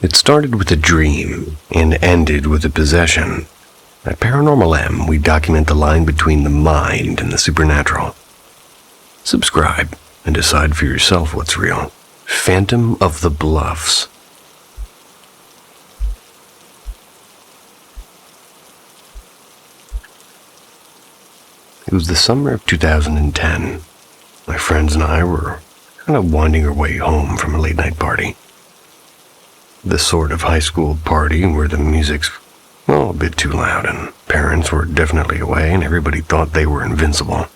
It started with a dream and ended with a possession. At Paranormal M, we document the line between the mind and the supernatural. Subscribe and decide for yourself what's real. Phantom of the Bluffs. It was the summer of 2010. My friends and I were kind of winding our way home from a late-night party. The sort of high school party where the music's, a bit too loud, and parents were definitely away, and everybody thought they were invincible.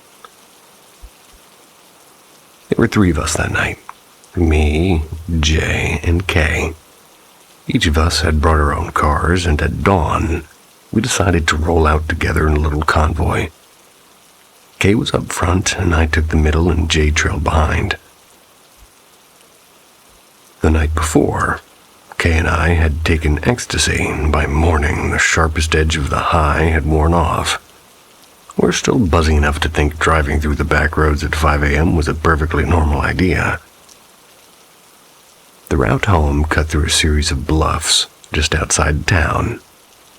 There were 3 of us that night. Me, Jay, and Kay. Each of us had brought our own cars, and at dawn, we decided to roll out together in a little convoy. Kay was up front, and I took the middle, and Jay trailed behind. The night before, Kay and I had taken ecstasy, and by morning the sharpest edge of the high had worn off. We're still buzzing enough to think driving through the back roads at 5 a.m. was a perfectly normal idea. The route home cut through a series of bluffs just outside town,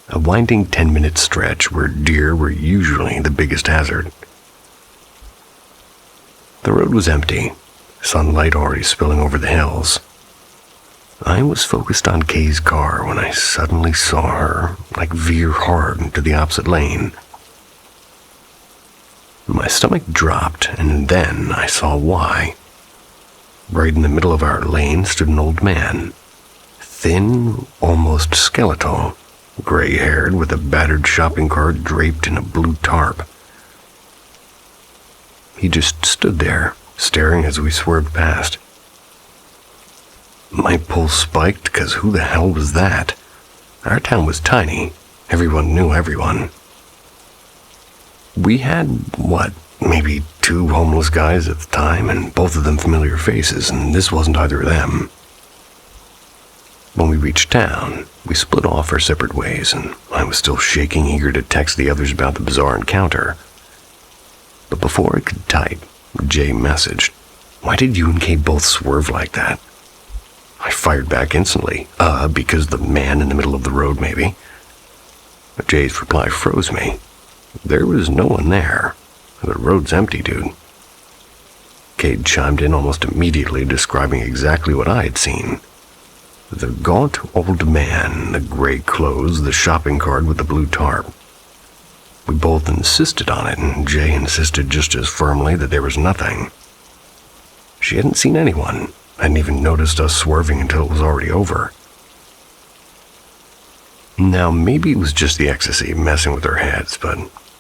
a winding 10-minute stretch where deer were usually the biggest hazard. The road was empty, sunlight already spilling over the hills. I was focused on Kay's car when I suddenly saw her, veer hard into the opposite lane. My stomach dropped, and then I saw why. Right in the middle of our lane stood an old man. Thin, almost skeletal, gray-haired with a battered shopping cart draped in a blue tarp. He just stood there, staring as we swerved past. My pulse spiked, because who the hell was that? Our town was tiny. Everyone knew everyone. We had, maybe 2 homeless guys at the time, and both of them familiar faces, and this wasn't either of them. When we reached town, we split off our separate ways, and I was still shaking, eager to text the others about the bizarre encounter. But before I could type, Jay messaged, "Why did you and Kay both swerve like that?" I fired back instantly, because the man in the middle of the road, maybe. But Jay's reply froze me. There was no one there. The road's empty, dude. Kay chimed in almost immediately, describing exactly what I had seen. The gaunt old man, the gray clothes, the shopping cart with the blue tarp. We both insisted on it, and Jay insisted just as firmly that there was nothing. She hadn't seen anyone. Hadn't even noticed us swerving until it was already over. Now, maybe it was just the ecstasy messing with our heads, but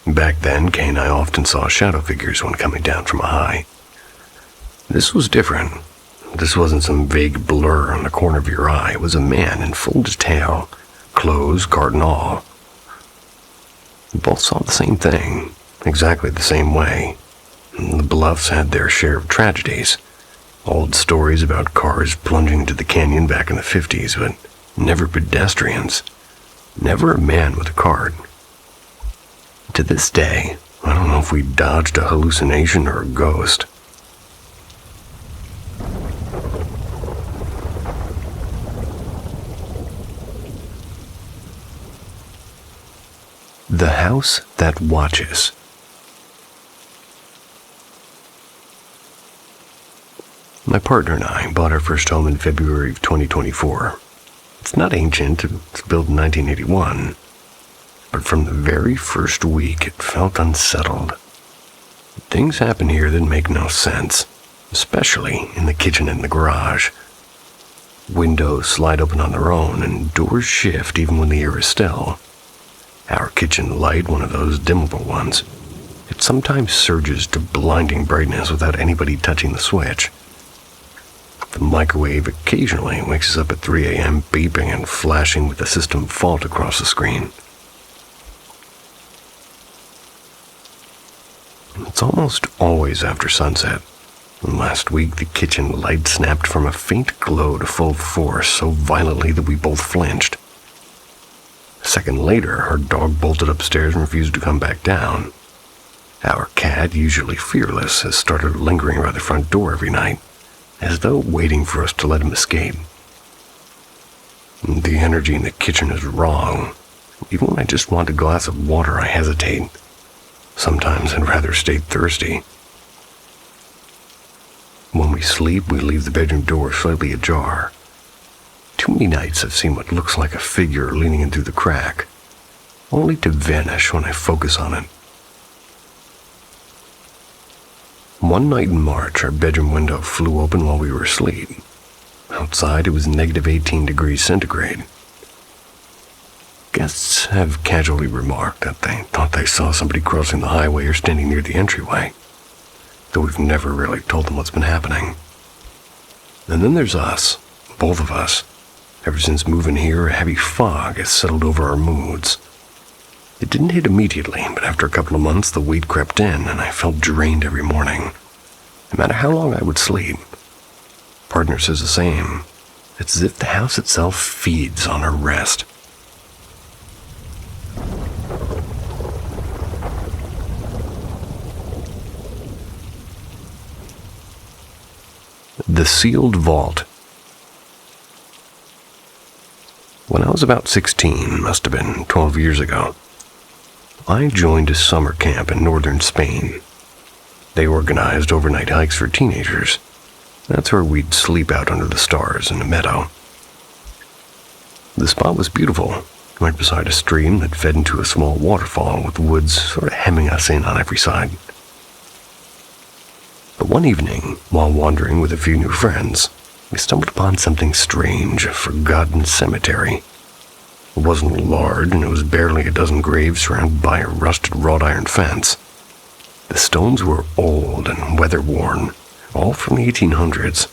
back then, Kay and I often saw shadow figures when coming down from a high. This was different. This wasn't some vague blur on the corner of your eye. It was a man in full detail, clothes, cart and all. We both saw the same thing, exactly the same way. The Bluffs had their share of tragedies. Old stories about cars plunging into the canyon back in the 50s, but never pedestrians. Never a man with a cart. To this day, I don't know if we dodged a hallucination or a ghost. The House That Watches. My partner and I bought our first home in February of 2024. It's not ancient, it's built in 1981, but from the very first week it felt unsettled. Things happen here that make no sense, especially in the kitchen and the garage. Windows slide open on their own and doors shift even when the air is still. Our kitchen light, one of those dimmable ones, it sometimes surges to blinding brightness without anybody touching the switch. The microwave occasionally wakes us up at 3 a.m. beeping and flashing with a system fault across the screen. It's almost always after sunset. Last week, the kitchen light snapped from a faint glow to full force so violently that we both flinched. A second later, our dog bolted upstairs and refused to come back down. Our cat, usually fearless, has started lingering by the front door every night, as though waiting for us to let him escape. The energy in the kitchen is wrong. Even when I just want a glass of water, I hesitate. Sometimes I'd rather stay thirsty. When we sleep, we leave the bedroom door slightly ajar. Too many nights I've seen what looks like a figure leaning in through the crack, only to vanish when I focus on it. One night in March, our bedroom window flew open while we were asleep. Outside, it was negative 18 degrees centigrade. Guests have casually remarked that they thought they saw somebody crossing the highway or standing near the entryway, though we've never really told them what's been happening. And then there's us, both of us. Ever since moving here, a heavy fog has settled over our moods. It didn't hit immediately, but after a couple of months, the weight crept in, and I felt drained every morning, no matter how long I would sleep. Partner says the same. It's as if the house itself feeds on our rest. The Sealed Vault. When I was about 16, must have been 12 years ago, I joined a summer camp in northern Spain. They organized overnight hikes for teenagers. That's where we'd sleep out under the stars in a meadow. The spot was beautiful, right beside a stream that fed into a small waterfall with woods sort of hemming us in on every side. But one evening, while wandering with a few new friends, we stumbled upon something strange, a forgotten cemetery. It wasn't large, and it was barely a dozen graves surrounded by a rusted wrought iron fence. The stones were old and weather-worn, all from the 1800s.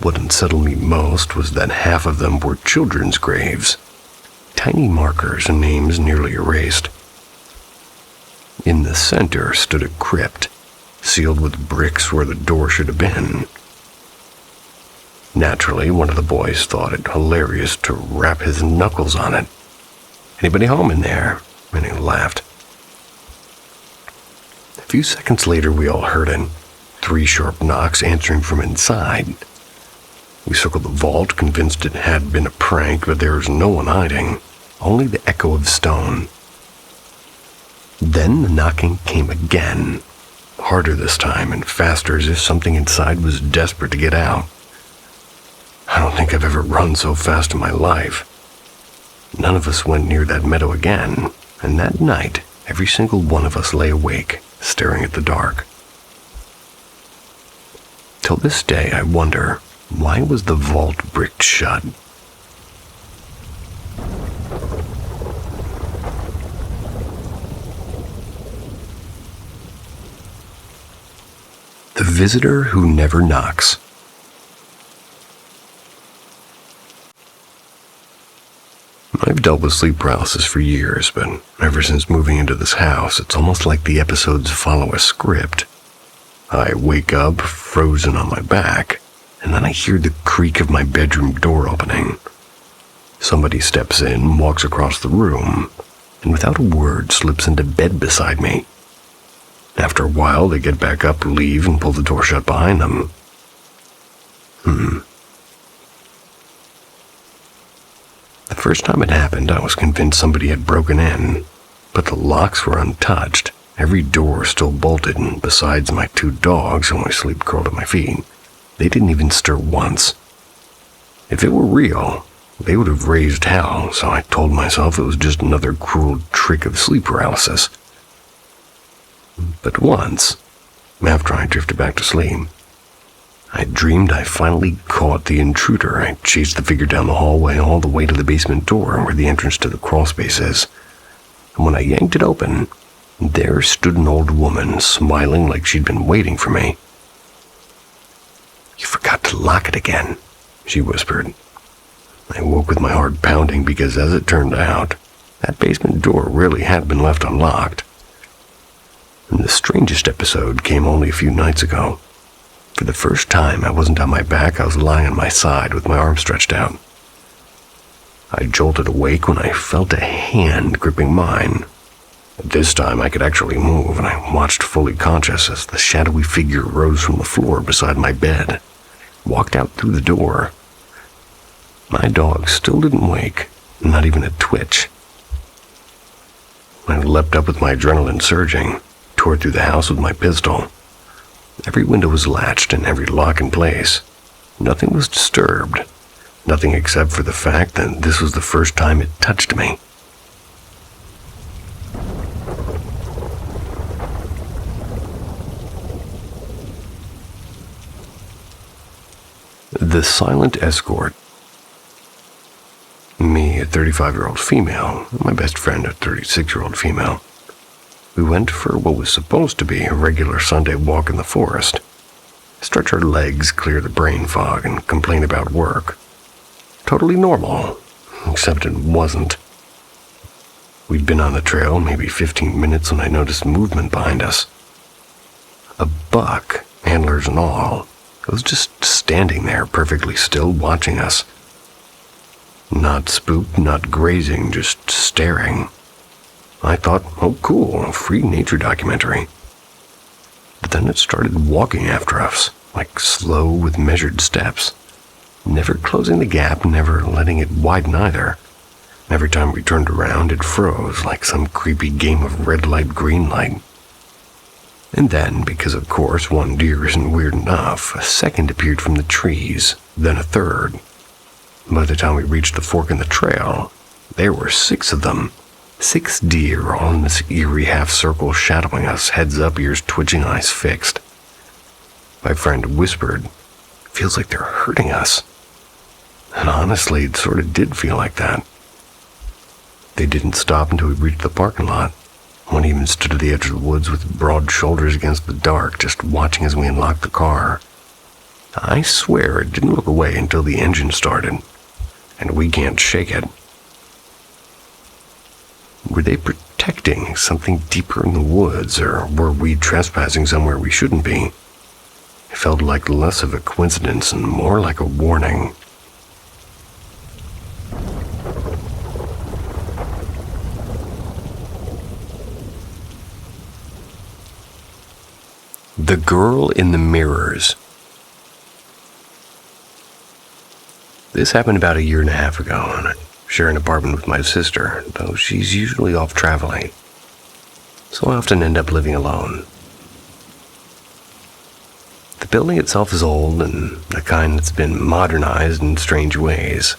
What unsettled me most was that half of them were children's graves, tiny markers and names nearly erased. In the center stood a crypt, sealed with bricks where the door should have been. Naturally, one of the boys thought it hilarious to rap his knuckles on it. "Anybody home in there?" And he laughed. A few seconds later, we all heard it. 3 sharp knocks answering from inside. We circled the vault, convinced it had been a prank, but there was no one hiding, only the echo of stone. Then the knocking came again, harder this time and faster, as if something inside was desperate to get out. I don't think I've ever run so fast in my life. None of us went near that meadow again, and that night, every single one of us lay awake, staring at the dark. Till this day, I wonder, why was the vault bricked shut? The Visitor Who Never Knocks. I've dealt with sleep paralysis for years, but ever since moving into this house, it's almost like the episodes follow a script. I wake up, frozen on my back, and then I hear the creak of my bedroom door opening. Somebody steps in, walks across the room, and without a word slips into bed beside me. After a while, they get back up, leave, and pull the door shut behind them. The first time it happened, I was convinced somebody had broken in, but the locks were untouched, every door still bolted, and besides my 2 dogs who only sleep curled at my feet, they didn't even stir once. If it were real, they would have raised hell, so I told myself it was just another cruel trick of sleep paralysis. But once, after I drifted back to sleep, I dreamed I finally caught the intruder. I chased the figure down the hallway all the way to the basement door where the entrance to the crawl space is. And when I yanked it open, there stood an old woman, smiling like she'd been waiting for me. "You forgot to lock it again," she whispered. I woke with my heart pounding because, as it turned out, that basement door really had been left unlocked. And the strangest episode came only a few nights ago. For the first time, I wasn't on my back, I was lying on my side with my arms stretched out. I jolted awake when I felt a hand gripping mine. This time I could actually move, and I watched fully conscious as the shadowy figure rose from the floor beside my bed, walked out through the door. My dog still didn't wake, not even a twitch. I leapt up with my adrenaline surging, tore through the house with my pistol. Every window was latched and every lock in place. Nothing was disturbed. Nothing except for the fact that this was the first time it touched me. The silent escort. Me, a 35-year-old female, my best friend, a 36-year-old female. We went for what was supposed to be a regular Sunday walk in the forest. Stretch our legs, clear the brain fog, and complain about work. Totally normal, except it wasn't. We'd been on the trail maybe 15 minutes when I noticed movement behind us. A buck, antlers and all, was just standing there perfectly still watching us. Not spooked, not grazing, just staring. I thought, oh cool, a free nature documentary. But then it started walking after us, like slow with measured steps. Never closing the gap, never letting it widen either. Every time we turned around, it froze like some creepy game of red light, green light. And then, because of course one deer isn't weird enough, a second appeared from the trees, then a third. By the time we reached the fork in the trail, there were 6 of them. 6 deer all in this eerie half-circle shadowing us, heads up, ears twitching, eyes fixed. My friend whispered, "Feels like they're hurting us." And honestly, it sort of did feel like that. They didn't stop until we reached the parking lot. One even stood at the edge of the woods with broad shoulders against the dark, just watching as we unlocked the car. I swear it didn't look away until the engine started, and we can't shake it. Were they protecting something deeper in the woods, or were we trespassing somewhere we shouldn't be? It felt like less of a coincidence and more like a warning. The Girl in the Mirrors. This happened about 1.5 years ago, and I share an apartment with my sister, though she's usually off traveling. So I often end up living alone. The building itself is old and the kind that's been modernized in strange ways.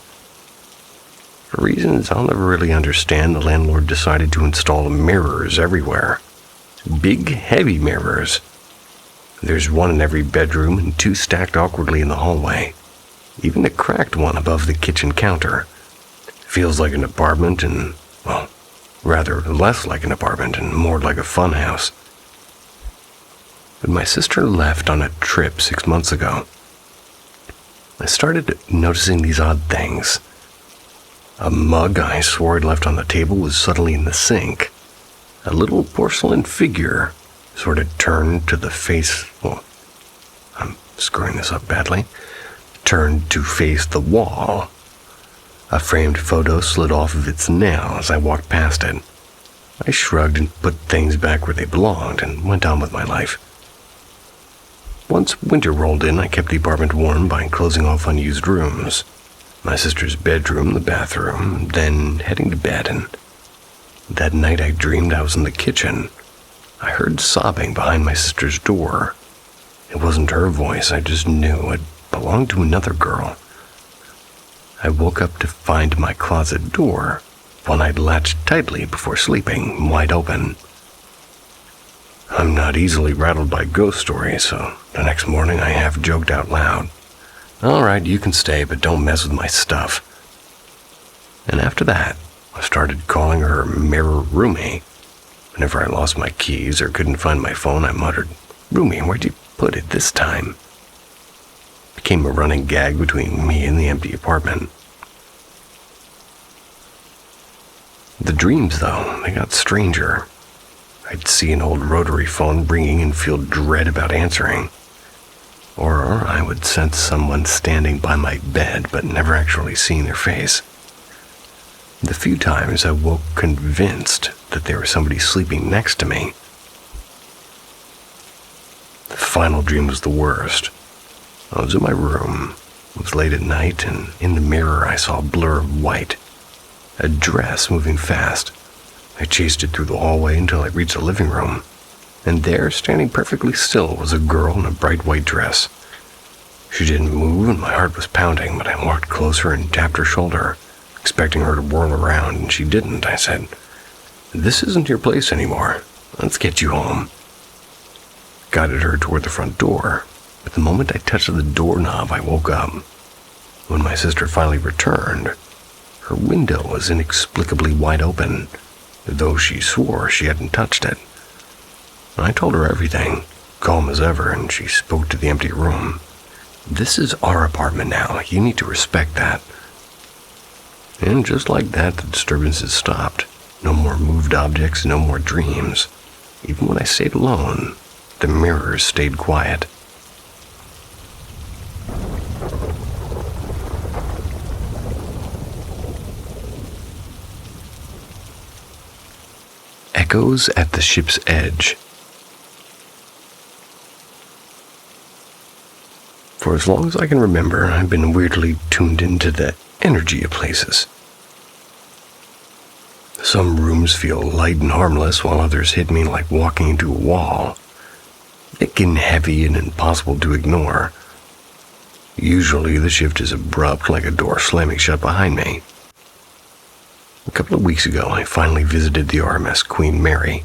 For reasons I'll never really understand, the landlord decided to install mirrors everywhere. Big, heavy mirrors. There's one in every bedroom and 2 stacked awkwardly in the hallway. Even a cracked one above the kitchen counter. Feels like an apartment and, well, rather less like an apartment and more like a fun house. But my sister left on a trip 6 months ago. I started noticing these odd things. A mug I swore I'd left on the table was suddenly in the sink. A little porcelain figure sort of turned to the face, well, I'm screwing this up badly, turned to face the wall. A framed photo slid off of its nail as I walked past it. I shrugged and put things back where they belonged and went on with my life. Once winter rolled in, I kept the apartment warm by closing off unused rooms. My sister's bedroom, the bathroom, then heading to bed, and that night I dreamed I was in the kitchen. I heard sobbing behind my sister's door. It wasn't her voice, I just knew it belonged to another girl. I woke up to find my closet door, one I'd latched tightly before sleeping, wide open. I'm not easily rattled by ghost stories, so the next morning I half joked out loud, "All right, you can stay, but don't mess with my stuff." And after that, I started calling her Mirror Roomie. Whenever I lost my keys or couldn't find my phone, I muttered, "Roomie, where'd you put it this time?" It became a running gag between me and the empty apartment. The dreams, though, they got stranger. I'd see an old rotary phone ringing and feel dread about answering. Or I would sense someone standing by my bed, but never actually seeing their face. The few times I woke convinced that there was somebody sleeping next to me. The final dream was the worst. I was in my room, It was late at night, and in the mirror I saw a blur of white, a dress moving fast. I chased it through the hallway until I reached the living room, and there, standing perfectly still, was a girl in a bright white dress. She didn't move, and my heart was pounding, but I walked closer and tapped her shoulder, expecting her to whirl around, and she didn't. I said, "This isn't your place anymore. Let's get you home." Guided her toward the front door, but the moment I touched the doorknob, I woke up. When my sister finally returned, her window was inexplicably wide open, though she swore she hadn't touched it. I told her everything, calm as ever, and she spoke to the empty room. "This is our apartment now. You need to respect that." And just like that, the disturbances stopped. No more moved objects, no more dreams. Even when I stayed alone, the mirrors stayed quiet. Echoes at the ship's edge. For as long as I can remember, I've been weirdly tuned into the energy of places. Some rooms feel light and harmless, while others hit me like walking into a wall, thick and heavy and impossible to ignore. Usually the shift is abrupt, like a door slamming shut behind me. A couple of weeks ago, I finally visited the RMS Queen Mary.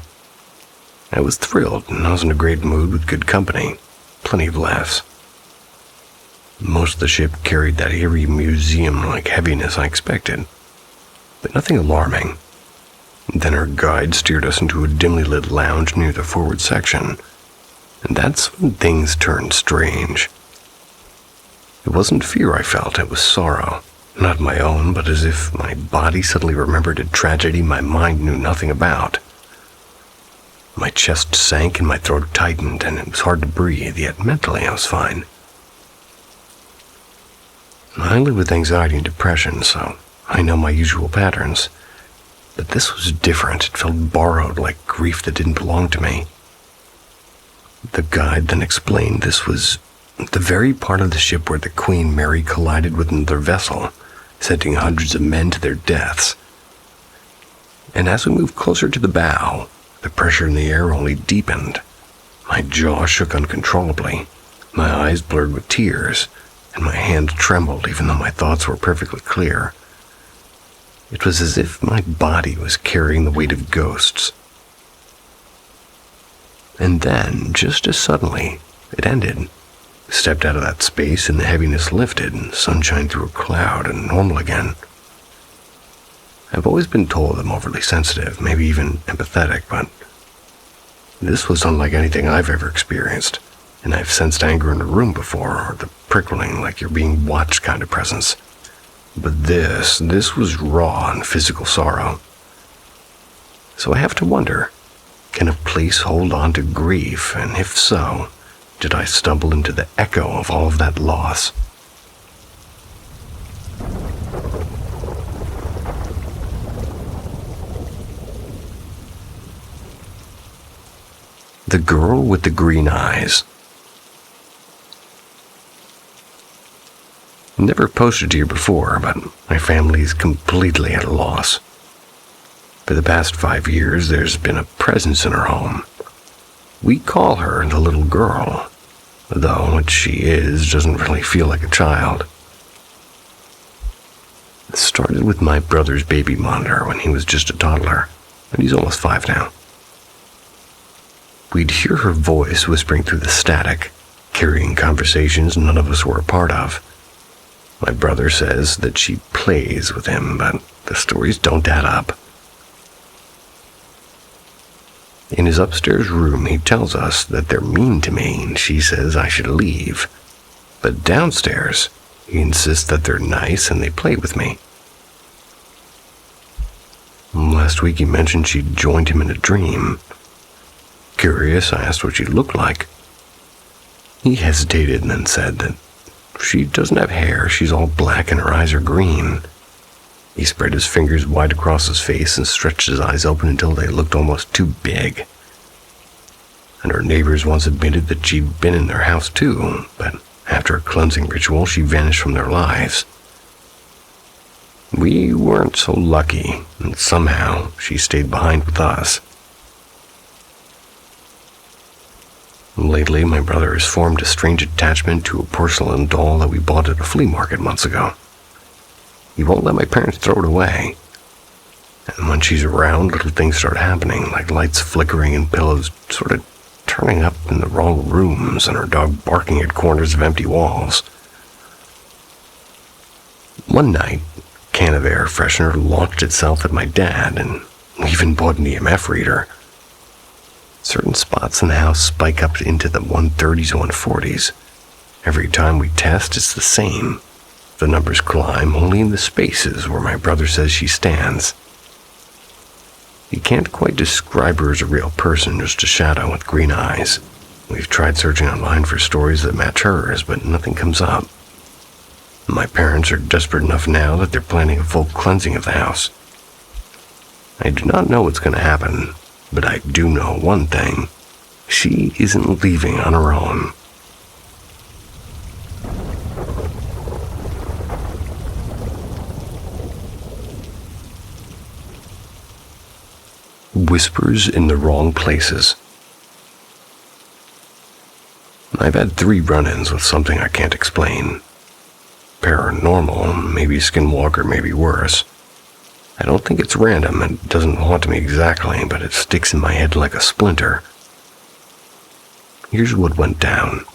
I was thrilled, and I was in a great mood with good company, plenty of laughs. Most of the ship carried that eerie museum-like heaviness I expected, but nothing alarming. Then our guide steered us into a dimly lit lounge near the forward section, and that's when things turned strange. It wasn't fear I felt, it was sorrow. Not my own, but as if my body suddenly remembered a tragedy my mind knew nothing about. My chest sank and my throat tightened, and it was hard to breathe, yet mentally I was fine. I live with anxiety and depression, so I know my usual patterns. But this was different. It felt borrowed, like grief that didn't belong to me. The guide then explained this was the very part of the ship where the Queen Mary collided with another vessel, sending hundreds of men to their deaths. And as we moved closer to the bow, the pressure in the air only deepened. My jaw shook uncontrollably, my eyes blurred with tears, and my hand trembled even though my thoughts were perfectly clear. It was as if my body was carrying the weight of ghosts. And then, just as suddenly, it ended. Stepped out of that space and the heaviness lifted, and sunshine through a cloud and normal again. I've always been told I'm overly sensitive, maybe even empathetic, but this was unlike anything I've ever experienced, and I've sensed anger in a room before, or the prickling like you're being watched kind of presence. But this was raw and physical sorrow. So I have to wonder, can a place hold on to grief, and if so, did I stumble into the echo of all of that loss? The girl with the green eyes. Never posted here before, but my family is completely at a loss. For the past 5 years, there's been a presence in our home. We call her the little girl, though what she is doesn't really feel like a child. It started with my brother's baby monitor when he was just a toddler, and he's almost 5 now. We'd hear her voice whispering through the static, carrying conversations none of us were a part of. My brother says that she plays with him, but the stories don't add up. In his upstairs room, he tells us that they're mean to me, and she says I should leave. But downstairs, he insists that they're nice and they play with me. Last week he mentioned she'd joined him in a dream. Curious, I asked what she looked like. He hesitated and then said that she doesn't have hair, she's all black and her eyes are green. He spread his fingers wide across his face and stretched his eyes open until they looked almost too big. And her neighbors once admitted that she'd been in their house too, but After a cleansing ritual, she vanished from their lives. We weren't so lucky, and somehow she stayed behind with us. Lately, my brother has formed a strange attachment to a porcelain doll that we bought at a flea market months ago. He won't let my parents throw it away. And when she's around, little things start happening, like lights flickering and pillows sort of turning up in the wrong rooms and our dog barking at corners of empty walls. One night, a can of air freshener launched itself at my dad, and we even bought an EMF reader. Certain spots in the house spike up into the 130s, 140s. Every time we test, it's the same. The numbers climb only in the spaces where my brother says she stands. You can't quite describe her as a real person, just a shadow with green eyes. We've tried searching online for stories that match hers, but nothing comes up. My parents are desperate enough now that they're planning a full cleansing of the house. I do not know what's going to happen, but I do know one thing. She isn't leaving on her own. Whispers in the wrong places. I've had 3 run-ins with something I can't explain. Paranormal, maybe skinwalker, maybe worse. I don't think it's random, and it doesn't haunt me exactly, but it sticks in my head like a splinter. Here's what went down.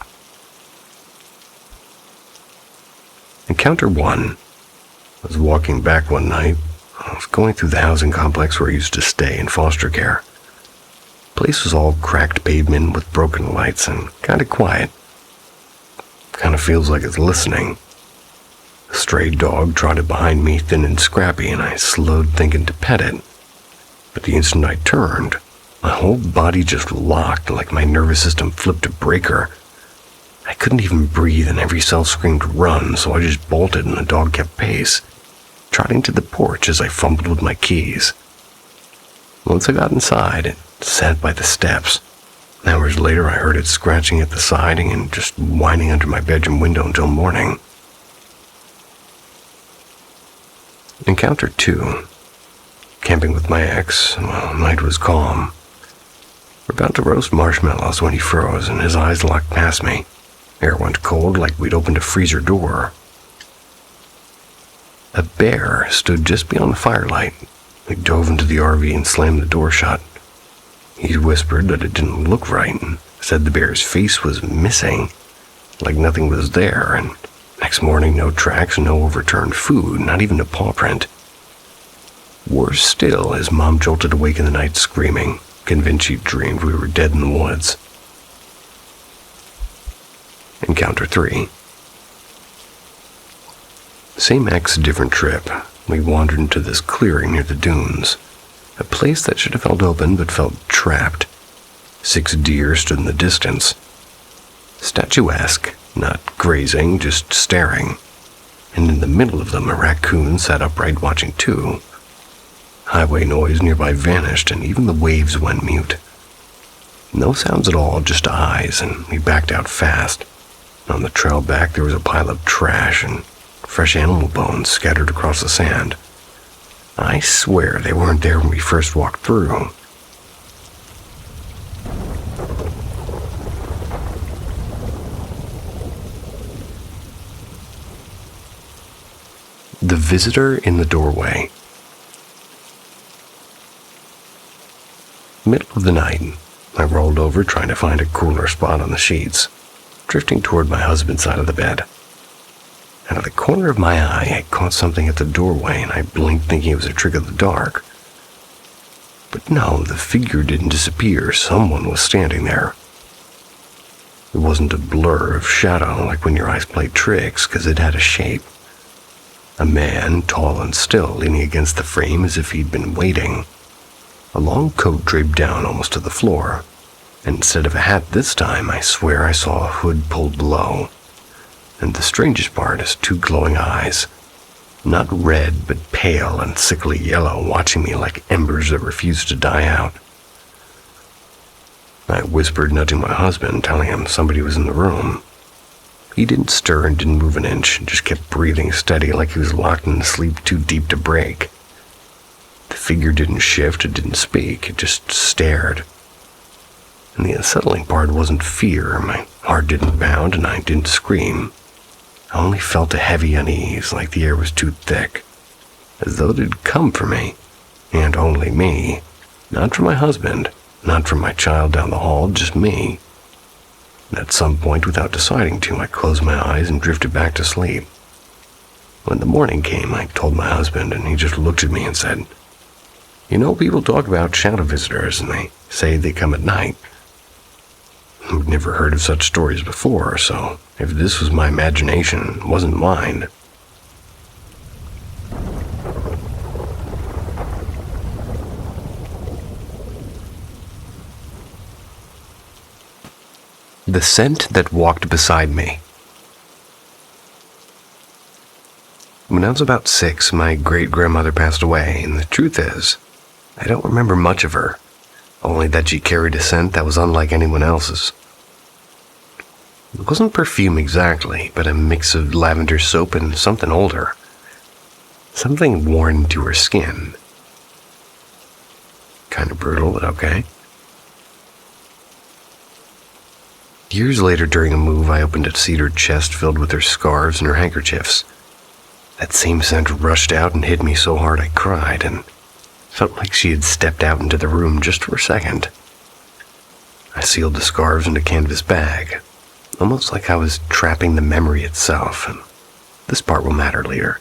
Encounter 1. I was walking back one night. I was going through the housing complex where I used to stay in foster care. The place was all cracked pavement with broken lights and kind of quiet. Kind of feels like it's listening. A stray dog trotted behind me, thin and scrappy, and I slowed thinking to pet it. But the instant I turned, my whole body just locked like my nervous system flipped a breaker. I couldn't even breathe and every cell screamed run, so I just bolted and the dog kept pace, trotting to the porch as I fumbled with my keys. Once I got inside, it sat by the steps. Hours later, I heard it scratching at the siding and just whining under my bedroom window until morning. Encounter 2. Camping with my ex. Well, night was calm. We're about to roast marshmallows when he froze and his eyes locked past me. Air went cold like we'd opened a freezer door. A bear stood just beyond the firelight. We dove into the RV and slammed the door shut. He whispered that it didn't look right and said the bear's face was missing, like nothing was there, and next morning no tracks, no overturned food, not even a paw print. Worse still, his mom jolted awake in the night screaming, convinced she'd dreamed we were dead in the woods. Encounter 3. Same ex, different trip. We wandered into this clearing near the dunes, a place that should have felt open but felt trapped. 6 deer stood in the distance. Statuesque, not grazing, just staring. And in the middle of them, a raccoon sat upright watching too. Highway noise nearby vanished, and even the waves went mute. No sounds at all, just eyes, and we backed out fast. On the trail back, there was a pile of trash and fresh animal bones scattered across the sand. I swear they weren't there when we first walked through. The visitor in the doorway. Middle of the night, I rolled over trying to find a cooler spot on the sheets, drifting toward my husband's side of the bed. Out of the corner of my eye, I caught something at the doorway, and I blinked thinking it was a trick of the dark. But no, the figure didn't disappear. Someone was standing there. It wasn't a blur of shadow like when your eyes play tricks, because it had a shape. A man, tall and still, leaning against the frame as if he'd been waiting. A long coat draped down almost to the floor, and instead of a hat this time, I swear I saw a hood pulled low. And the strangest part is 2 glowing eyes, not red but pale and sickly yellow, watching me like embers that refused to die out. I whispered, nudging my husband, telling him somebody was in the room. He didn't stir and didn't move an inch, just kept breathing steady like he was locked in a sleep too deep to break. The figure didn't shift, it didn't speak, it just stared. And the unsettling part wasn't fear. My heart didn't pound and I didn't scream. I only felt a heavy unease, like the air was too thick, as though it had come for me, and only me. Not for my husband, not for my child down the hall, just me. And at some point, without deciding to, I closed my eyes and drifted back to sleep. When the morning came, I told my husband, and he just looked at me and said, "You know, people talk about shadow visitors, and they say they come at night. I've never heard of such stories before, so if this was my imagination, it wasn't mine." The scent that walked beside me. When I was about 6, my great-grandmother passed away, and the truth is, I don't remember much of her, only that she carried a scent that was unlike anyone else's. It wasn't perfume exactly, but a mix of lavender soap and something older. Something worn into her skin. Kind of brutal, but okay. Years later, during a move, I opened a cedar chest filled with her scarves and her handkerchiefs. That same scent rushed out and hit me so hard I cried, and felt like she had stepped out into the room just for a second. I sealed the scarves in a canvas bag, almost like I was trapping the memory itself, and this part will matter later.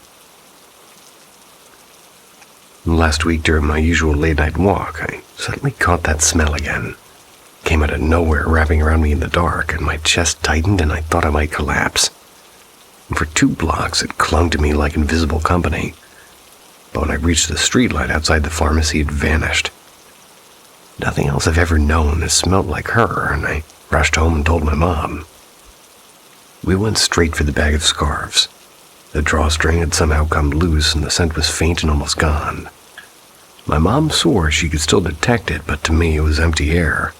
Last week, during my usual late-night walk, I suddenly caught that smell again. Came out of nowhere, wrapping around me in the dark, and my chest tightened and I thought I might collapse. And for 2 blocks, it clung to me like invisible company. But when I reached the streetlight outside the pharmacy, it vanished. Nothing else I've ever known has smelled like her, and I rushed home and told my mom. We went straight for the bag of scarves. The drawstring had somehow come loose and the scent was faint and almost gone. My mom swore she could still detect it, but to me it was empty air.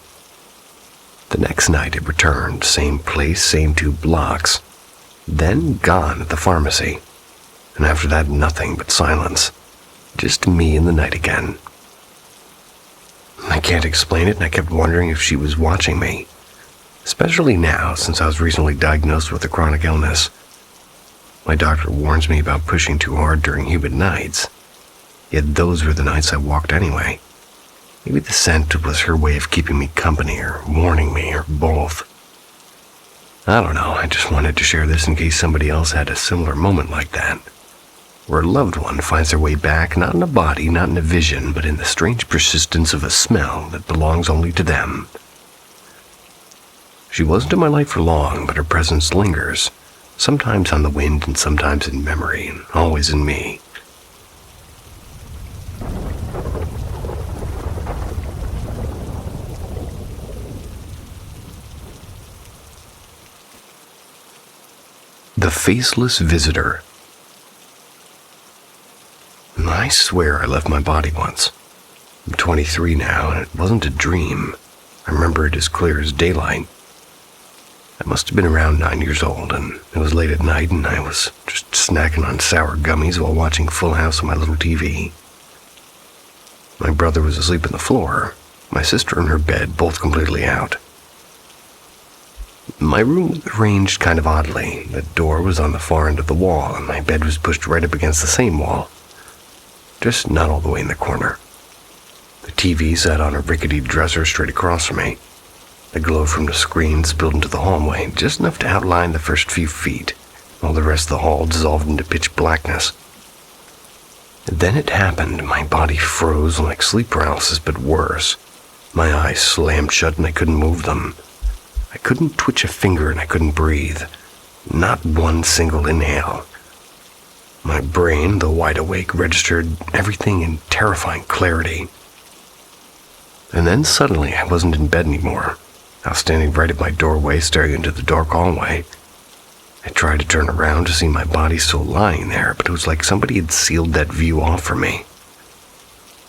The next night it returned, same place, same 2 blocks, then gone at the pharmacy. And after that, nothing but silence. Just me in the night again. I can't explain it, and I kept wondering if she was watching me. Especially now, since I was recently diagnosed with a chronic illness. My doctor warns me about pushing too hard during humid nights. Yet those were the nights I walked anyway. Maybe the scent was her way of keeping me company, or warning me, or both. I don't know, I just wanted to share this in case somebody else had a similar moment like that. Where a loved one finds their way back, not in a body, not in a vision, but in the strange persistence of a smell that belongs only to them. She wasn't in my life for long, but her presence lingers, sometimes on the wind and sometimes in memory, and always in me. The Faceless Visitor. I swear I left my body once. I'm 23 now, and it wasn't a dream. I remember it as clear as daylight. I must have been around 9 years old, and it was late at night, and I was just snacking on sour gummies while watching Full House on my little TV. My brother was asleep on the floor, my sister in her bed, both completely out. My room was arranged kind of oddly. The door was on the far end of the wall, and my bed was pushed right up against the same wall. Just not all the way in the corner. The TV sat on a rickety dresser straight across from me. The glow from the screen spilled into the hallway, just enough to outline the first few feet, while the rest of the hall dissolved into pitch blackness. Then it happened. My body froze like sleep paralysis, but worse. My eyes slammed shut and I couldn't move them. I couldn't twitch a finger and I couldn't breathe. Not one single inhale. My brain, though wide awake, registered everything in terrifying clarity. And then suddenly I wasn't in bed anymore. I was standing right at my doorway, staring into the dark hallway. I tried to turn around to see my body still lying there, but it was like somebody had sealed that view off for me.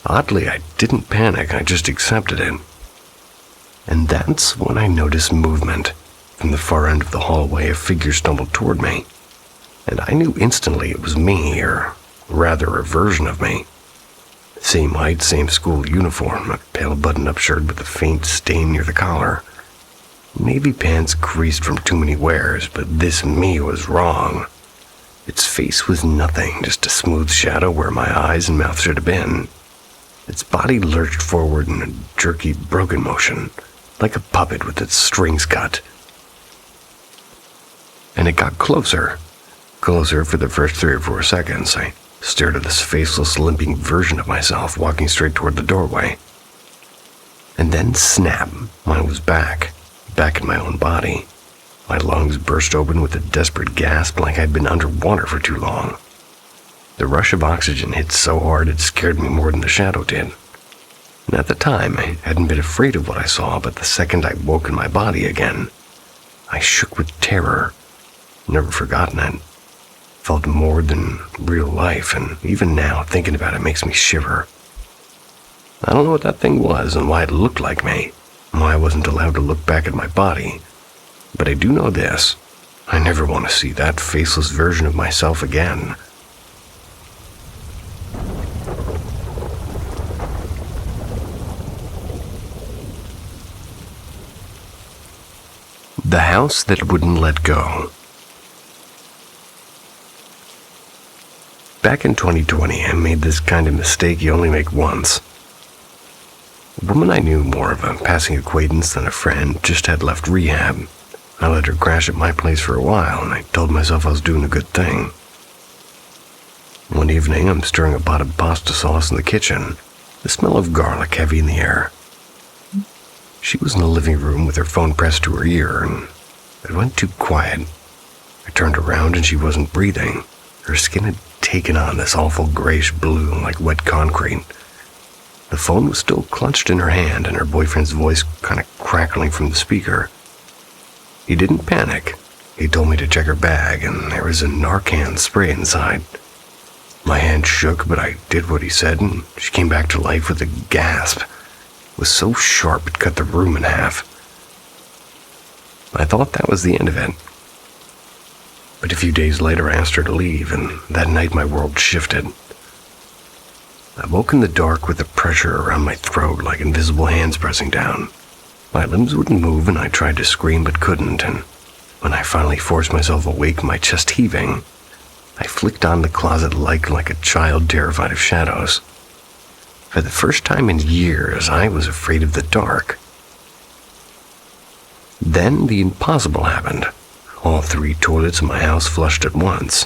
Oddly, I didn't panic, I just accepted it. And that's when I noticed movement. From the far end of the hallway, a figure stumbled toward me, and I knew instantly it was me, or rather a version of me. Same height, same school uniform, a pale button-up shirt with a faint stain near the collar. Navy pants creased from too many wears, but this me was wrong. Its face was nothing, just a smooth shadow where my eyes and mouth should have been. Its body lurched forward in a jerky, broken motion, like a puppet with its strings cut. And it got closer. Closer for the first 3 or 4 seconds. I stared at this faceless, limping version of myself walking straight toward the doorway. And then snap, I was back in my own body. My lungs burst open with a desperate gasp like I'd been underwater for too long. The rush of oxygen hit so hard it scared me more than the shadow did. And at the time, I hadn't been afraid of what I saw, but the second I woke in my body again, I shook with terror. Never forgotten it. Felt more than real life, and even now, thinking about it makes me shiver. I don't know what that thing was and why it looked like me, and why I wasn't allowed to look back at my body. But I do know this. I never want to see that faceless version of myself again. The house that wouldn't let go. Back in 2020, I made this kind of mistake you only make once. A woman I knew, more of a passing acquaintance than a friend, just had left rehab. I let her crash at my place for a while, and I told myself I was doing a good thing. One evening, I'm stirring a pot of pasta sauce in the kitchen, the smell of garlic heavy in the air. She was in the living room with her phone pressed to her ear, and it went too quiet. I turned around and she wasn't breathing. Her skin had taken on this awful grayish blue like wet concrete. The phone was still clenched in her hand and her boyfriend's voice kind of crackling from the speaker. He didn't panic. He told me to check her bag and there was a Narcan spray inside. My hand shook, but I did what he said and she came back to life with a gasp. It was so sharp it cut the room in half. I thought that was the end of it. But a few days later I asked her to leave, and that night my world shifted. I woke in the dark with the pressure around my throat like invisible hands pressing down. My limbs wouldn't move and I tried to scream but couldn't, and when I finally forced myself awake, my chest heaving, I flicked on the closet light like a child terrified of shadows. For the first time in years, I was afraid of the dark. Then the impossible happened. All 3 toilets in my house flushed at once.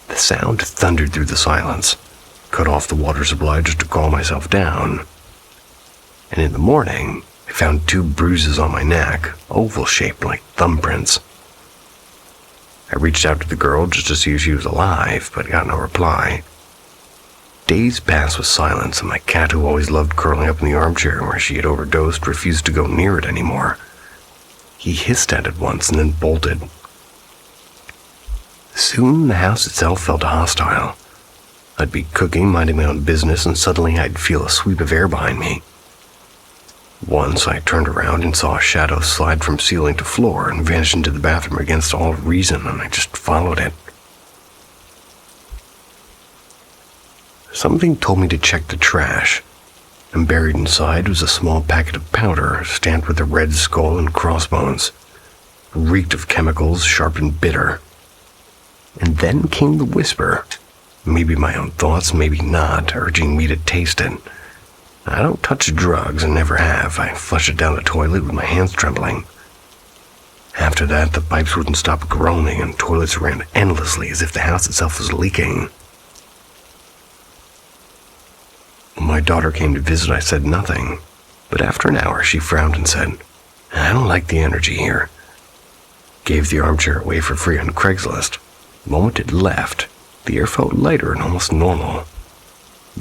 The sound thundered through the silence, cut off the water supply just to calm myself down. And in the morning, I found 2 bruises on my neck, oval-shaped like thumbprints. I reached out to the girl just to see if she was alive, but got no reply. Days passed with silence, and my cat, who always loved curling up in the armchair where she had overdosed, refused to go near it anymore. He hissed at it once and then bolted. Soon the house itself felt hostile. I'd be cooking, minding my own business, and suddenly I'd feel a sweep of air behind me. Once I turned around and saw a shadow slide from ceiling to floor and vanish into the bathroom against all reason, and I just followed it. Something told me to check the trash, and buried inside was a small packet of powder stamped with a red skull and crossbones. It reeked of chemicals, sharp and bitter. And then came the whisper, maybe my own thoughts, maybe not, urging me to taste it. I don't touch drugs and never have. I flushed it down the toilet with my hands trembling. After that, the pipes wouldn't stop groaning and toilets ran endlessly as if the house itself was leaking. When my daughter came to visit, I said nothing, but after an hour she frowned and said, "I don't like the energy here." Gave the armchair away for free on Craigslist. The moment it left, the air felt lighter and almost normal.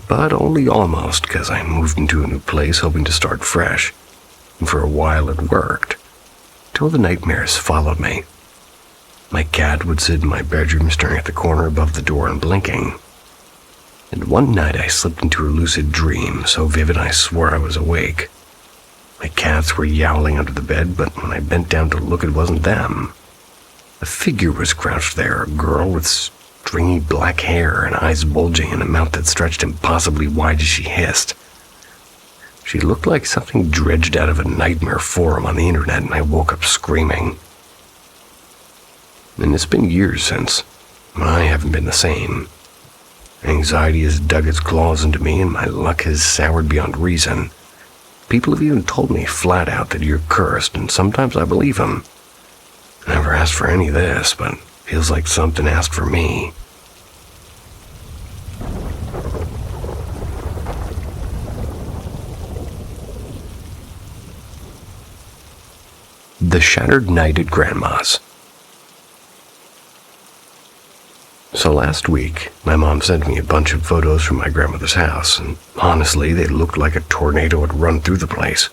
But only almost, because I moved into a new place hoping to start fresh, and for a while it worked, till the nightmares followed me. My cat would sit in my bedroom staring at the corner above the door and blinking. And one night I slipped into a lucid dream, so vivid I swore I was awake. My cats were yowling under the bed, but when I bent down to look, it wasn't them. A figure was crouched there, a girl with stringy black hair and eyes bulging and a mouth that stretched impossibly wide as she hissed. She looked like something dredged out of a nightmare forum on the internet, and I woke up screaming. And it's been years since. I haven't been the same. Anxiety has dug its claws into me, and my luck has soured beyond reason. People have even told me flat out that you're cursed, and sometimes I believe them. I never asked for any of this, but it feels like something asked for me. The Shattered Night at Grandma's. So last week, my mom sent me a bunch of photos from my grandmother's house, and honestly, they looked like a tornado had run through the place.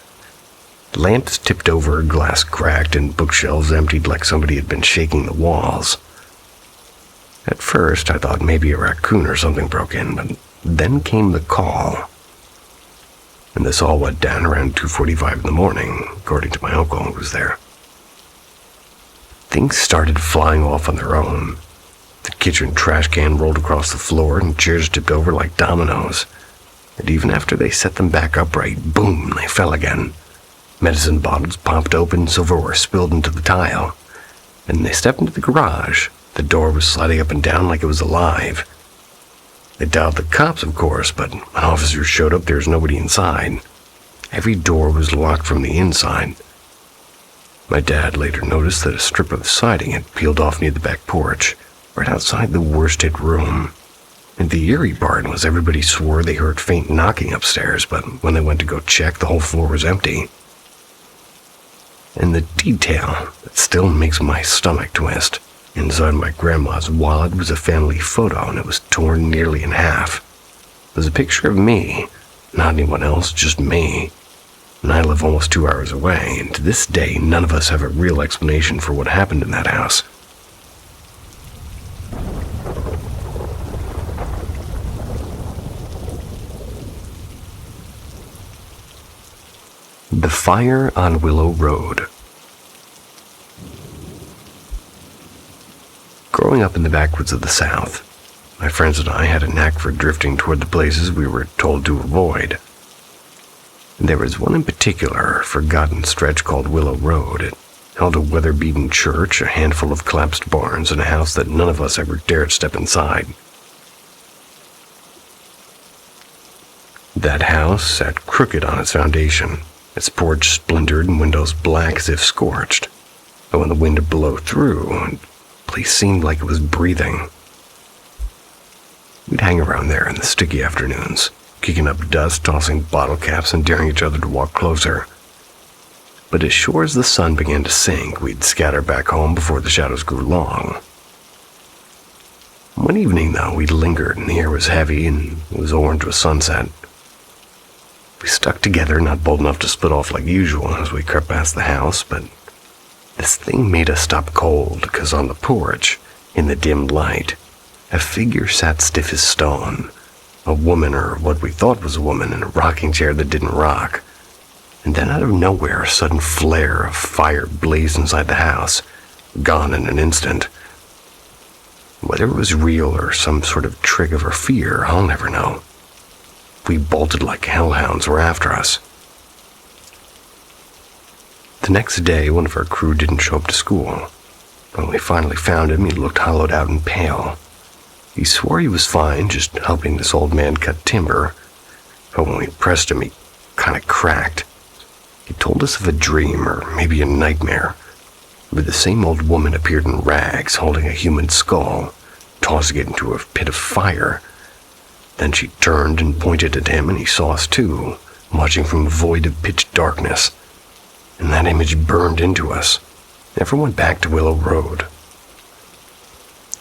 Lamps tipped over, glass cracked, and bookshelves emptied like somebody had been shaking the walls. At first, I thought maybe a raccoon or something broke in, but then came the call. And this all went down around 2:45 in the morning, according to my uncle who was there. Things started flying off on their own. The kitchen trash can rolled across the floor and chairs tipped over like dominoes. And even after they set them back upright, boom, they fell again. Medicine bottles popped open, silverware spilled into the tile. And they stepped into the garage. The door was sliding up and down like it was alive. They dialed the cops, of course, but when officers showed up, there was nobody inside. Every door was locked from the inside. My dad later noticed that a strip of siding had peeled off near the back porch, right outside the worst-hit room. And the eerie part was everybody swore they heard faint knocking upstairs, but when they went to go check, the whole floor was empty. And the detail that still makes my stomach twist. Inside my grandma's wallet was a family photo, and it was torn nearly in half. It was a picture of me, not anyone else, just me. And I live almost 2 hours away, and to this day, none of us have a real explanation for what happened in that house. The Fire on Willow Road. Growing up in the backwoods of the South, my friends and I had a knack for drifting toward the places we were told to avoid. There was one in particular, a forgotten stretch called Willow Road. It held a weather-beaten church, a handful of collapsed barns, and a house that none of us ever dared step inside. That house sat crooked on its foundation, its porch splintered and windows black as if scorched. But when the wind blew through, the place seemed like it was breathing. We'd hang around there in the sticky afternoons, kicking up dust, tossing bottle caps, and daring each other to walk closer. But as sure as the sun began to sink, we'd scatter back home before the shadows grew long. One evening, though, we lingered, and the air was heavy, and it was orange with sunset. We stuck together, not bold enough to split off like usual as we crept past the house, but this thing made us stop cold, because on the porch, in the dim light, a figure sat stiff as stone. A woman, or what we thought was a woman, in a rocking chair that didn't rock. And then out of nowhere, a sudden flare of fire blazed inside the house, gone in an instant. Whether it was real or some sort of trick of her fear, I'll never know. We bolted like hellhounds were after us. The next day, one of our crew didn't show up to school. When we finally found him, he looked hollowed out and pale. He swore he was fine, just helping this old man cut timber. But when we pressed him, he kind of cracked. He told us of a dream, or maybe a nightmare, where the same old woman appeared in rags, holding a human skull, tossing it into a pit of fire. Then she turned and pointed at him, and he saw us too, watching from a void of pitch darkness. And that image burned into us. Never went back to Willow Road.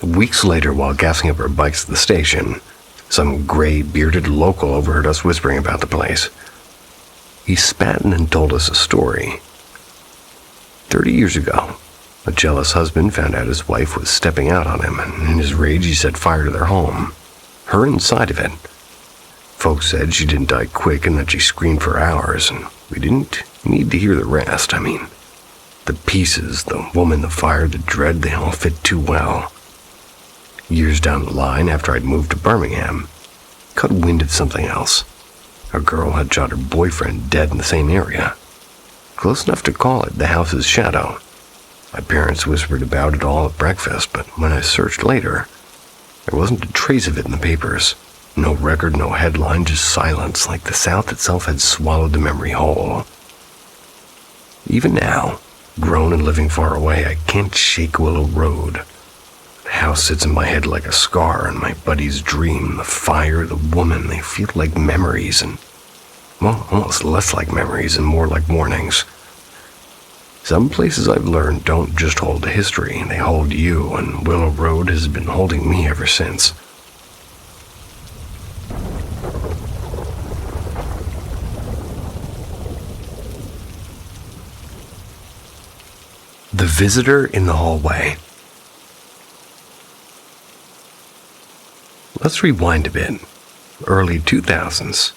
Weeks later, while gassing up our bikes at the station, some gray, bearded local overheard us whispering about the place. He spat and told us a story. 30 years ago, a jealous husband found out his wife was stepping out on him, and in his rage he set fire to their home. Her inside of it. Folks said she didn't die quick and that she screamed for hours, and we didn't You need to hear the rest. I mean, the pieces, the woman, the fire, the dread, they all fit too well. Years down the line, after I'd moved to Birmingham, caught wind of something else. A girl had shot her boyfriend dead in the same area. Close enough to call it the house's shadow. My parents whispered about it all at breakfast, but when I searched later, there wasn't a trace of it in the papers. No record, no headline, just silence, like the South itself had swallowed the memory whole. Even now, grown and living far away, I can't shake Willow Road. The house sits in my head like a scar, and my buddy's dream, the fire, the woman, they feel like memories, and, well, almost less like memories and more like warnings. Some places I've learned don't just hold a history, they hold you, and Willow Road has been holding me ever since. The Visitor in the Hallway. Let's rewind a bit. Early 2000s.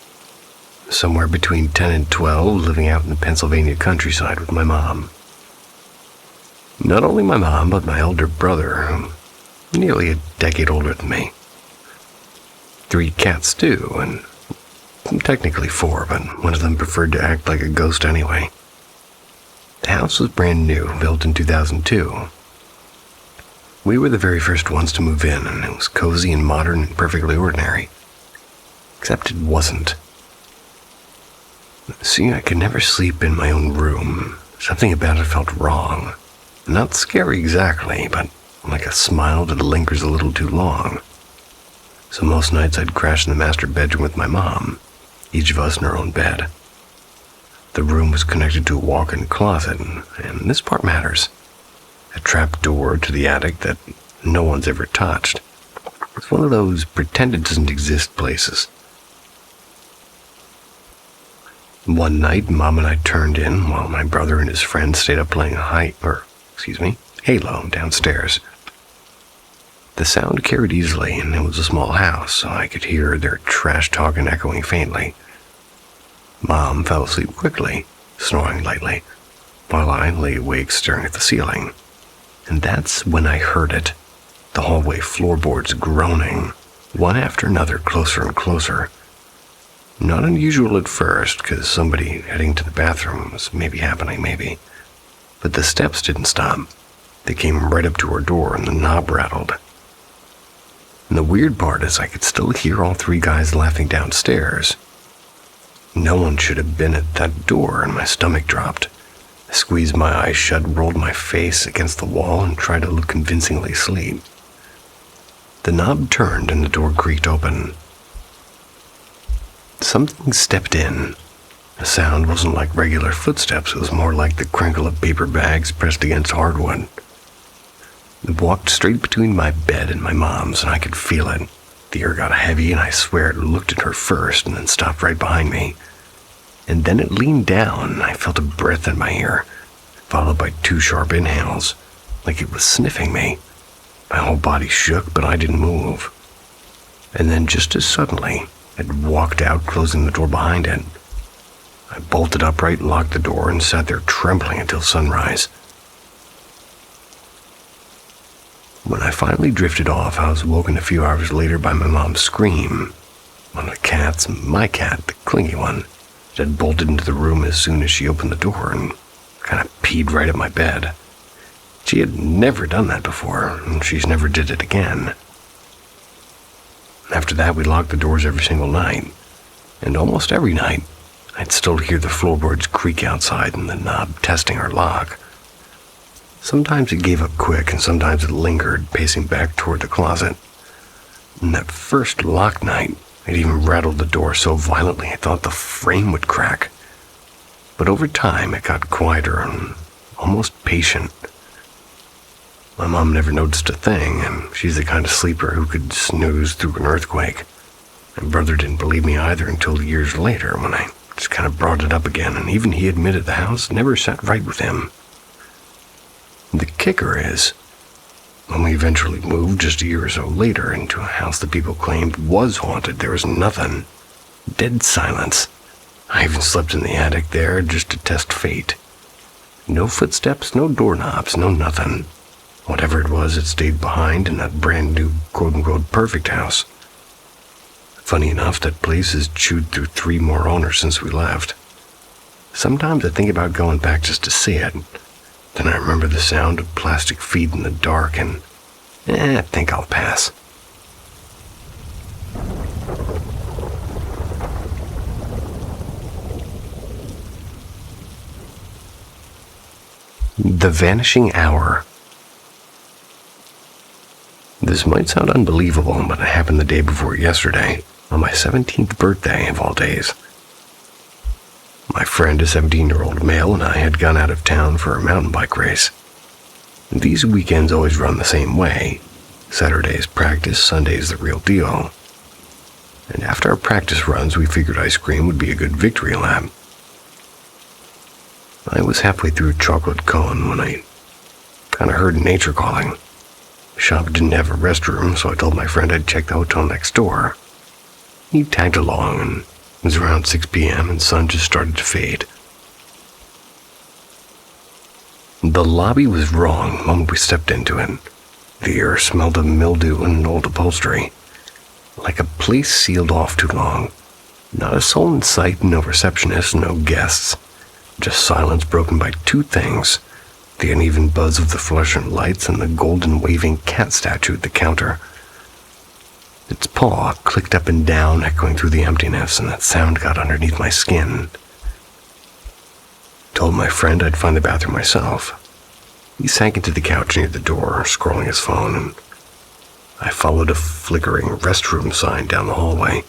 Somewhere between 10 and 12, living out in the Pennsylvania countryside with my mom. Not only my mom, but my elder brother, nearly a decade older than me. 3 cats too, and technically 4, but one of them preferred to act like a ghost anyway. The house was brand new, built in 2002. We were the very first ones to move in, and it was cozy and modern and perfectly ordinary. Except it wasn't. See, I could never sleep in my own room. Something about it felt wrong. Not scary exactly, but like a smile that lingers a little too long. So most nights I'd crash in the master bedroom with my mom, each of us in our own bed. The room was connected to a walk-in closet, and this part matters. A trap door to the attic that no one's ever touched. It's one of those pretend it doesn't exist places. One night, Mom and I turned in while my brother and his friend stayed up playing Halo downstairs. The sound carried easily, and it was a small house, so I could hear their trash talking echoing faintly. Mom fell asleep quickly, snoring lightly, while I lay awake staring at the ceiling. And that's when I heard it, the hallway floorboards groaning, one after another, closer and closer. Not unusual at first, because somebody heading to the bathroom was maybe happening, but the steps didn't stop. They came right up to our door, and the knob rattled. And the weird part is I could still hear all 3 guys laughing downstairs. No one should have been at that door, and my stomach dropped. I squeezed my eyes shut, rolled my face against the wall, and tried to look convincingly asleep. The knob turned, and the door creaked open. Something stepped in. The sound wasn't like regular footsteps, it was more like the crinkle of paper bags pressed against hardwood. It walked straight between my bed and my mom's, and I could feel it. The air got heavy, and I swear it looked at her first and then stopped right behind me. And then it leaned down, and I felt a breath in my ear, followed by 2 sharp inhales, like it was sniffing me. My whole body shook, but I didn't move. And then just as suddenly, it walked out, closing the door behind it. I bolted upright, locked the door, and sat there trembling until sunrise. When I finally drifted off, I was woken a few hours later by my mom's scream. One of the cats, my cat, the clingy one, had bolted into the room as soon as she opened the door and kind of peed right at my bed. She had never done that before, and she's never did it again. After that, we locked the doors every single night, and almost every night, I'd still hear the floorboards creak outside and the knob testing our lock. Sometimes it gave up quick, and sometimes it lingered, pacing back toward the closet. And that first lock night, it even rattled the door so violently I thought the frame would crack. But over time, it got quieter and almost patient. My mom never noticed a thing, and she's the kind of sleeper who could snooze through an earthquake. My brother didn't believe me either until years later when I just kind of brought it up again, and even he admitted the house never sat right with him. The kicker is, when we eventually moved just a year or so later into a house that people claimed was haunted, there was nothing. Dead silence. I even slept in the attic there just to test fate. No footsteps, no doorknobs, no nothing. Whatever it was, it stayed behind in that brand new quote-unquote perfect house. Funny enough, that place has chewed through 3 more owners since we left. Sometimes I think about going back just to see it. Then I remember the sound of plastic feet in the dark and, I think I'll pass. The Vanishing Hour. This might sound unbelievable, but it happened the day before yesterday, on my 17th birthday of all days. My friend, a 17-year-old male, and I had gone out of town for a mountain bike race. These weekends always run the same way. Saturday's practice, Sunday's the real deal. And after our practice runs, we figured ice cream would be a good victory lap. I was halfway through a chocolate cone when I kind of heard nature calling. The shop didn't have a restroom, so I told my friend I'd check the hotel next door. He tagged along, and it was around 6 p.m. and sun just started to fade. The lobby was wrong the moment we stepped into it. The air smelled of mildew and old upholstery, like a place sealed off too long. Not a soul in sight, no receptionist, no guests. Just silence broken by 2 things: the uneven buzz of the fluorescent lights and the golden waving cat statue at the counter. Its paw clicked up and down, echoing through the emptiness, and that sound got underneath my skin. Told my friend I'd find the bathroom myself. He sank into the couch near the door, scrolling his phone, and I followed a flickering restroom sign down the hallway.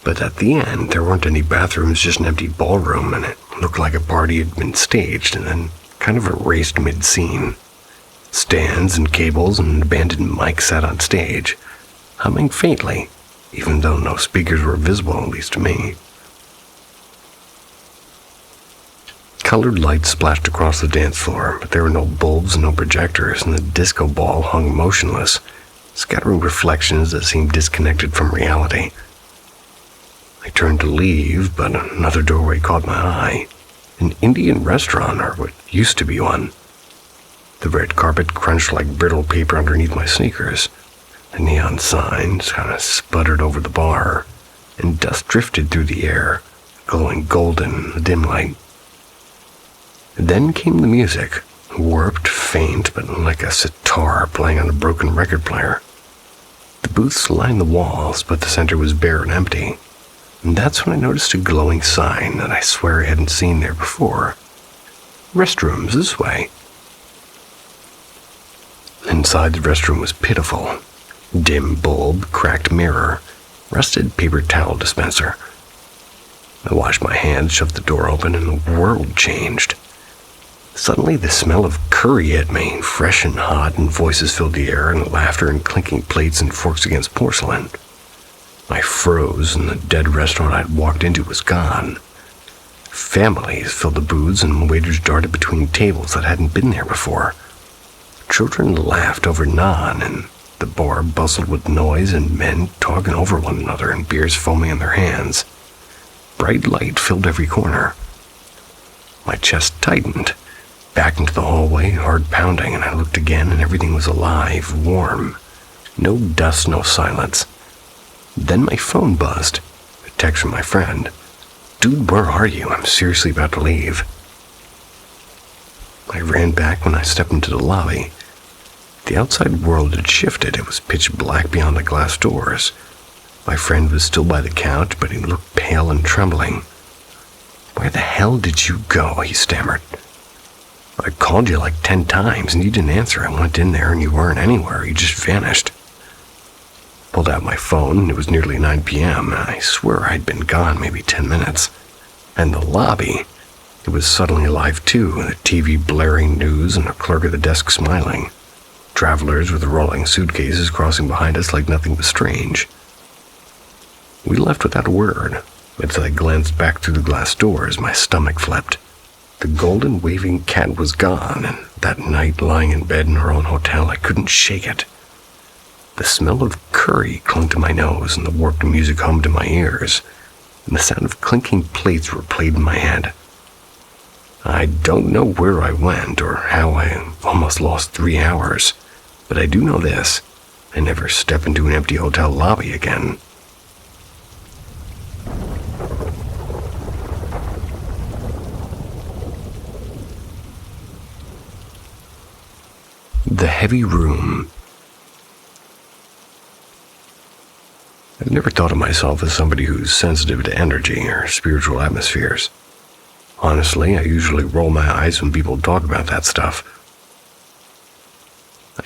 But at the end, there weren't any bathrooms, just an empty ballroom, and it looked like a party had been staged and then kind of erased mid-scene. Stands and cables and an abandoned mic sat on stage, humming faintly, even though no speakers were visible, at least to me. Colored lights splashed across the dance floor, but there were no bulbs, no projectors, and the disco ball hung motionless, scattering reflections that seemed disconnected from reality. I turned to leave, but another doorway caught my eye. An Indian restaurant, or what used to be one. The red carpet crunched like brittle paper underneath my sneakers. The neon signs kind of sputtered over the bar, and dust drifted through the air, glowing golden in the dim light. Then came the music, warped, faint, but like a sitar playing on a broken record player. The booths lined the walls, but the center was bare and empty. And that's when I noticed a glowing sign that I swear I hadn't seen there before. Restrooms this way. Inside the restroom was pitiful. Dim bulb, cracked mirror, rusted paper towel dispenser. I washed my hands, shoved the door open, and the world changed. Suddenly the smell of curry hit me, fresh and hot, and voices filled the air, and laughter and clinking plates and forks against porcelain. I froze, and the dead restaurant I'd walked into was gone. Families filled the booths, and waiters darted between tables that hadn't been there before. Children laughed over naan, and the bar bustled with noise and men talking over one another and beers foaming in their hands. Bright light filled every corner. My chest tightened. Back into the hallway, hard pounding, and I looked again, and everything was alive, warm. No dust, no silence. Then my phone buzzed. A text from my friend. "Dude, where are you? I'm seriously about to leave." I ran back when I stepped into the lobby. The outside world had shifted. It was pitch black beyond the glass doors. My friend was still by the couch, but he looked pale and trembling. "Where the hell did you go?" he stammered. "I called you like 10 times and you didn't answer. I went in there and you weren't anywhere. You just vanished." Pulled out my phone, and it was nearly 9 p.m., and I swear I'd been gone maybe 10 minutes. And the lobby, it was suddenly alive too, with a TV blaring news and a clerk at the desk smiling. Travelers with rolling suitcases crossing behind us like nothing was strange. We left without a word, but as I glanced back through the glass doors, my stomach flipped. The golden waving cat was gone, and that night lying in bed in our own hotel, I couldn't shake it. The smell of curry clung to my nose, and the warped music hummed in my ears. and the sound of clinking plates replayed in my head. I don't know where I went or how I almost lost 3 hours, but I do know this: I never step into an empty hotel lobby again. The heavy room. I've never thought of myself as somebody who's sensitive to energy or spiritual atmospheres. Honestly, I usually roll my eyes when people talk about that stuff.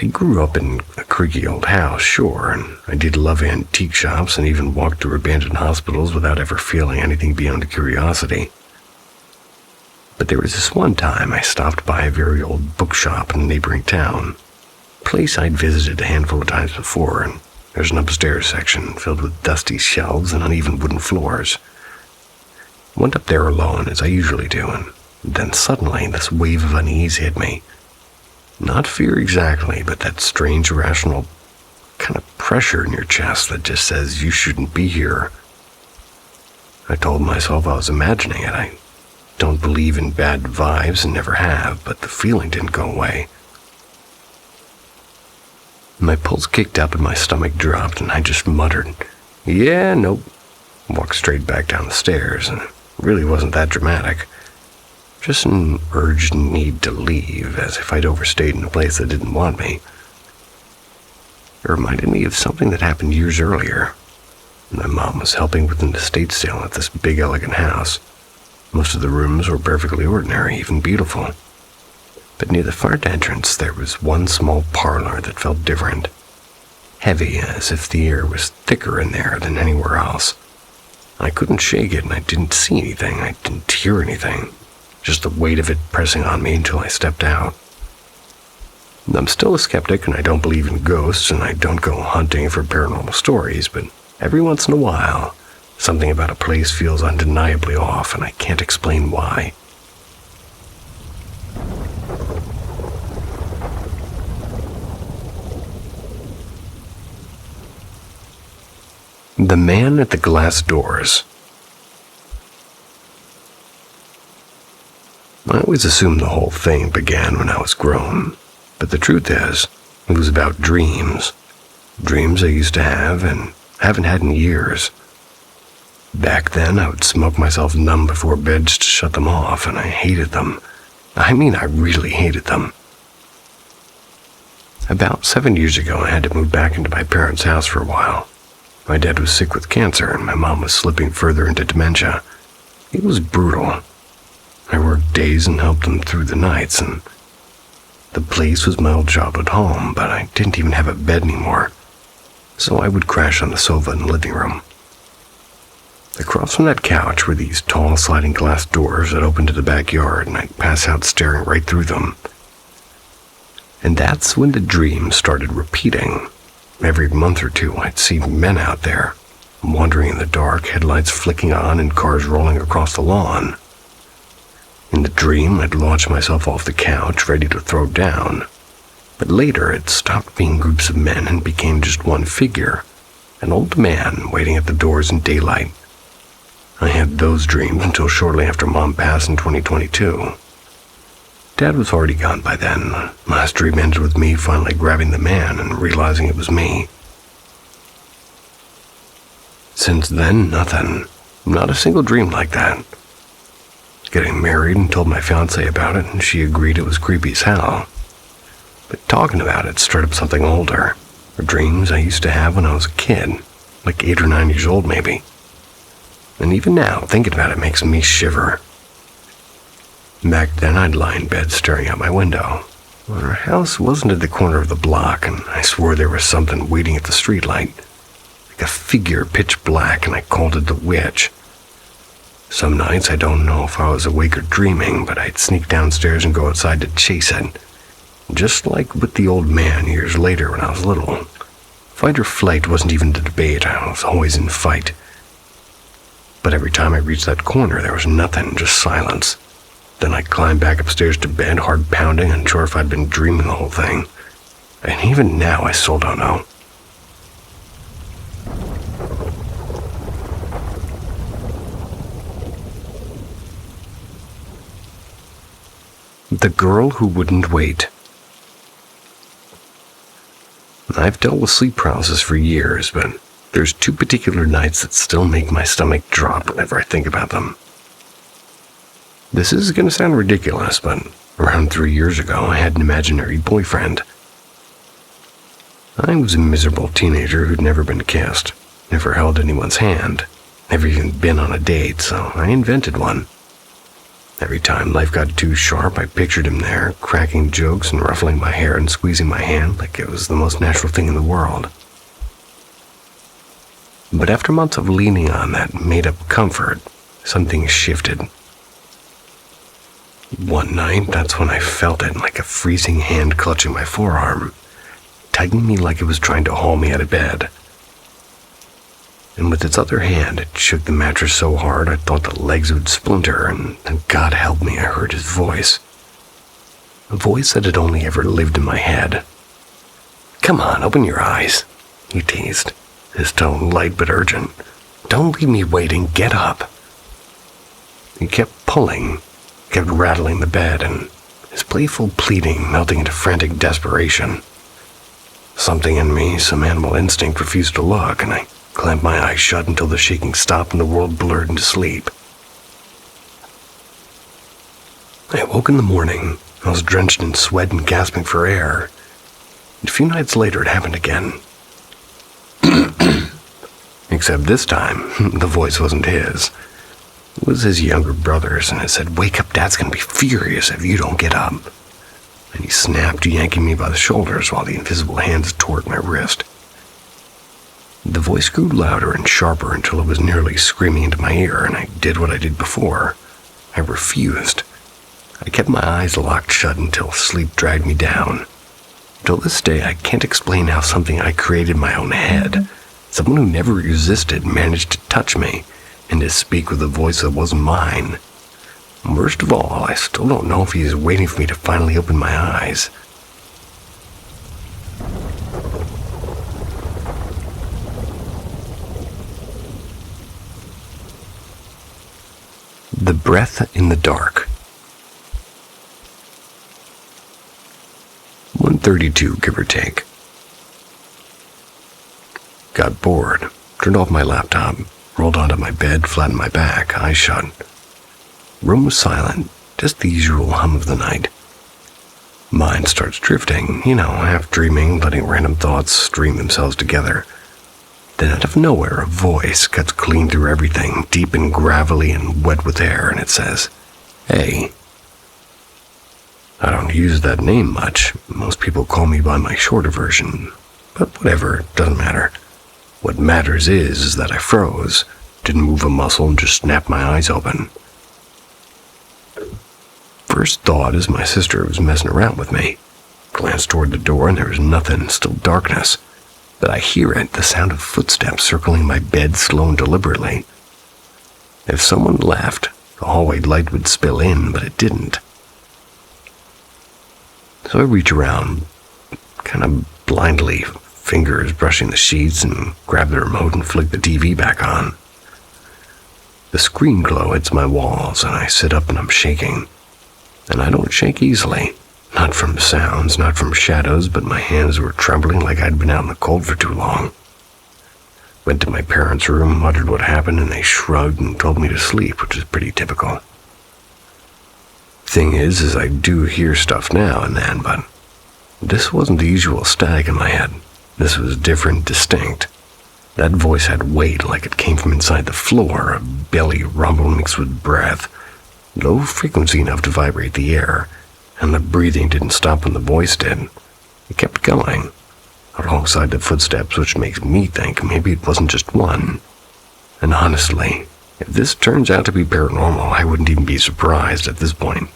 I grew up in a creaky old house, sure, and I did love antique shops and even walked through abandoned hospitals without ever feeling anything beyond curiosity. But there was this one time I stopped by a very old bookshop in a neighboring town, a place I'd visited a handful of times before, and there's an upstairs section filled with dusty shelves and uneven wooden floors. I went up there alone, as I usually do, and then suddenly this wave of unease hit me. Not fear exactly, but that strange, irrational kind of pressure in your chest that just says you shouldn't be here. I told myself I was imagining it. I don't believe in bad vibes and never have, but the feeling didn't go away. My pulse kicked up and my stomach dropped, and I just muttered, "Yeah, nope." Walked straight back down the stairs, and it really wasn't that dramatic. Just an urged need to leave, as if I'd overstayed in a place that didn't want me. It reminded me of something that happened years earlier. My mom was helping with an estate sale at this big, elegant house. Most of the rooms were perfectly ordinary, even beautiful. But near the front entrance, there was one small parlor that felt different. Heavy, as if the air was thicker in there than anywhere else. I couldn't shake it, and I didn't see anything. I didn't hear anything. Just the weight of it pressing on me until I stepped out. I'm still a skeptic, and I don't believe in ghosts, and I don't go hunting for paranormal stories, but every once in a while, something about a place feels undeniably off, and I can't explain why. The Man at the Glass Doors. I always assumed the whole thing began when I was grown, but the truth is, it was about dreams. Dreams I used to have and haven't had in years. Back then, I would smoke myself numb before bed just to shut them off, and I hated them. I mean, I really hated them. About 7 years ago, I had to move back into my parents' house for a while. My dad was sick with cancer, and my mom was slipping further into dementia. It was brutal. I worked days and helped them through the nights, and the place was my old childhood home, but I didn't even have a bed anymore, so I would crash on the sofa in the living room. Across from that couch were these tall sliding glass doors that opened to the backyard, and I'd pass out staring right through them. And that's when the dream started repeating. Every month or two, I'd see men out there, wandering in the dark, headlights flicking on and cars rolling across the lawn. In the dream, I'd launch myself off the couch, ready to throw down. But later, it stopped being groups of men and became just one figure, an old man waiting at the doors in daylight. I had those dreams until shortly after Mom passed in 2022. Dad was already gone by then. Last dream ended with me finally grabbing the man and realizing it was me. Since then, nothing. Not a single dream like that. Getting married and told my fiancée about it, and she agreed it was creepy as hell. But talking about it stirred up something older. Or dreams I used to have when I was a kid, like 8 or 9 years old maybe. And even now, thinking about it makes me shiver. Back then, I'd lie in bed staring out my window. Our house wasn't at the corner of the block, and I swore there was something waiting at the streetlight. Like a figure pitch black, and I called it the witch. Some nights, I don't know if I was awake or dreaming, but I'd sneak downstairs and go outside to chase it. Just like with the old man years later when I was little. Fight or flight wasn't even the debate. I was always in fight. But every time I reached that corner, there was nothing, just silence. Then I'd climb back upstairs to bed, heart pounding, unsure if I'd been dreaming the whole thing. And even now, I still don't know. The Girl Who Wouldn't Wait. I've dealt with sleep paralysis for years, but there's two particular nights that still make my stomach drop whenever I think about them. This is going to sound ridiculous, but around 3 years ago, I had an imaginary boyfriend. I was a miserable teenager who'd never been kissed, never held anyone's hand, never even been on a date, so I invented one. Every time life got too sharp, I pictured him there, cracking jokes and ruffling my hair and squeezing my hand like it was the most natural thing in the world. But after months of leaning on that made-up comfort, something shifted. One night, that's when I felt it, like a freezing hand clutching my forearm, tugging me like it was trying to haul me out of bed. And with its other hand, it shook the mattress so hard I thought the legs would splinter, and God help me, I heard his voice. A voice that had only ever lived in my head. "Come on, open your eyes," he teased, his tone light but urgent. "Don't leave me waiting, get up." He kept pulling, kept rattling the bed, and his playful pleading melting into frantic desperation. Something in me, some animal instinct, refused to look, and I clamped my eyes shut until the shaking stopped and the world blurred into sleep. I woke in the morning. I was drenched in sweat and gasping for air. A few nights later, it happened again. Except this time, the voice wasn't his. It was his younger brother's, and it said, "Wake up, Dad's gonna be furious if you don't get up." And he snapped, yanking me by the shoulders while the invisible hands tore at my wrist. The voice grew louder and sharper until it was nearly screaming into my ear, and I did what I did before. I refused. I kept my eyes locked shut until sleep dragged me down. Till this day, I can't explain how something I created in my own head, someone who never existed, managed to touch me and to speak with a voice that wasn't mine. Worst of all, I still don't know if he's waiting for me to finally open my eyes. The Breath in the Dark. 1:32, give or take. Got bored, turned off my laptop, rolled onto my bed, flattened my back, eyes shut. Room was silent, just the usual hum of the night. Mind starts drifting, half dreaming, letting random thoughts stream themselves together. Then out of nowhere, a voice cuts clean through everything, deep and gravelly and wet with air, and it says, "Hey." I don't use that name much. Most people call me by my shorter version. But whatever, doesn't matter. What matters is that I froze, didn't move a muscle, and just snapped my eyes open. First thought is my sister was messing around with me. Glanced toward the door and there was nothing, still darkness. But I hear it, the sound of footsteps circling my bed slow and deliberately. If someone left, the hallway light would spill in, but it didn't. So I reach around, kind of blindly, fingers brushing the sheets, and grab the remote and flick the TV back on. The screen glow hits my walls, and I sit up and I'm shaking. And I don't shake easily. Not from sounds, not from shadows, but my hands were trembling like I'd been out in the cold for too long. Went to my parents' room, muttered what happened, and they shrugged and told me to sleep, which is pretty typical. Thing is I do hear stuff now and then, but this wasn't the usual static in my head. This was different, distinct. That voice had weight, like it came from inside the floor, a belly rumble mixed with breath, low frequency enough to vibrate the air, and the breathing didn't stop when the voice did. It kept going, alongside the footsteps, which makes me think maybe it wasn't just one. And honestly, if this turns out to be paranormal, I wouldn't even be surprised at this point.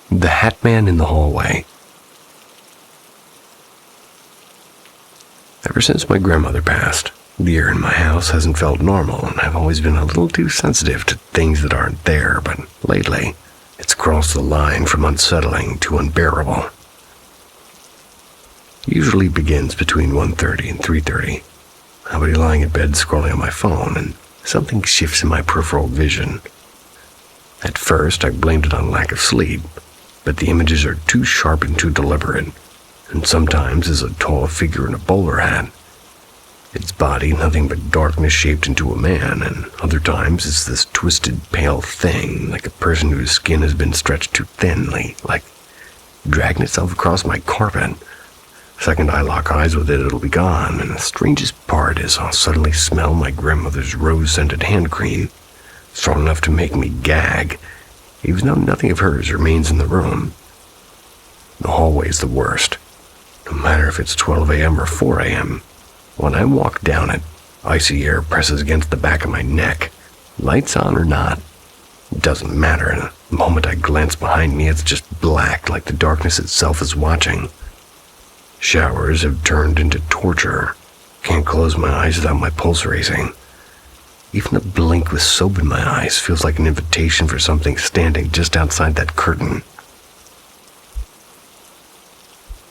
The Hat Man in the Hallway. Ever since my grandmother passed, the air in my house hasn't felt normal, and I've always been a little too sensitive to things that aren't there, but lately, it's crossed the line from unsettling to unbearable. Usually begins between 1:30 and 3:30. I'll be lying in bed scrolling on my phone, and something shifts in my peripheral vision. At first, I blamed it on lack of sleep, but the images are too sharp and too deliberate, and sometimes is a tall figure in a bowler hat. Its body nothing but darkness shaped into a man, and other times it's this twisted, pale thing, like a person whose skin has been stretched too thinly, like dragging itself across my carpet. Second I lock eyes with it, it'll be gone, and the strangest part is I'll suddenly smell my grandmother's rose-scented hand cream, strong enough to make me gag, even though nothing of hers remains in the room. The hallway's the worst, no matter if it's 12 a.m. or 4 a.m. When I walk down it, icy air presses against the back of my neck. Lights on or not, it doesn't matter. The moment I glance behind me, it's just black, like the darkness itself is watching. Showers have turned into torture. Can't close my eyes without my pulse racing. Even a blink with soap in my eyes feels like an invitation for something standing just outside that curtain.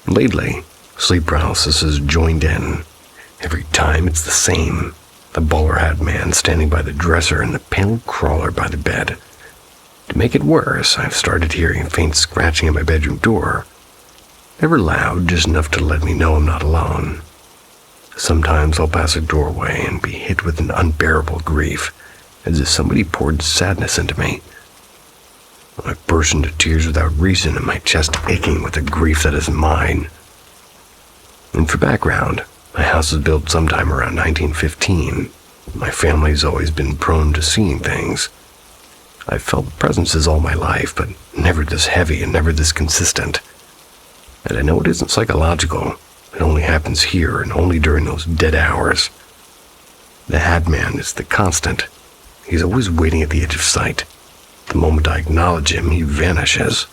Lately, sleep paralysis has joined in. Every time it's the same. The bowler hat man standing by the dresser and the pale crawler by the bed. To make it worse, I've started hearing faint scratching at my bedroom door. Never loud, just enough to let me know I'm not alone. Sometimes I'll pass a doorway and be hit with an unbearable grief, as if somebody poured sadness into me. I burst into tears without reason and my chest aching with the grief that is mine. And for background, my house was built sometime around 1915. My family's always been prone to seeing things. I've felt presences all my life, but never this heavy and never this consistent. And I know it isn't psychological. It only happens here and only during those dead hours. The hat man is the constant. He's always waiting at the edge of sight. The moment I acknowledge him, he vanishes.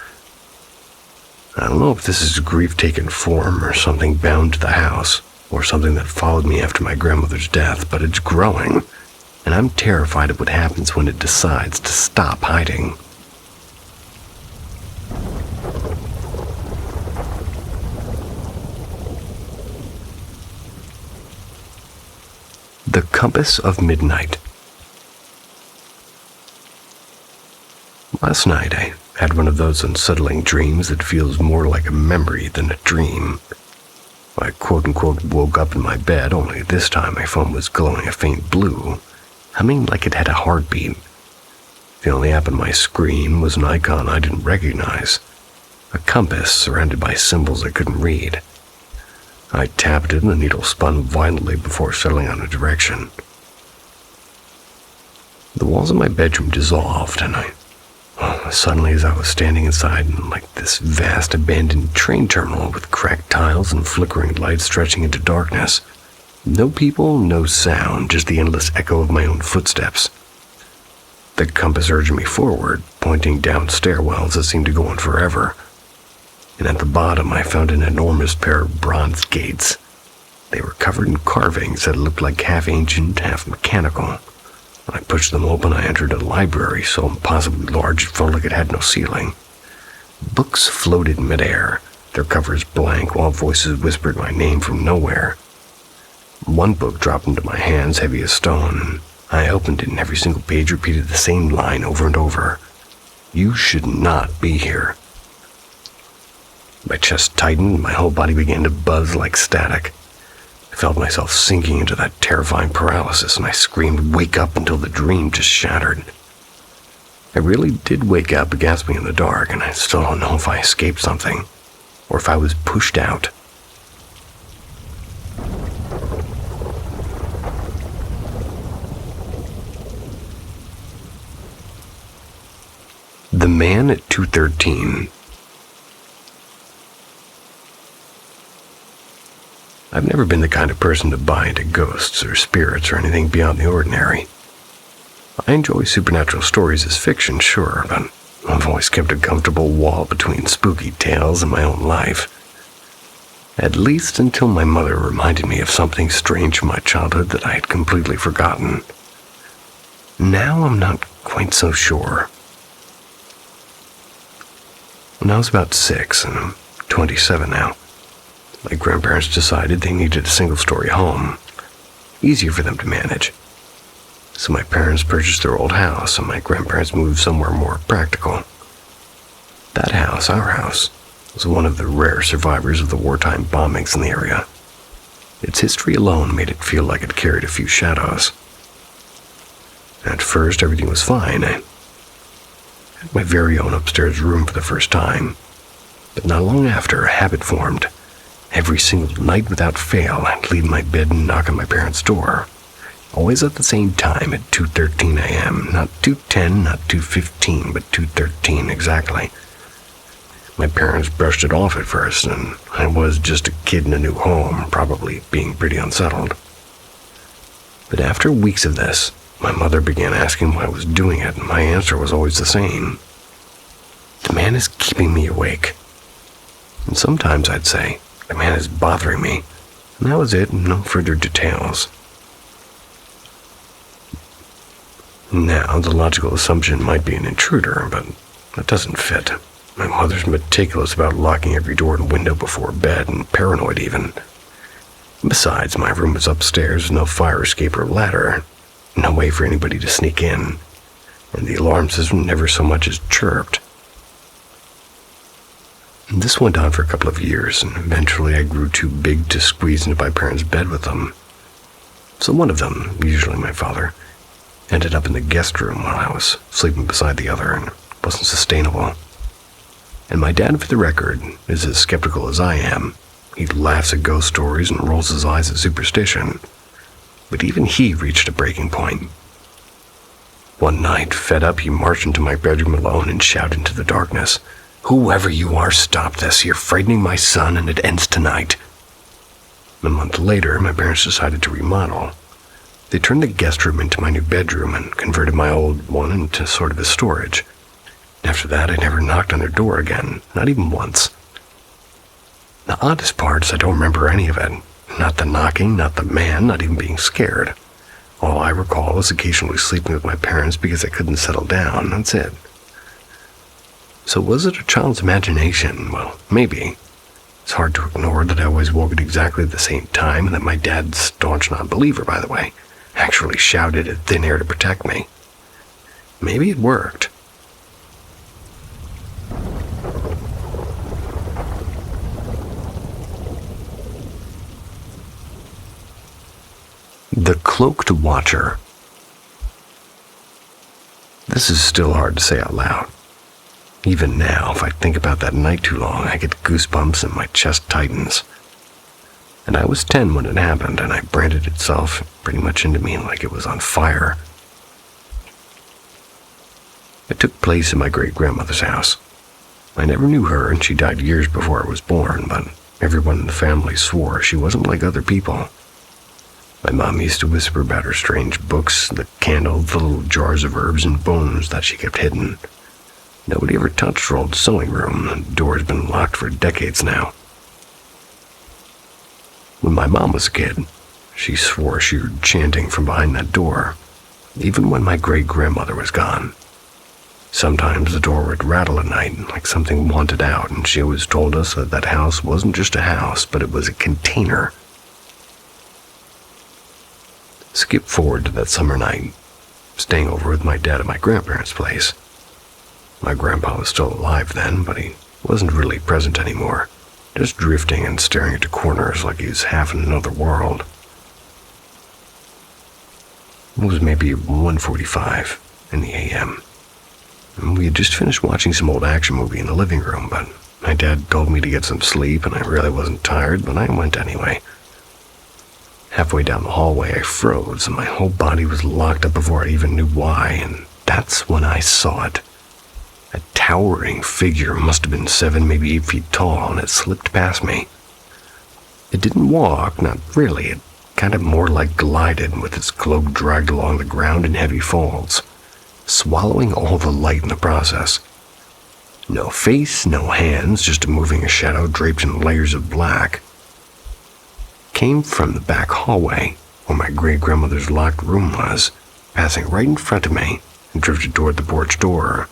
I don't know if this is grief taken form or something bound to the house, or something that followed me after my grandmother's death, but it's growing, and I'm terrified of what happens when it decides to stop hiding. The Compass of Midnight. Last night I had one of those unsettling dreams that feels more like a memory than a dream. I quote-unquote woke up in my bed, only this time my phone was glowing a faint blue, humming like it had a heartbeat. The only app on my screen was an icon I didn't recognize, a compass surrounded by symbols I couldn't read. I tapped it and the needle spun violently before settling on a direction. The walls of my bedroom dissolved, and suddenly, as I was standing inside like this vast abandoned train terminal with cracked tiles and flickering lights stretching into darkness, no people, no sound, just the endless echo of my own footsteps. The compass urged me forward, pointing down stairwells that seemed to go on forever. And at the bottom I found an enormous pair of bronze gates. They were covered in carvings that looked like half ancient, half mechanical. When I pushed them open, I entered a library so impossibly large it felt like it had no ceiling. Books floated in midair, their covers blank, while voices whispered my name from nowhere. One book dropped into my hands heavy as stone, and I opened it, and every single page repeated the same line over and over. You should not be here. My chest tightened, and my whole body began to buzz like static. I felt myself sinking into that terrifying paralysis, and I screamed, "Wake up," until the dream just shattered. I really did wake up, gasping in the dark, and I still don't know if I escaped something, or if I was pushed out. The Man at 213. I've never been the kind of person to buy into ghosts or spirits or anything beyond the ordinary. I enjoy supernatural stories as fiction, sure, but I've always kept a comfortable wall between spooky tales and my own life. At least until my mother reminded me of something strange from my childhood that I had completely forgotten. Now I'm not quite so sure. When I was about 6, and I'm 27 now, My grandparents decided they needed a single-story home, easier for them to manage. So my parents purchased their old house, and my grandparents moved somewhere more practical. That house, our house, was one of the rare survivors of the wartime bombings in the area. Its history alone made it feel like it carried a few shadows. At first, everything was fine. I had my very own upstairs room for the first time, but not long after, a habit formed. Every single night without fail, I'd leave my bed and knock on my parents' door. Always at the same time at 2:13 a.m. Not 2:10, not 2:15, but 2:13 exactly. My parents brushed it off at first, and I was just a kid in a new home, probably being pretty unsettled. But after weeks of this, my mother began asking why I was doing it, and my answer was always the same. The man is keeping me awake. And sometimes I'd say, the man is bothering me, and that was it, no further details. Now, the logical assumption might be an intruder, but that doesn't fit. My mother's meticulous about locking every door and window before bed, and paranoid even. Besides, my room was upstairs with no fire escape or ladder, no way for anybody to sneak in, and the alarm system never so much as chirped. And this went on for a couple of years, and eventually I grew too big to squeeze into my parents' bed with them. So one of them, usually my father, ended up in the guest room while I was sleeping beside the other, and it wasn't sustainable. And my dad, for the record, is as skeptical as I am. He laughs at ghost stories and rolls his eyes at superstition. But even he reached a breaking point. One night, fed up, he marched into my bedroom alone and shouted into the darkness, "Whoever you are, stop this. You're frightening my son, and it ends tonight." A month later, my parents decided to remodel. They turned the guest room into my new bedroom and converted my old one into sort of a storage. After that, I never knocked on their door again, not even once. The oddest part is I don't remember any of it. Not the knocking, not the man, not even being scared. All I recall is occasionally sleeping with my parents because I couldn't settle down. That's it. So was it a child's imagination? Well, maybe. It's hard to ignore that I always woke at exactly the same time, and that my dad, staunch non-believer by the way, actually shouted at thin air to protect me. Maybe it worked. The Cloaked Watcher. This is still hard to say out loud. Even now, if I think about that night too long, I get goosebumps and my chest tightens. And I was 10 when it happened, and I branded itself pretty much into me like it was on fire. It took place in my great-grandmother's house. I never knew her, and she died years before I was born, but everyone in the family swore she wasn't like other people. My mom used to whisper about her strange books, the candles, the little jars of herbs and bones that she kept hidden. Nobody ever touched her old sewing room. The door's been locked for decades now. When my mom was a kid, she swore she heard chanting from behind that door, even when my great-grandmother was gone. Sometimes the door would rattle at night, like something wanted out, and she always told us that that house wasn't just a house, but it was a container. Skip forward to that summer night, staying over with my dad at my grandparents' place. My grandpa was still alive then, but he wasn't really present anymore, just drifting and staring into corners like he was half in another world. It was maybe 1:45 in the a.m. We had just finished watching some old action movie in the living room, but my dad told me to get some sleep, and I really wasn't tired, but I went anyway. Halfway down the hallway, I froze, and my whole body was locked up before I even knew why, and that's when I saw it. A towering figure, must have been 7, maybe 8 feet tall, and it slipped past me. It didn't walk, not really. It kind of more like glided, with its cloak dragged along the ground in heavy folds, swallowing all the light in the process. No face, no hands, just a moving shadow draped in layers of black. Came from the back hallway, where my great-grandmother's locked room was, passing right in front of me, and drifted toward the porch door.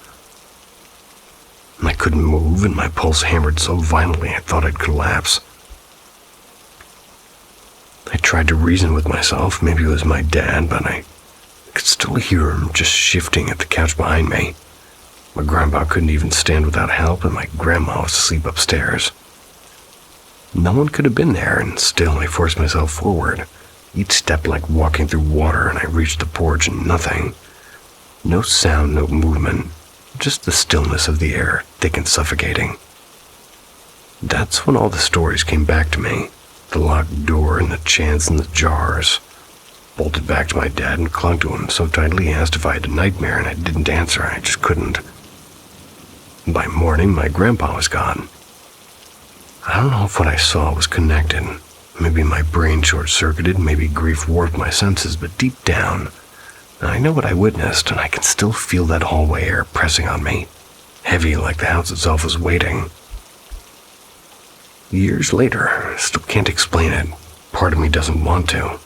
I couldn't move, and my pulse hammered so violently I thought I'd collapse. I tried to reason with myself. Maybe it was my dad, but I could still hear him just shifting at the couch behind me. My grandpa couldn't even stand without help, and my grandma was asleep upstairs. No one could have been there, and still I forced myself forward, each step like walking through water, and I reached the porch and nothing. No sound, no movement, just the stillness of the air, thick and suffocating. That's when all the stories came back to me. The locked door and the chants and the jars. Bolted back to my dad and clung to him so tightly he asked if I had a nightmare, and I didn't answer. I just couldn't. By morning, my grandpa was gone. I don't know if what I saw was connected. Maybe my brain short-circuited, maybe grief warped my senses, but deep down, I know what I witnessed, and I can still feel that hallway air pressing on me, heavy like the house itself was waiting. Years later, I still can't explain it. Part of me doesn't want to.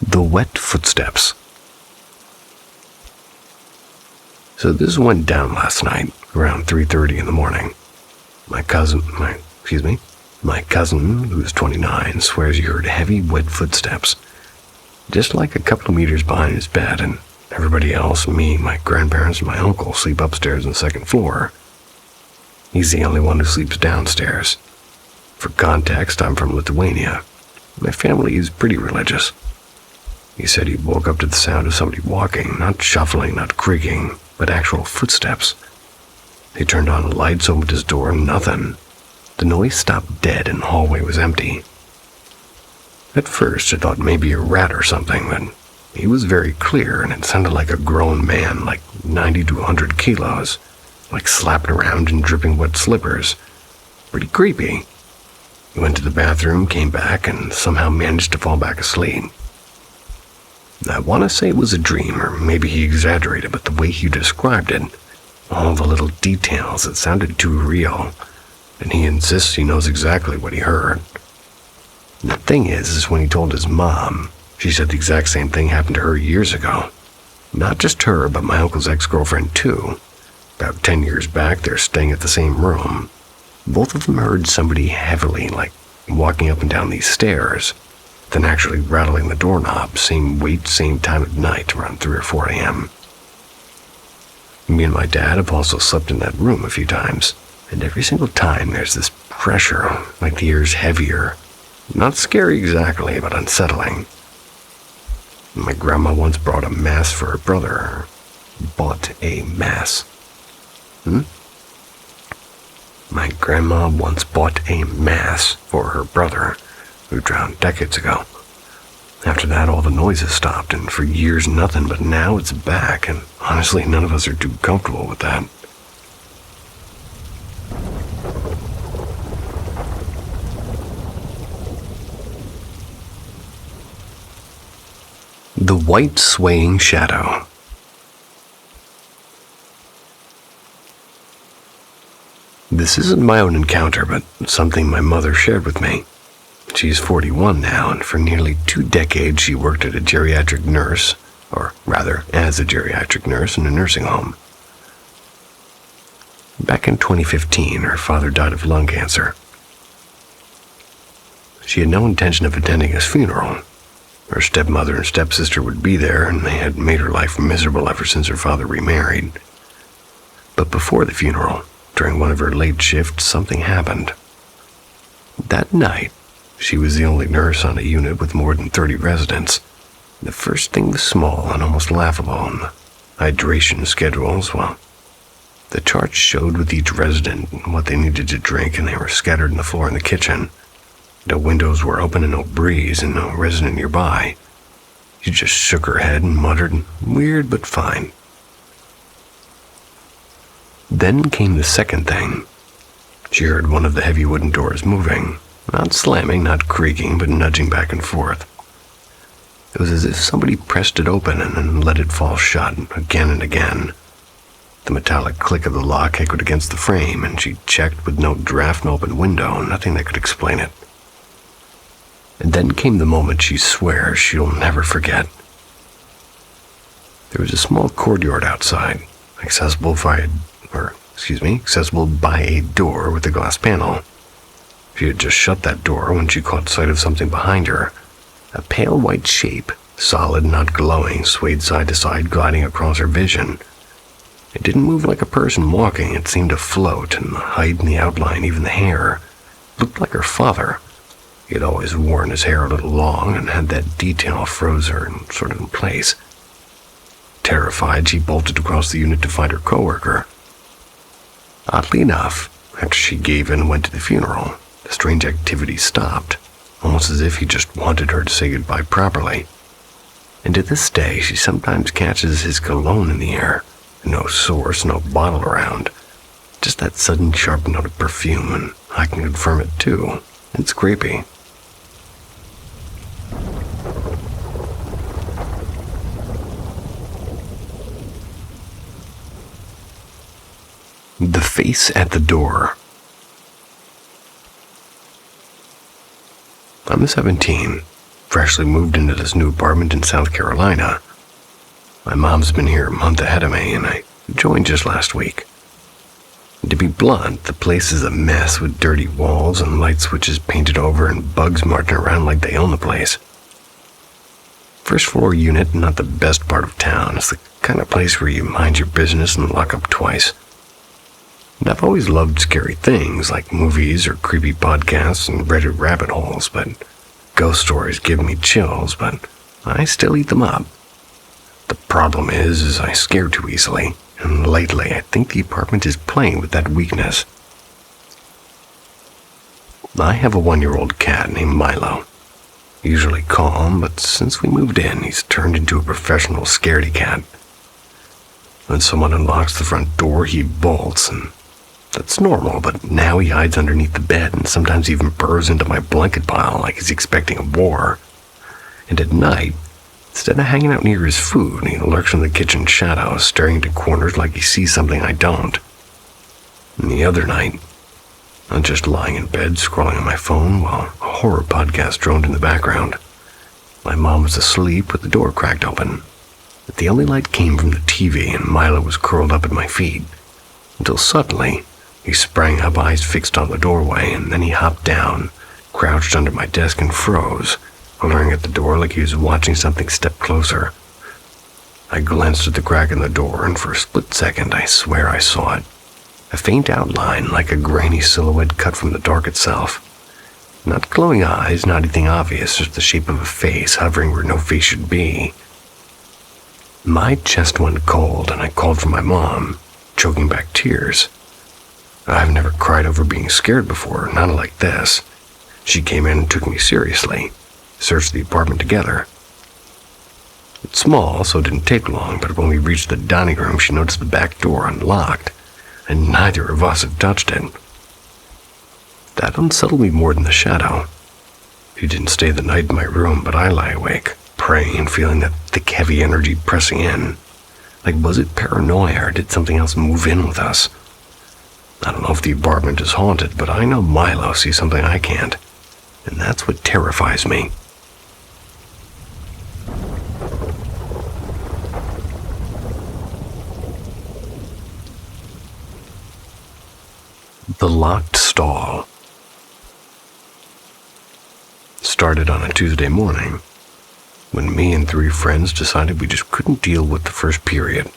The wet footsteps. So this went down last night, around 3:30 in the morning. My cousin, who's 29, swears he heard heavy, wet footsteps, just like a couple of meters behind his bed, and everybody else, me, my grandparents, and my uncle, sleep upstairs on the second floor. He's the only one who sleeps downstairs. For context, I'm from Lithuania. My family is pretty religious. He said he woke up to the sound of somebody walking, not shuffling, not creaking, but actual footsteps. They turned on the lights, opened his door, nothing. The noise stopped dead and the hallway was empty. At first, I thought maybe a rat or something, but he was very clear and it sounded like a grown man, like 90 to 100 kilos, like slapping around in dripping wet slippers. Pretty creepy. He went to the bathroom, came back, and somehow managed to fall back asleep. I want to say it was a dream, or maybe he exaggerated, but the way he described it, all the little details, it sounded too real, and he insists he knows exactly what he heard. And the thing is when he told his mom, she said the exact same thing happened to her years ago. Not just her, but my uncle's ex-girlfriend too. About 10 years back, they're staying at the same room. Both of them heard somebody heavily, like walking up and down these stairs, then actually rattling the doorknob, same weight, same time of night, around 3 or 4 a.m. Me and my dad have also slept in that room a few times, and every single time there's this pressure, like the air's heavier. Not scary exactly, but unsettling. My grandma once brought a mass for her brother. Bought a mass. My grandma once bought a mass for her brother, who drowned decades ago. After that, all the noises stopped, and for years nothing, but now it's back, and honestly, none of us are too comfortable with that. The white swaying shadow. This isn't my own encounter, but something my mother shared with me. She's 41 now, and for nearly 2 decades she worked as a geriatric nurse in a nursing home. Back in 2015, her father died of lung cancer. She had no intention of attending his funeral. Her stepmother and stepsister would be there, and they had made her life miserable ever since her father remarried. But before the funeral, during one of her late shifts, something happened. That night, she was the only nurse on a unit with more than 30 residents. The first thing was small and almost laughable, and the hydration schedules, well, the charts showed with each resident what they needed to drink, and they were scattered on the floor in the kitchen. No windows were open and no breeze, and no resident nearby. She just shook her head and muttered, "Weird, but fine." Then came the second thing. She heard one of the heavy wooden doors moving, not slamming, not creaking, but nudging back and forth. It was as if somebody pressed it open and then let it fall shut again and again. The metallic click of the lock echoed against the frame, and she checked with no draft and open window, nothing that could explain it. And then came the moment she swears she'll never forget. There was a small courtyard outside, accessible by a door with a glass panel. She had just shut that door when she caught sight of something behind her. A pale white shape, solid, not glowing, swayed side to side, gliding across her vision. It didn't move like a person walking. It seemed to float, and the height and the outline, even the hair, looked like her father. He had always worn his hair a little long and had that detail froze her sort of in place. Terrified, she bolted across the unit to find her coworker. Oddly enough, after she gave in and went to the funeral, the strange activity stopped, almost as if he just wanted her to say goodbye properly. And to this day, she sometimes catches his cologne in the air. No source, no bottle around. Just that sudden sharp note of perfume, and I can confirm it too. It's creepy. The face at the door. I'm 17, freshly moved into this new apartment in South Carolina. My mom's been here a month ahead of me, and I joined just last week. To be blunt, the place is a mess with dirty walls and light switches painted over and bugs marching around like they own the place. First floor unit, not the best part of town. It's the kind of place where you mind your business and lock up twice. And I've always loved scary things like movies or creepy podcasts and Reddit rabbit holes, but ghost stories give me chills, but I still eat them up. The problem is I scare too easily, and lately I think the apartment is playing with that weakness. I have a 1-year-old cat named Milo. Usually calm, but since we moved in, he's turned into a professional scaredy cat. When someone unlocks the front door, he bolts, and that's normal, but now he hides underneath the bed and sometimes even burrows into my blanket pile like he's expecting a war. And at night, instead of hanging out near his food, he lurks in the kitchen shadows, staring into corners like he sees something I don't. And the other night, I'm just lying in bed scrolling on my phone while a horror podcast droned in the background. My mom was asleep with the door cracked open, but the only light came from the TV and Milo was curled up at my feet, until suddenly he sprang up, eyes fixed on the doorway, and then he hopped down, crouched under my desk and froze, glaring at the door like he was watching something step closer. I glanced at the crack in the door, and for a split second I swear I saw it. A faint outline like a grainy silhouette cut from the dark itself. Not glowing eyes, not anything obvious, just the shape of a face hovering where no face should be. My chest went cold, and I called for my mom, choking back tears. I've never cried over being scared before, not like this. She came in and took me seriously, searched the apartment together. It's small, so it didn't take long, but when we reached the dining room, she noticed the back door unlocked, and neither of us had touched it. That unsettled me more than the shadow. She didn't stay the night in my room, but I lie awake, praying and feeling that thick, heavy energy pressing in. Like, was it paranoia, or did something else move in with us? I don't know if the apartment is haunted, but I know Milo sees something I can't, and that's what terrifies me. The locked stall. Started on a Tuesday morning, when me and 3 friends decided we just couldn't deal with the first period.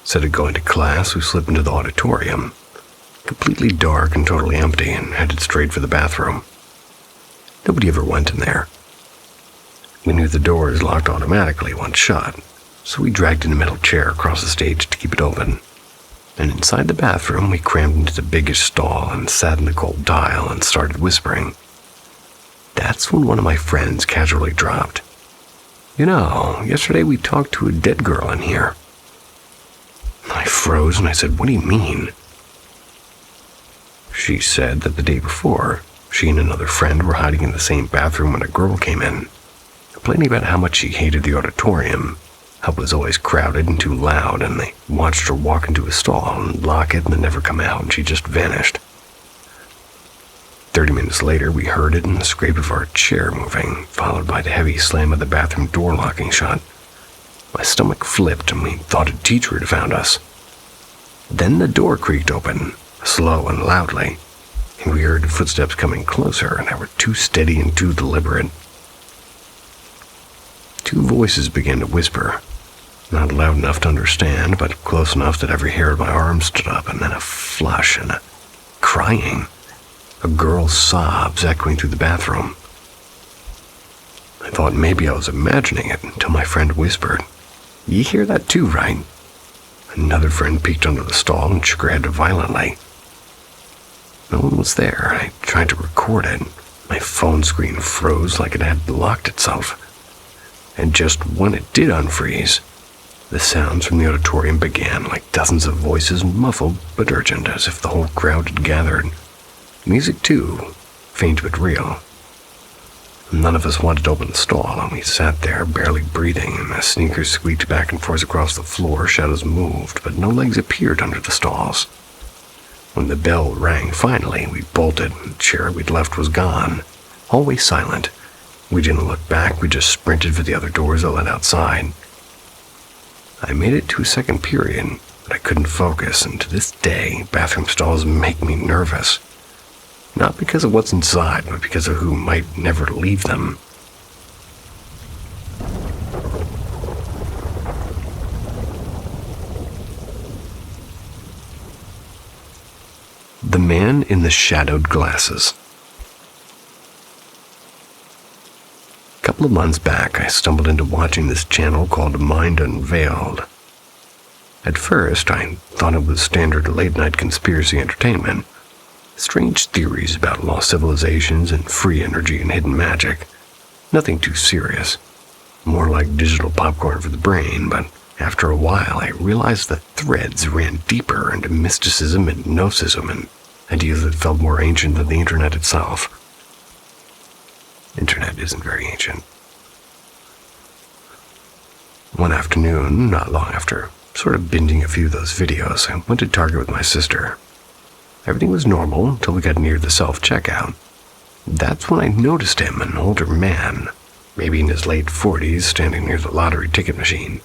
Instead of going to class, we slipped into the auditorium, completely dark and totally empty, and headed straight for the bathroom. Nobody ever went in there. We knew the door is locked automatically once shut, so we dragged in a metal chair across the stage to keep it open. And inside the bathroom, we crammed into the biggest stall and sat in the cold tile and started whispering. That's when one of my friends casually dropped. You know, yesterday we talked to a dead girl in here. I froze and I said, what do you mean? She said that the day before, she and another friend were hiding in the same bathroom when a girl came in, complaining about how much she hated the auditorium, how it was always crowded and too loud, and they watched her walk into a stall and lock it and then never come out, and she just vanished. 30 minutes later, we heard it in the scrape of our chair moving, followed by the heavy slam of the bathroom door locking shut. My stomach flipped and we thought a teacher had found us. Then the door creaked open, slow and loudly, and we heard footsteps coming closer that were too steady and too deliberate. Two voices began to whisper, not loud enough to understand, but close enough that every hair on my arm stood up, and then a flush and a crying. A girl's sobs echoing through the bathroom. I thought maybe I was imagining it until my friend whispered, "You hear that too, right?" Another friend peeked under the stall and shook her head violently. No one was there. I tried to record it. My phone screen froze like it had locked itself. And just when it did unfreeze, the sounds from the auditorium began, like dozens of voices, muffled but urgent, as if the whole crowd had gathered. Music, too, faint but real. None of us wanted to open the stall, and we sat there, barely breathing, and as sneakers squeaked back and forth across the floor, shadows moved, but no legs appeared under the stalls. When the bell rang finally, we bolted, and the chair we'd left was gone. Always silent. We didn't look back, we just sprinted for the other doors that led outside. I made it to a second period, but I couldn't focus, and to this day, bathroom stalls make me nervous. Not because of what's inside, but because of who might never leave them. The Man in the Shadowed Glasses. A couple of months back, I stumbled into watching this channel called Mind Unveiled. At first, I thought it was standard late-night conspiracy entertainment. Strange theories about lost civilizations and free energy and hidden magic. Nothing too serious. More like digital popcorn for the brain, but after a while I realized the threads ran deeper into mysticism and gnosticism and ideas that felt more ancient than the internet itself. Internet isn't very ancient. One afternoon, not long after sort of binging a few of those videos, I went to Target with my sister. Everything was normal until we got near the self-checkout. That's when I noticed him, an older man, maybe in his late 40s, standing near the lottery ticket machine.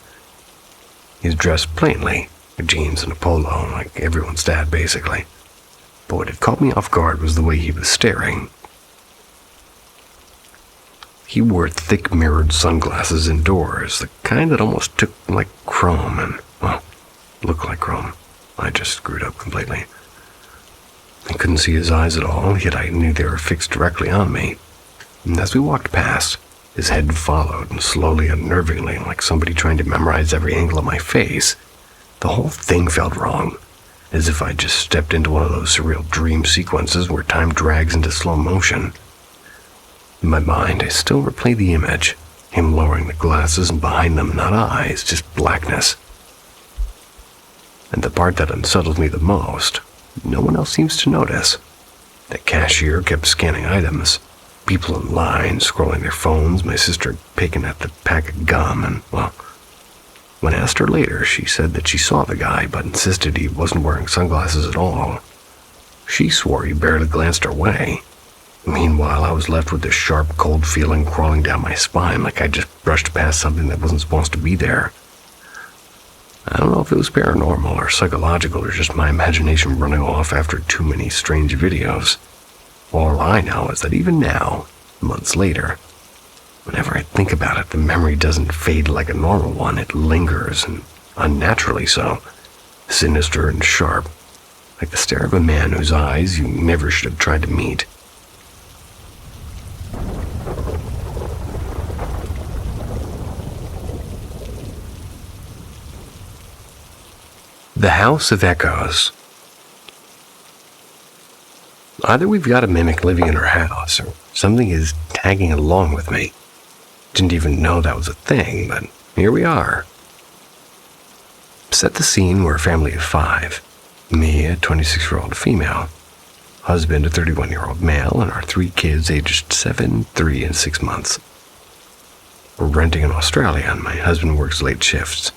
He's dressed plainly, with jeans and a polo, like everyone's dad, basically. But what had caught me off guard was the way he was staring. He wore thick mirrored sunglasses indoors, the kind that almost took like chrome and, well, looked like chrome. I just screwed up completely. I couldn't see his eyes at all, yet I knew they were fixed directly on me. And as we walked past, his head followed, slowly, unnervingly, like somebody trying to memorize every angle of my face. The whole thing felt wrong, as if I'd just stepped into one of those surreal dream sequences where time drags into slow motion. In my mind, I still replay the image, him lowering the glasses and behind them not eyes, just blackness. And the part that unsettles me the most, no one else seems to notice. The cashier kept scanning items. People in line, scrolling their phones, my sister picking at the pack of gum, and, well, when I asked her later, she said that she saw the guy, but insisted he wasn't wearing sunglasses at all. She swore he barely glanced her way. Meanwhile, I was left with this sharp, cold feeling crawling down my spine like I just brushed past something that wasn't supposed to be there. I don't know if it was paranormal or psychological or just my imagination running off after too many strange videos. All I know is that even now, months later, whenever I think about it, the memory doesn't fade like a normal one. It lingers, and unnaturally so, sinister and sharp, like the stare of a man whose eyes you never should have tried to meet. The House of Echoes. Either we've got a mimic living in our house, or something is tagging along with me. Didn't even know that was a thing, but here we are. Set the scene, we're a family of 5. Me, a 26-year-old female, husband, a 31-year-old male, and our 3 kids aged 7, 3, and 6 months. We're renting in Australia, and my husband works late shifts,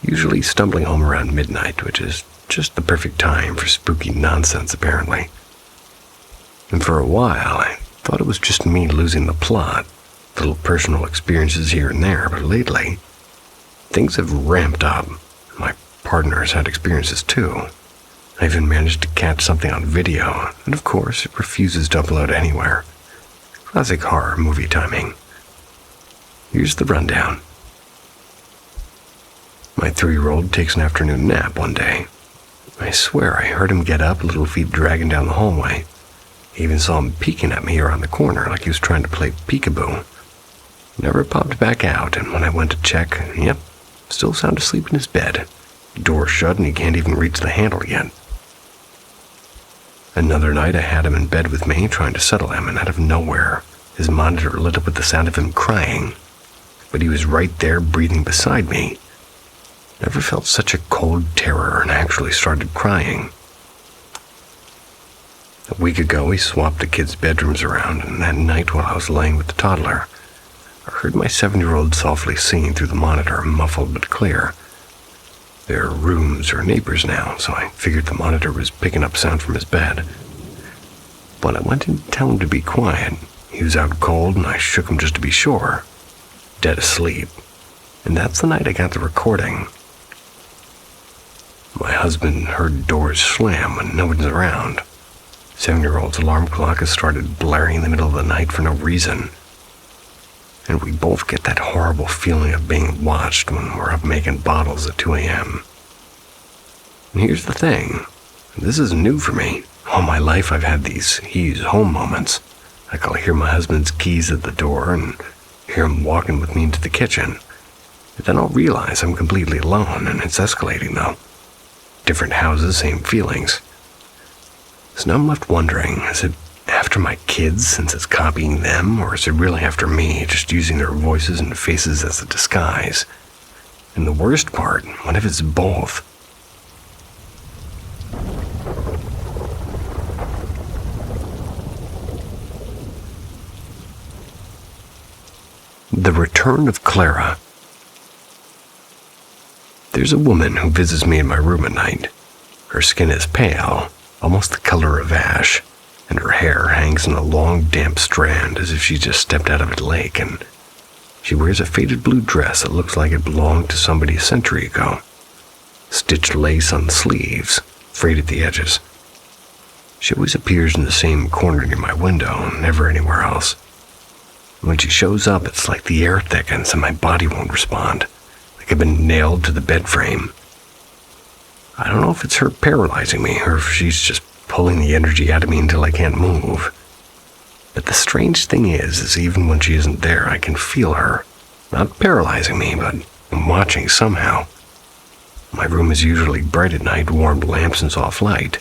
usually stumbling home around midnight, which is just the perfect time for spooky nonsense, apparently. And for a while, I thought it was just me losing the plot, little personal experiences here and there, but lately, things have ramped up. My partners had experiences too. I even managed to catch something on video, and of course, it refuses to upload anywhere. Classic horror movie timing. Here's the rundown. My 3-year-old takes an afternoon nap one day. I swear I heard him get up, little feet dragging down the hallway. I even saw him peeking at me around the corner like he was trying to play peekaboo. Never popped back out, and when I went to check, yep, still sound asleep in his bed. Door shut and he can't even reach the handle yet. Another night I had him in bed with me, trying to settle him, and out of nowhere, his monitor lit up with the sound of him crying. But he was right there, breathing beside me. Never felt such a cold terror, and I actually started crying. A week ago, we swapped the kids' bedrooms around, and that night while I was laying with the toddler, I heard my 7-year-old softly singing through the monitor, muffled but clear. Their rooms are neighbors now, so I figured the monitor was picking up sound from his bed. But I went in to tell him to be quiet. He was out cold, and I shook him just to be sure. Dead asleep. And that's the night I got the recording. My husband heard doors slam when no one's around. 7-year-old's alarm clock has started blaring in the middle of the night for no reason. And we both get that horrible feeling of being watched when we're up making bottles at 2 a.m. And here's the thing. This is new for me. All my life I've had these he's home moments. Like I'll hear my husband's keys at the door and hear him walking with me into the kitchen. But then I'll realize I'm completely alone, and it's escalating though. Different houses, same feelings. So now I'm left wondering, is it after my kids since it's copying them, or is it really after me, just using their voices and faces as a disguise? And the worst part, what if it's both? The Return of Clara. There's a woman who visits me in my room at night. Her skin is pale, almost the color of ash, and her hair hangs in a long, damp strand as if she just stepped out of a lake, and she wears a faded blue dress that looks like it belonged to somebody a century ago. Stitched lace on the sleeves, frayed at the edges. She always appears in the same corner near my window, never anywhere else. When she shows up, it's like the air thickens and my body won't respond, like I've been nailed to the bed frame. I don't know if it's her paralyzing me or if she's just pulling the energy out of me until I can't move. But the strange thing is even when she isn't there, I can feel her. Not paralyzing me, but I'm watching somehow. My room is usually bright at night, warmed lamps and soft light.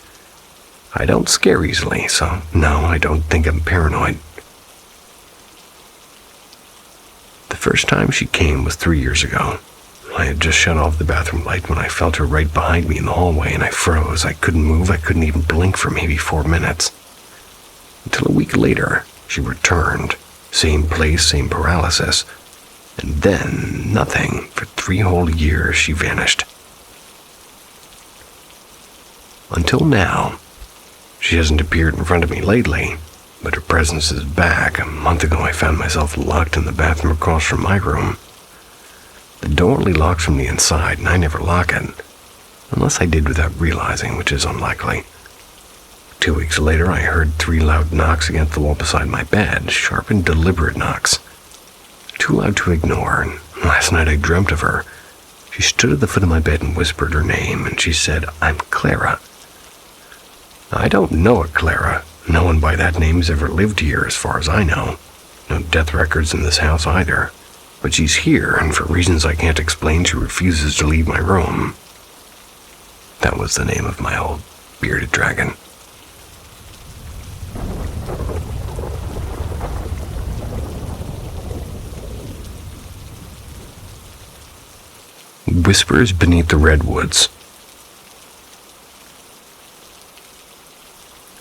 I don't scare easily, so no, I don't think I'm paranoid. The first time she came was 3 years ago. I had just shut off the bathroom light when I felt her right behind me in the hallway, and I froze. I couldn't move. I couldn't even blink for maybe 4 minutes. Until a week later, she returned. Same place, same paralysis. And then, nothing. For 3 whole years, she vanished. Until now. She hasn't appeared in front of me lately, but her presence is back. A month ago, I found myself locked in the bathroom across from my room. The door only locks from the inside, and I never lock it. Unless I did without realizing, which is unlikely. 2 weeks later, I heard 3 loud knocks against the wall beside my bed, sharp and deliberate knocks. Too loud to ignore, and last night I dreamt of her. She stood at the foot of my bed and whispered her name, and she said, "I'm Clara." I don't know a Clara. No one by that name has ever lived here, as far as I know. No death records in this house either. But she's here, and for reasons I can't explain, she refuses to leave my room. That was the name of my old bearded dragon. Whispers Beneath the Redwoods.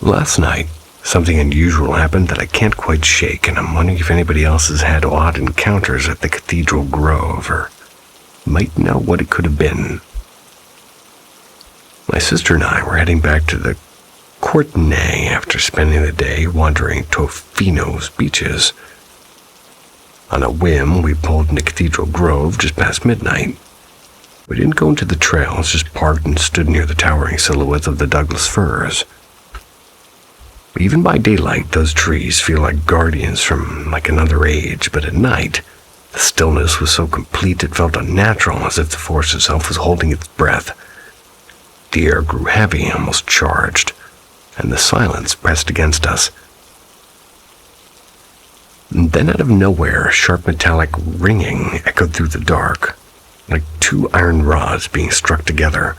Last night, something unusual happened that I can't quite shake, and I'm wondering if anybody else has had odd encounters at the Cathedral Grove, or might know what it could have been. My sister and I were heading back to the Courtenay after spending the day wandering Tofino's beaches. On a whim, we pulled into Cathedral Grove just past midnight. We didn't go into the trails, just parked and stood near the towering silhouettes of the Douglas firs. Even by daylight, those trees feel like guardians from another age, but at night, the stillness was so complete it felt unnatural, as if the forest itself was holding its breath. The air grew heavy, almost charged, and the silence pressed against us. And then out of nowhere, a sharp metallic ringing echoed through the dark, like two iron rods being struck together.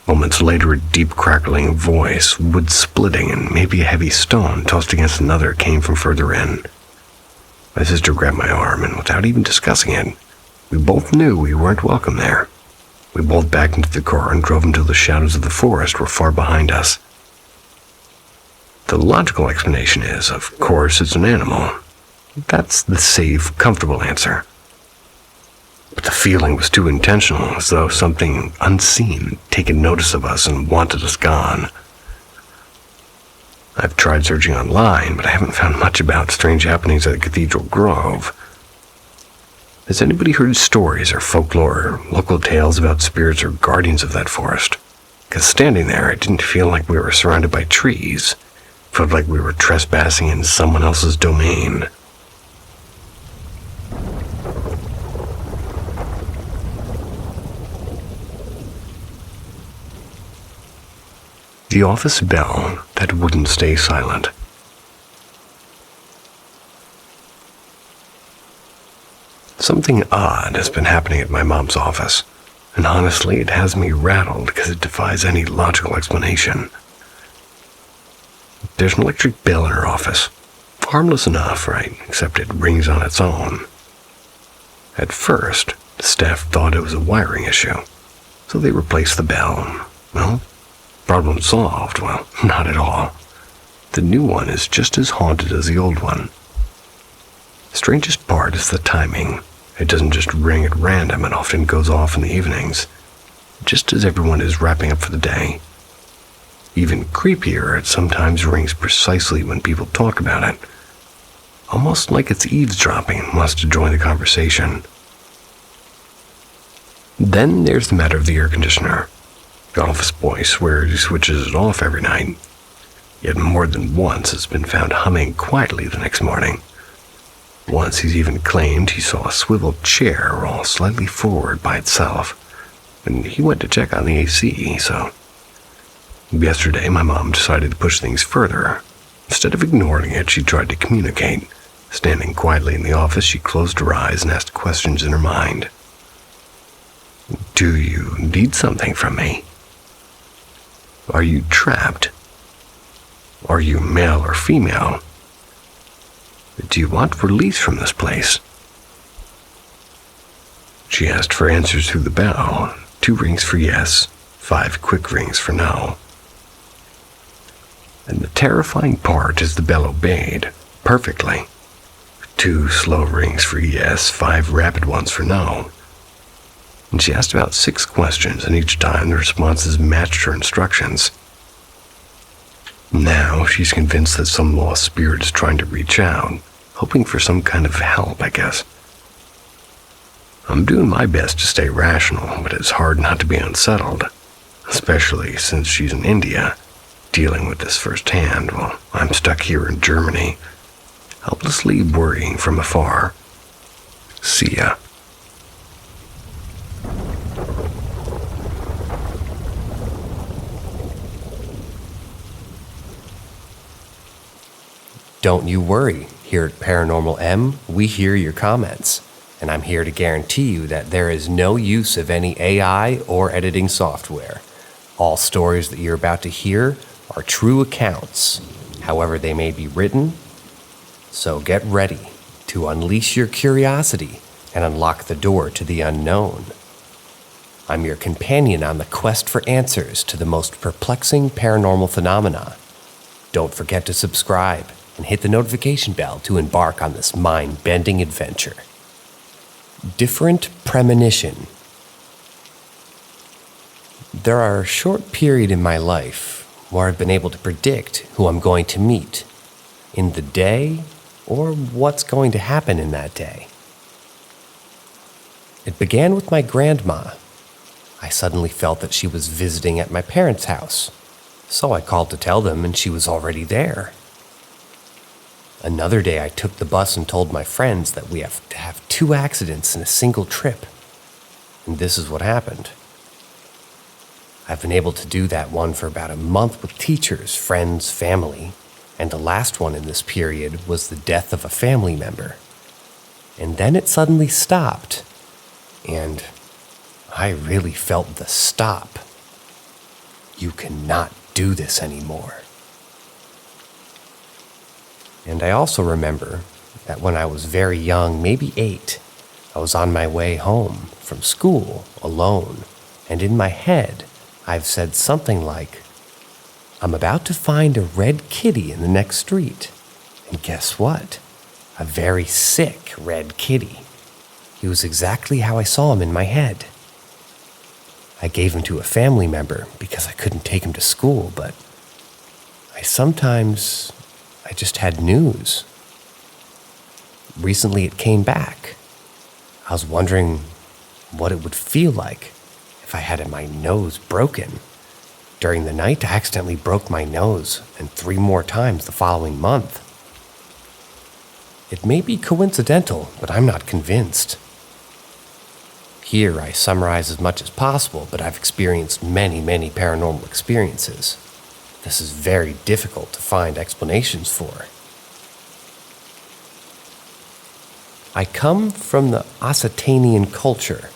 Moments later, a deep crackling voice, wood splitting, and maybe a heavy stone tossed against another came from further in. My sister grabbed my arm, and without even discussing it, we both knew we weren't welcome there. We both backed into the car and drove until the shadows of the forest were far behind us. The logical explanation is, of course, it's an animal. That's the safe, comfortable answer. But the feeling was too intentional, as though something unseen had taken notice of us and wanted us gone. I've tried searching online, but I haven't found much about strange happenings at Cathedral Grove. Has anybody heard stories or folklore or local tales about spirits or guardians of that forest? Because standing there, it didn't feel like we were surrounded by trees. It felt like we were trespassing in someone else's domain. The office bell that wouldn't stay silent. Something odd has been happening at my mom's office, and honestly, it has me rattled because it defies any logical explanation. There's an electric bell in her office. Harmless enough, right? Except it rings on its own. At first, the staff thought it was a wiring issue, so they replaced the bell. Well, problem solved. Well, not at all. The new one is just as haunted as the old one. The strangest part is the timing. It doesn't just ring at random, and often goes off in the evenings, just as everyone is wrapping up for the day. Even creepier, it sometimes rings precisely when people talk about it, almost like it's eavesdropping and wants to join the conversation. Then there's the matter of the air conditioner. The office boy swears he switches it off every night, yet more than once it's been found humming quietly the next morning. Once he's even claimed he saw a swiveled chair roll slightly forward by itself, and he went to check on the AC, so... Yesterday, my mom decided to push things further. Instead of ignoring it, she tried to communicate. Standing quietly in the office, she closed her eyes and asked questions in her mind. Do you need something from me? Are you trapped? Are you male or female? Do you want release from this place? She asked for answers through the bell. 2 rings for yes, 5 quick rings for no. And the terrifying part is the bell obeyed, perfectly. 2 slow rings for yes, 5 rapid ones for no. And she asked about 6 questions, and each time the responses matched her instructions. Now she's convinced that some lost spirit is trying to reach out, hoping for some kind of help, I guess. I'm doing my best to stay rational, but it's hard not to be unsettled, especially since she's in India, dealing with this firsthand while I'm stuck here in Germany, helplessly worrying from afar. See ya. Don't you worry. Here at Paranormal M, we hear your comments, and I'm here to guarantee you that there is no use of any AI or editing software. All stories that you're about to hear are true accounts, however they may be written. So get ready to unleash your curiosity and unlock the door to the unknown. I'm your companion on the quest for answers to the most perplexing paranormal phenomena. Don't forget to subscribe and hit the notification bell to embark on this mind-bending adventure. Different premonition. There are a short period in my life where I've been able to predict who I'm going to meet in the day or what's going to happen in that day. It began with my grandma I suddenly felt that she was visiting at my parents' house, so I called to tell them and she was already there. Another day I took the bus and told my friends that we have to have 2 accidents in a single trip, and this is what happened. I've been able to do that one for about a month with teachers, friends, family, and the last one in this period was the death of a family member. And then it suddenly stopped, and I really felt the stop. You cannot do this anymore. And I also remember that when I was very young, maybe 8, I was on my way home from school alone, and in my head, I've said something like, I'm about to find a red kitty in the next street. And guess what? A very sick red kitty. He was exactly how I saw him in my head. I gave him to a family member because I couldn't take him to school, but I just had news. Recently it came back. I was wondering what it would feel like if I had my nose broken. During the night, I accidentally broke my nose, and 3 more times the following month. It may be coincidental, but I'm not convinced. Here I summarize as much as possible, but I've experienced many, many paranormal experiences. This is very difficult to find explanations for. I come from the Occitanian culture,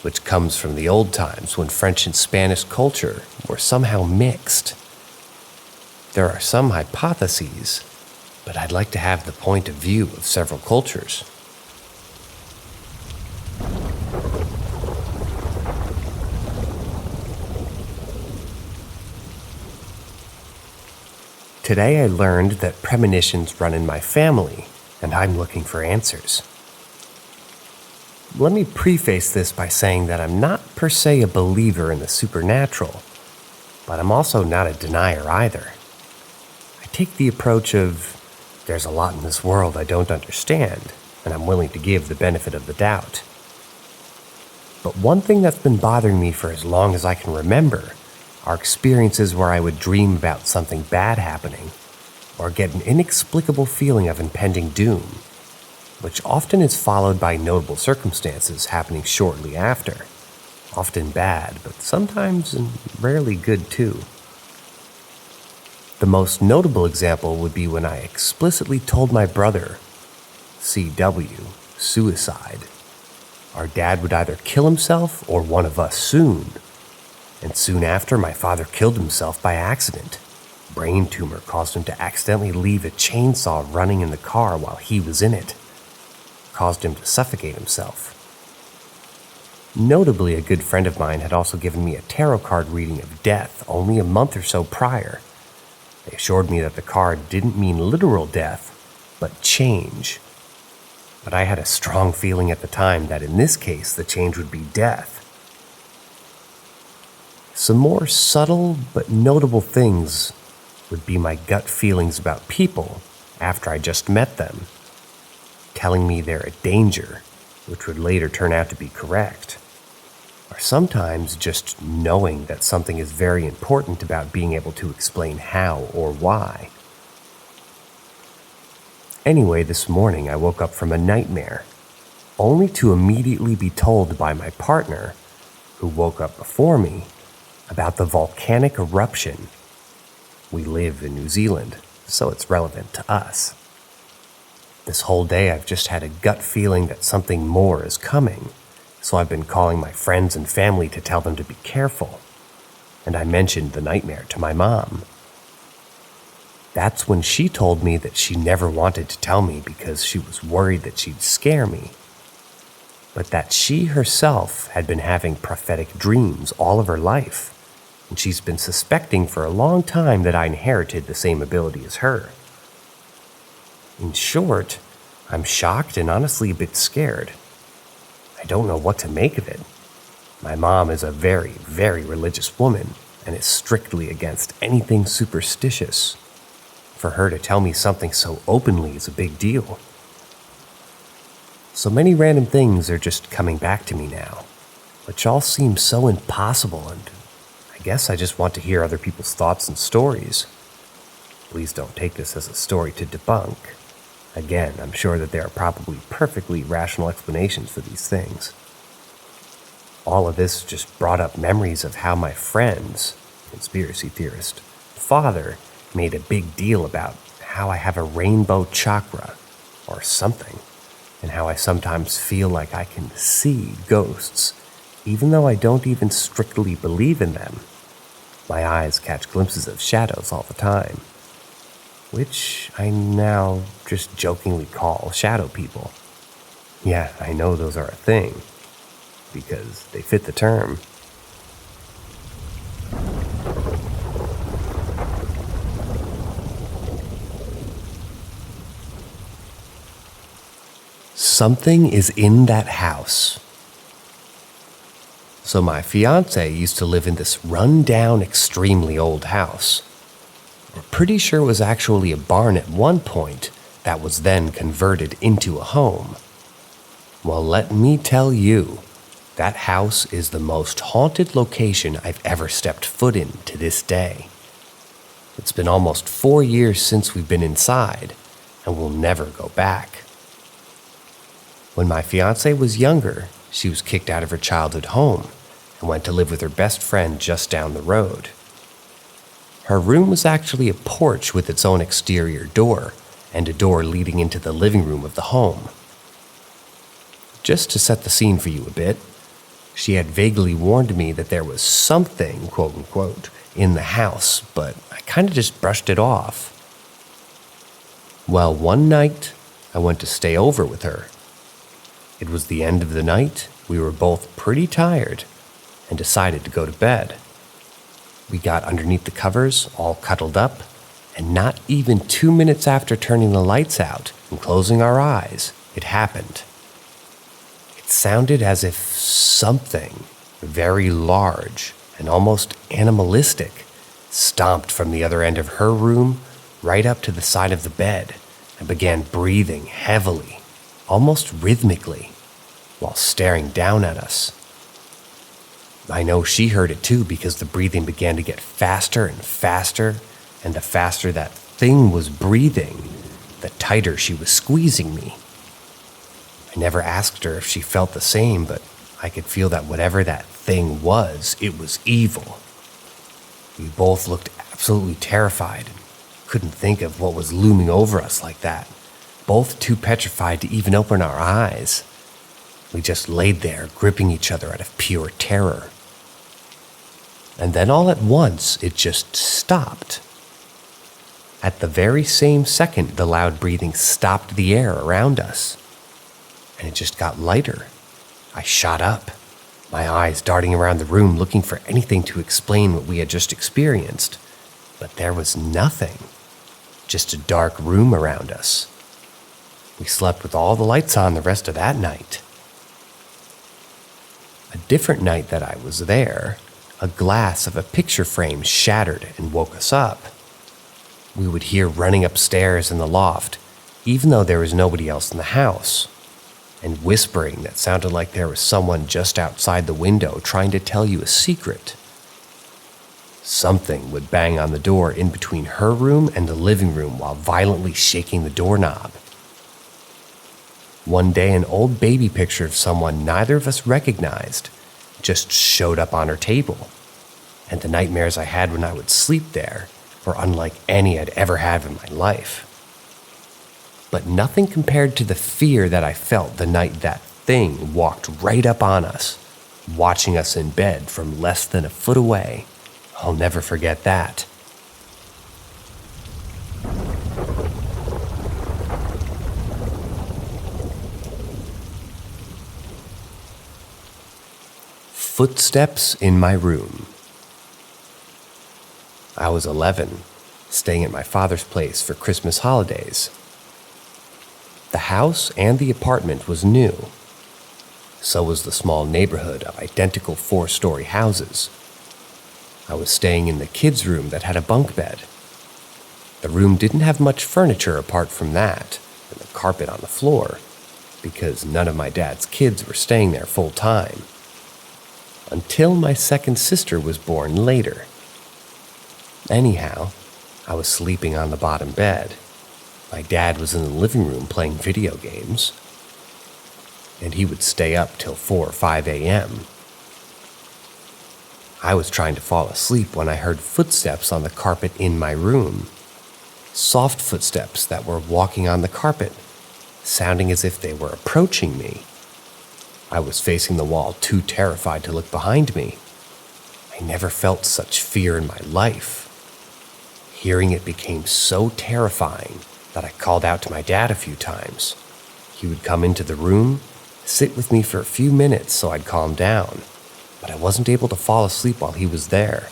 which comes from the old times when French and Spanish culture were somehow mixed. There are some hypotheses, but I'd like to have the point of view of several cultures. Today I learned that premonitions run in my family, and I'm looking for answers. Let me preface this by saying that I'm not per se a believer in the supernatural, but I'm also not a denier either. I take the approach of, there's a lot in this world I don't understand, and I'm willing to give the benefit of the doubt. But one thing that's been bothering me for as long as I can remember are experiences where I would dream about something bad happening, or get an inexplicable feeling of impending doom, which often is followed by notable circumstances happening shortly after, often bad, but sometimes and rarely good too. The most notable example would be when I explicitly told my brother, CW, suicide. Our dad would either kill himself or one of us soon. And soon after, my father killed himself by accident. Brain tumor caused him to accidentally leave a chainsaw running in the car while he was in it. Caused him to suffocate himself. Notably, a good friend of mine had also given me a tarot card reading of death only a month or so prior. They assured me that the card didn't mean literal death, but change. But I had a strong feeling at the time that in this case, the change would be death. Some more subtle but notable things would be my gut feelings about people after I just met them, telling me they're a danger, which would later turn out to be correct. Or sometimes just knowing that something is very important about being able to explain how or why. Anyway, this morning I woke up from a nightmare, only to immediately be told by my partner, who woke up before me, about the volcanic eruption. We live in New Zealand, so it's relevant to us. This whole day I've just had a gut feeling that something more is coming, so I've been calling my friends and family to tell them to be careful. And I mentioned the nightmare to my mom. That's when she told me that she never wanted to tell me because she was worried that she'd scare me, but that she herself had been having prophetic dreams all of her life, and she's been suspecting for a long time that I inherited the same ability as her. In short, I'm shocked and honestly a bit scared. I don't know what to make of it. My mom is a very, very religious woman and is strictly against anything superstitious. For her to tell me something so openly is a big deal. So many random things are just coming back to me now. which all seems so impossible, and I guess I just want to hear other people's thoughts and stories. Please don't take this as a story to debunk. Again, I'm sure that there are probably perfectly rational explanations for these things. All of this just brought up memories of how my friend's, conspiracy theorist, father made a big deal about how I have a rainbow chakra or something, and how I sometimes feel like I can see ghosts, even though I don't even strictly believe in them. My eyes catch glimpses of shadows all the time, which I now just jokingly call shadow people. Yeah, I know those are a thing, because they fit the term. Something is in that house. So my fiance used to live in this run-down, extremely old house. We're pretty sure it was actually a barn at one point that was then converted into a home. Well, let me tell you, that house is the most haunted location I've ever stepped foot in to this day. It's been almost 4 years since we've been inside, and we'll never go back. When my fiancée was younger, she was kicked out of her childhood home and went to live with her best friend just down the road. Her room was actually a porch with its own exterior door and a door leading into the living room of the home. Just to set the scene for you a bit, she had vaguely warned me that there was something, quote unquote, in the house, but I kind of just brushed it off. Well, one night, I went to stay over with her. It was the end of the night, we were both pretty tired, and decided to go to bed. We got underneath the covers, all cuddled up, and not even 2 minutes after turning the lights out and closing our eyes, it happened. It sounded as if something very large and almost animalistic stomped from the other end of her room right up to the side of the bed and began breathing heavily, almost rhythmically, while staring down at us. I know she heard it too because the breathing began to get faster and faster, and the faster that thing was breathing, the tighter she was squeezing me. I never asked her if she felt the same, but I could feel that whatever that thing was, it was evil. We both looked absolutely terrified and couldn't think of what was looming over us like that, both too petrified to even open our eyes. We just laid there, gripping each other out of pure terror. And then all at once, it just stopped. At the very same second, the loud breathing stopped the air around us, and it just got lighter. I shot up, my eyes darting around the room looking for anything to explain what we had just experienced, but there was nothing, just a dark room around us. We slept with all the lights on the rest of that night. A different night that I was there, a glass of a picture frame shattered and woke us up. We would hear running upstairs in the loft, even though there was nobody else in the house, and whispering that sounded like there was someone just outside the window trying to tell you a secret. Something would bang on the door in between her room and the living room while violently shaking the doorknob. One day, an old baby picture of someone neither of us recognized just showed up on her table, and the nightmares I had when I would sleep there were unlike any I'd ever had in my life. But nothing compared to the fear that I felt the night that thing walked right up on us, watching us in bed from less than a foot away. I'll never forget that. Footsteps in my room. I was 11, staying at my father's place for Christmas holidays. The house and the apartment was new. So was the small neighborhood of identical 4-story houses. I was staying in the kids' room that had a bunk bed. The room didn't have much furniture apart from that and the carpet on the floor, because none of my dad's kids were staying there full time. until my second sister was born later. Anyhow, I was sleeping on the bottom bed. My dad was in the living room playing video games, and he would stay up till 4 or 5 a.m. I was trying to fall asleep when I heard footsteps on the carpet in my room. Soft footsteps that were walking on the carpet, sounding as if they were approaching me. I was facing the wall, too terrified to look behind me. I never felt such fear in my life. Hearing it became so terrifying that I called out to my dad a few times. He would come into the room, sit with me for a few minutes so I'd calm down, but I wasn't able to fall asleep while he was there.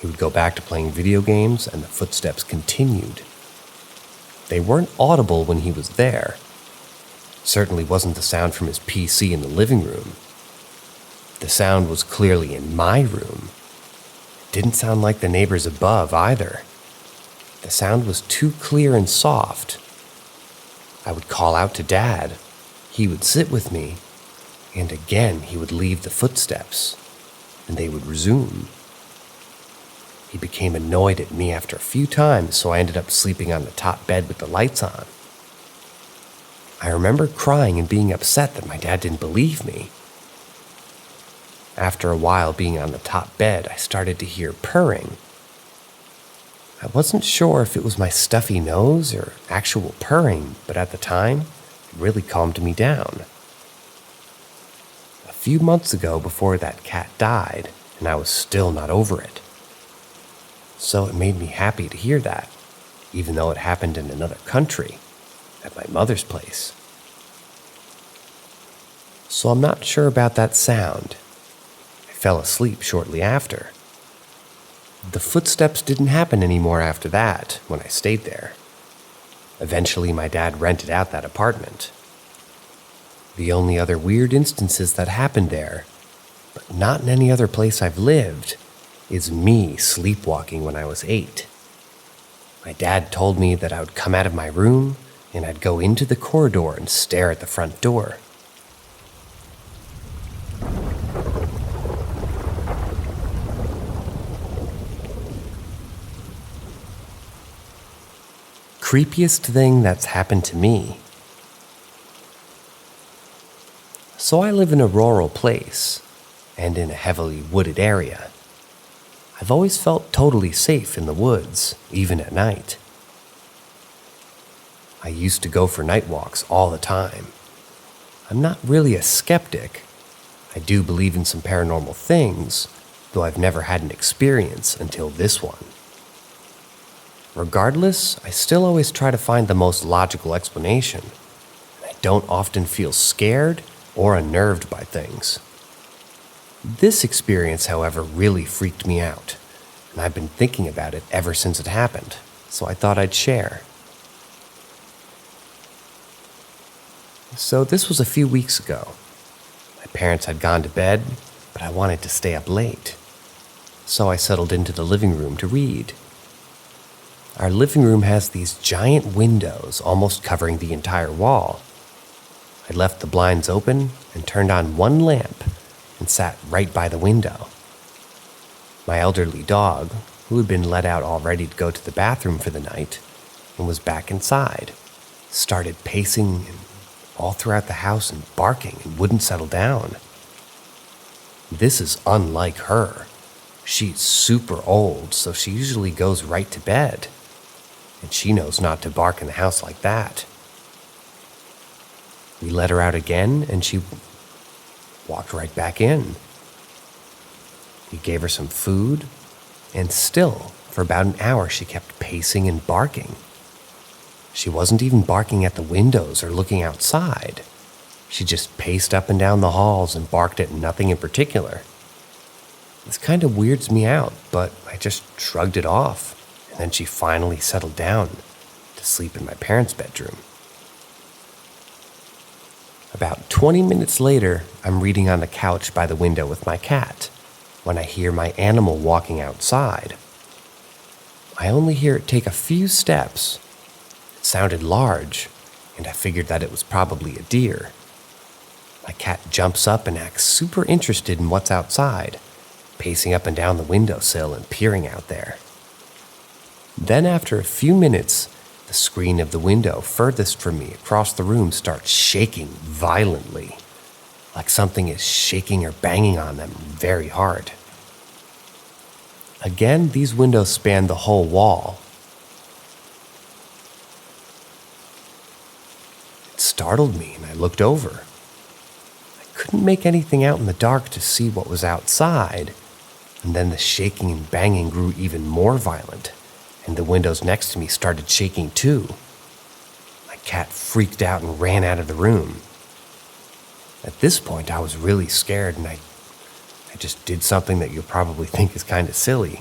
He would go back to playing video games, and the footsteps continued. They weren't audible when he was there. Certainly wasn't the sound from his PC in the living room. The sound was clearly in my room. It didn't sound like the neighbors above either. The sound was too clear and soft. I would call out to Dad. He would sit with me, and again he would leave the footsteps, and they would resume. He became annoyed at me after a few times, so I ended up sleeping on the top bed with the lights on. I remember crying and being upset that my dad didn't believe me. After a while being on the top bed, I started to hear purring. I wasn't sure if it was my stuffy nose or actual purring, but at the time, it really calmed me down. A few months ago, before that cat died, and I was still not over it. So it made me happy to hear that, even though it happened in another country, at my mother's place. So I'm not sure about that sound. I fell asleep shortly after. The footsteps didn't happen anymore after that, when I stayed there. Eventually, my dad rented out that apartment. The only other weird instances that happened there, but not in any other place I've lived, is me sleepwalking when I was 8. My dad told me that I would come out of my room and I'd go into the corridor and stare at the front door. Creepiest thing that's happened to me. So I live in a rural place and in a heavily wooded area. I've always felt totally safe in the woods, even at night. I used to go for night walks all the time. I'm not really a skeptic. I do believe in some paranormal things, though I've never had an experience until this one. Regardless, I still always try to find the most logical explanation. I don't often feel scared or unnerved by things. This experience, however, really freaked me out, and I've been thinking about it ever since it happened, so I thought I'd share. So this was a few weeks ago. My parents had gone to bed, but I wanted to stay up late. So I settled into the living room to read. Our living room has these giant windows almost covering the entire wall. I left the blinds open and turned on one lamp and sat right by the window. My elderly dog, who had been let out already to go to the bathroom for the night and was back inside, started pacing all throughout the house and barking and wouldn't settle down. This is unlike her. She's super old, so she usually goes right to bed. And she knows not to bark in the house like that. We let her out again, and she walked right back in. We gave her some food, and still, for about an hour, she kept pacing and barking. She wasn't even barking at the windows or looking outside. She just paced up and down the halls and barked at nothing in particular. This kind of weirds me out, but I just shrugged it off. And then she finally settled down to sleep in my parents' bedroom. About 20 minutes later, I'm reading on the couch by the window with my cat when I hear my animal walking outside. I only hear it take a few steps. It sounded large, and I figured that it was probably a deer. My cat jumps up and acts super interested in what's outside, pacing up and down the windowsill and peering out there. Then after a few minutes, the screen of the window furthest from me across the room starts shaking violently, like something is shaking or banging on them very hard. Again, these windows span the whole wall. It startled me and I looked over. I couldn't make anything out in the dark to see what was outside, and then the shaking and banging grew even more violent, and the windows next to me started shaking too. My cat freaked out and ran out of the room. At this point, I was really scared, and I just did something that you'll probably think is kind of silly.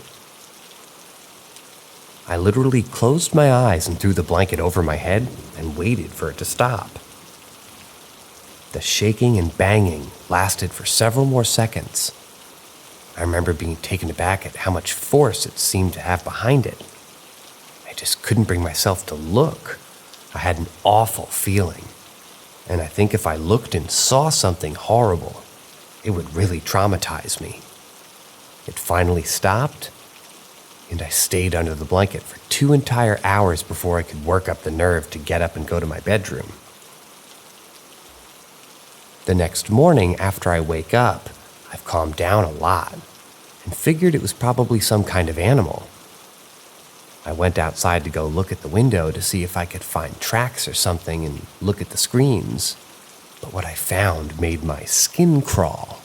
I literally closed my eyes and threw the blanket over my head and waited for it to stop. The shaking and banging lasted for several more seconds. I remember being taken aback at how much force it seemed to have behind it. I just couldn't bring myself to look. I had an awful feeling, and I think if I looked and saw something horrible, it would really traumatize me. It finally stopped, and I stayed under the blanket for 2 entire hours before I could work up the nerve to get up and go to my bedroom. The next morning, after I wake up, I've calmed down a lot and figured it was probably some kind of animal. I went outside to go look at the window to see if I could find tracks or something and look at the screens, but what I found made my skin crawl.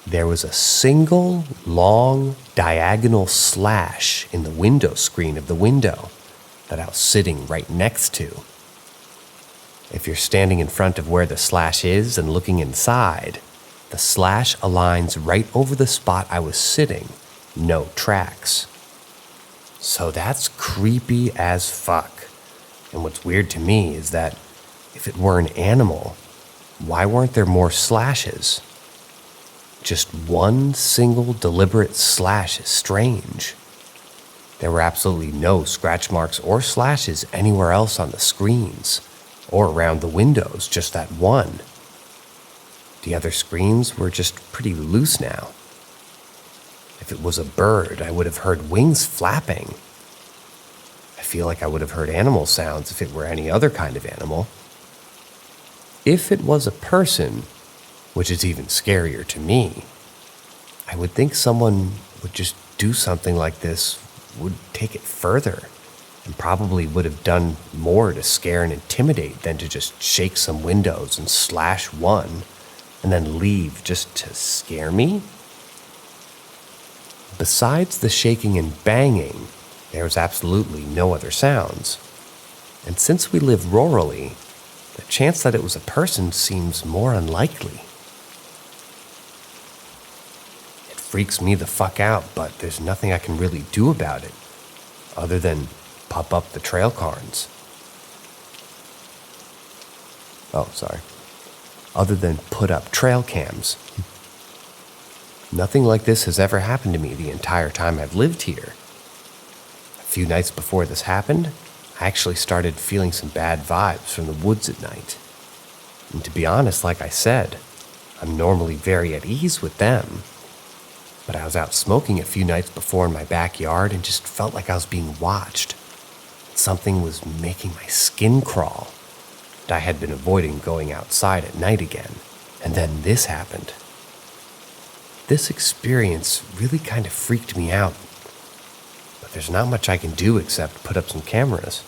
There was a single, long, diagonal slash in the window screen of the window that I was sitting right next to. If you're standing in front of where the slash is and looking inside, the slash aligns right over the spot I was sitting, no tracks. So that's creepy as fuck. And what's weird to me is that if it were an animal, why weren't there more slashes? Just one single deliberate slash is strange. There were absolutely no scratch marks or slashes anywhere else on the screens or around the windows, just that one. The other screens were just pretty loose now. If it was a bird, I would have heard wings flapping. I feel like I would have heard animal sounds if it were any other kind of animal. If it was a person, which is even scarier to me, I would think someone would just do something like this, would take it further, and probably would have done more to scare and intimidate than to just shake some windows and slash one, and then leave just to scare me. Besides the shaking and banging, there was absolutely no other sounds. And since we live rurally, the chance that it was a person seems more unlikely. It freaks me the fuck out, but there's nothing I can really do about it, other than pop up the trail cairns. Other than put up trail cams. Nothing like this has ever happened to me the entire time I've lived here. A few nights before this happened, I actually started feeling some bad vibes from the woods at night. And to be honest, like I said, I'm normally very at ease with them. But I was out smoking a few nights before in my backyard and just felt like I was being watched. Something was making my skin crawl. And I had been avoiding going outside at night again. And then this happened. This experience really kind of freaked me out. But there's not much I can do except put up some cameras.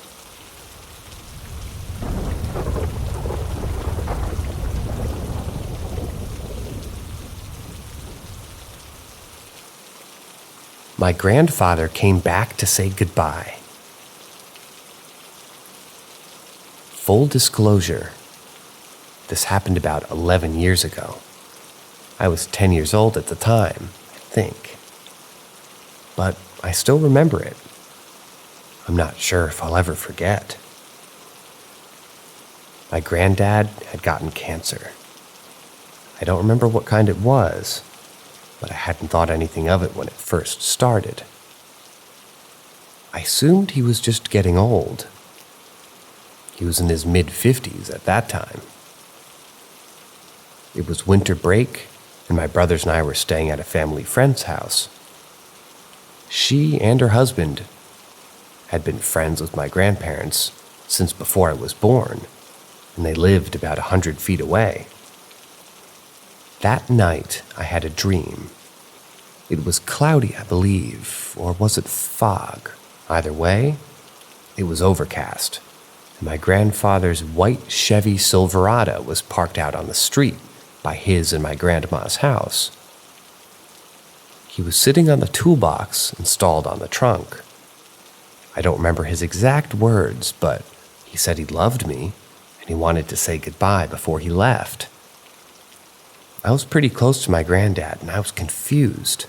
My grandfather came back to say goodbye. Full disclosure, this happened about 11 years ago. I was 10 years old at the time, I think. But I still remember it. I'm not sure if I'll ever forget. My granddad had gotten cancer. I don't remember what kind it was, but I hadn't thought anything of it when it first started. I assumed he was just getting old. He was in his mid-50s at that time. It was winter break, and my brothers and I were staying at a family friend's house. She and her husband had been friends with my grandparents since before I was born, and they lived about 100 feet away. That night, I had a dream. It was cloudy, I believe, or was it fog? Either way, it was overcast, and my grandfather's white Chevy Silverado was parked out on the street by his and my grandma's house. He was sitting on the toolbox installed on the trunk. I don't remember his exact words, but he said he loved me and he wanted to say goodbye before he left. I was pretty close to my granddad and I was confused.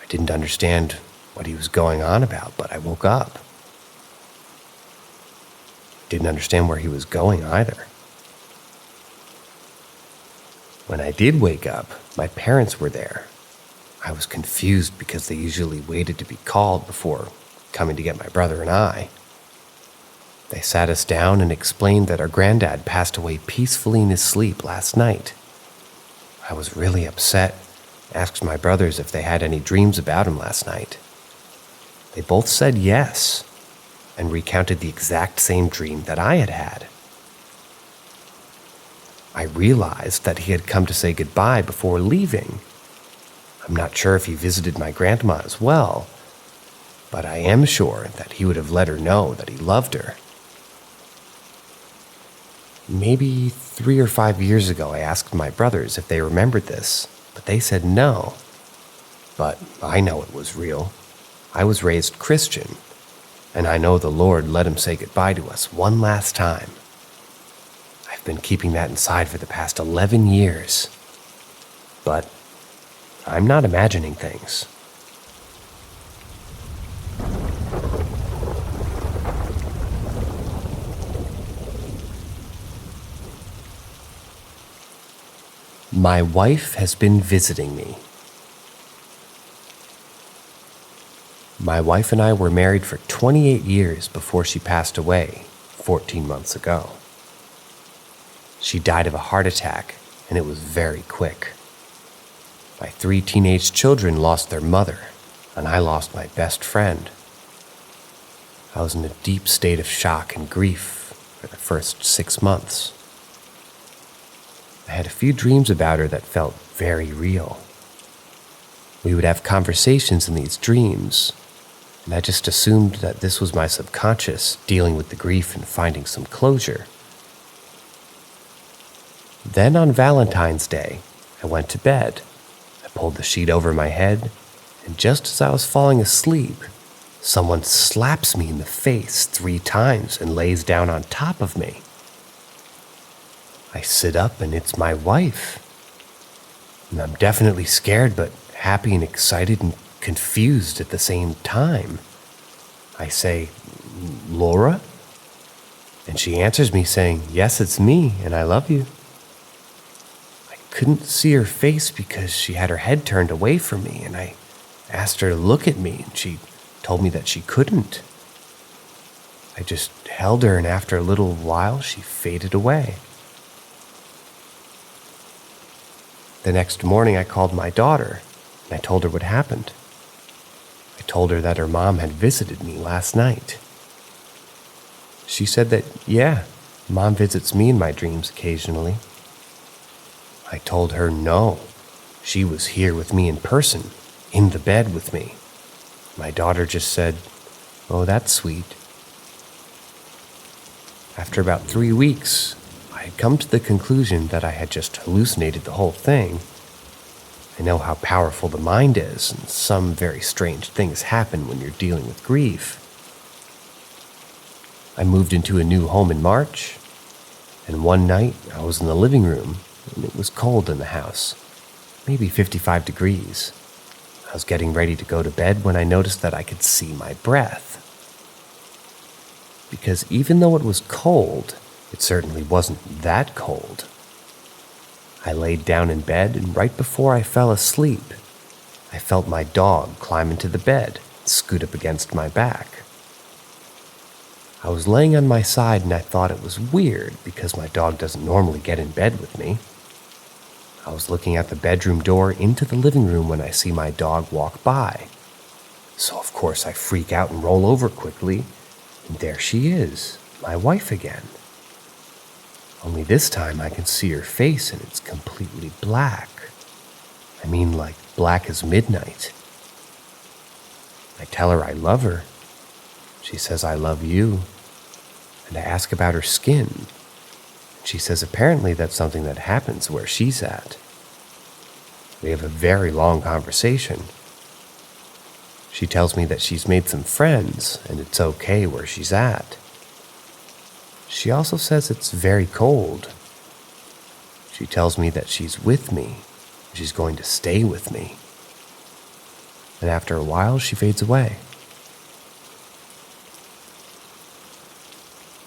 I didn't understand what he was going on about, but I woke up. Didn't understand where he was going either. When I did wake up, my parents were there. I was confused because they usually waited to be called before coming to get my brother and I. They sat us down and explained that our granddad passed away peacefully in his sleep last night. I was really upset, asked my brothers if they had any dreams about him last night. They both said yes, and recounted the exact same dream that I had had. I realized that he had come to say goodbye before leaving. I'm not sure if he visited my grandma as well, but I am sure that he would have let her know that he loved her. Maybe 3 or 5 years ago, I asked my brothers if they remembered this, but they said no. But I know it was real. I was raised Christian, and I know the Lord let him say goodbye to us one last time. I've been keeping that inside for the past 11 years. But I'm not imagining things. My wife has been visiting me. My wife and I were married for 28 years before she passed away 14 months ago. She died of a heart attack, and it was very quick. My 3 teenage children lost their mother, and I lost my best friend. I was in a deep state of shock and grief for the first 6 months. I had a few dreams about her that felt very real. We would have conversations in these dreams, and I just assumed that this was my subconscious dealing with the grief and finding some closure. Then on Valentine's Day, I went to bed. I pulled the sheet over my head, and just as I was falling asleep, someone slaps me in the face 3 times and lays down on top of me. I sit up and it's my wife. And I'm definitely scared, but happy and excited and confused at the same time. I say, "Laura?" And she answers me saying, "Yes, it's me, and I love you." I couldn't see her face because she had her head turned away from me, and I asked her to look at me, and she told me that she couldn't. I just held her, and after a little while, she faded away. The next morning, I called my daughter, and I told her what happened. I told her that her mom had visited me last night. She said that, yeah, Mom visits me in my dreams occasionally. I told her no, she was here with me in person, in the bed with me. My daughter just said, "Oh, that's sweet." After about 3 weeks, I had come to the conclusion that I had just hallucinated the whole thing. I know how powerful the mind is, and some very strange things happen when you're dealing with grief. I moved into a new home in March, and one night I was in the living room, and it was cold in the house, maybe 55 degrees. I was getting ready to go to bed when I noticed that I could see my breath. Because even though it was cold, it certainly wasn't that cold. I laid down in bed, and right before I fell asleep, I felt my dog climb into the bed and scoot up against my back. I was laying on my side, and I thought it was weird because my dog doesn't normally get in bed with me. I was looking at the bedroom door into the living room when I see my dog walk by. So of course I freak out and roll over quickly, and there she is, my wife again. Only this time I can see her face and it's completely black. I mean, like black as midnight. I tell her I love her. She says I love you. And I ask about her skin. She says apparently that's something that happens where she's at. We have a very long conversation. She tells me that she's made some friends and it's okay where she's at. She also says it's very cold. She tells me that she's with me. She's going to stay with me. And after a while, she fades away.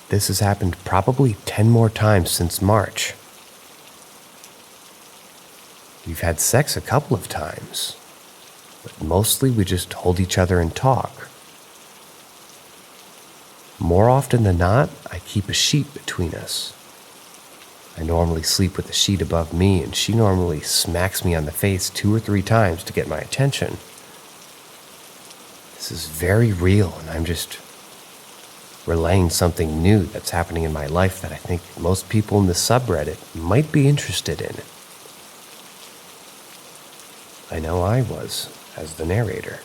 This has happened probably 10 more times since March. We've had sex a couple of times, but mostly we just hold each other and talk. More often than not, I keep a sheet between us. I normally sleep with the sheet above me, and she normally smacks me on the face 2 or 3 times to get my attention. This is very real, and I'm just relaying something new that's happening in my life that I think most people in the subreddit might be interested in. I know I was, as the narrator.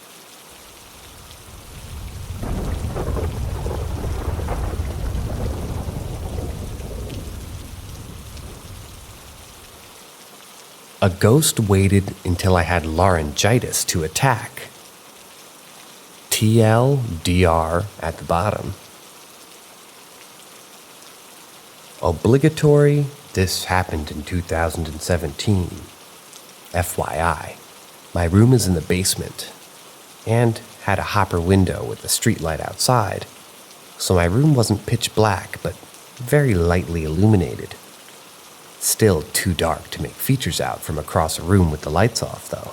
A ghost waited until I had laryngitis to attack. TLDR at the bottom. Obligatory, this happened in 2017. FYI, my room is in the basement and had a hopper window with a streetlight outside, so my room wasn't pitch black but very lightly illuminated. Still too dark to make features out from across a room with the lights off, though.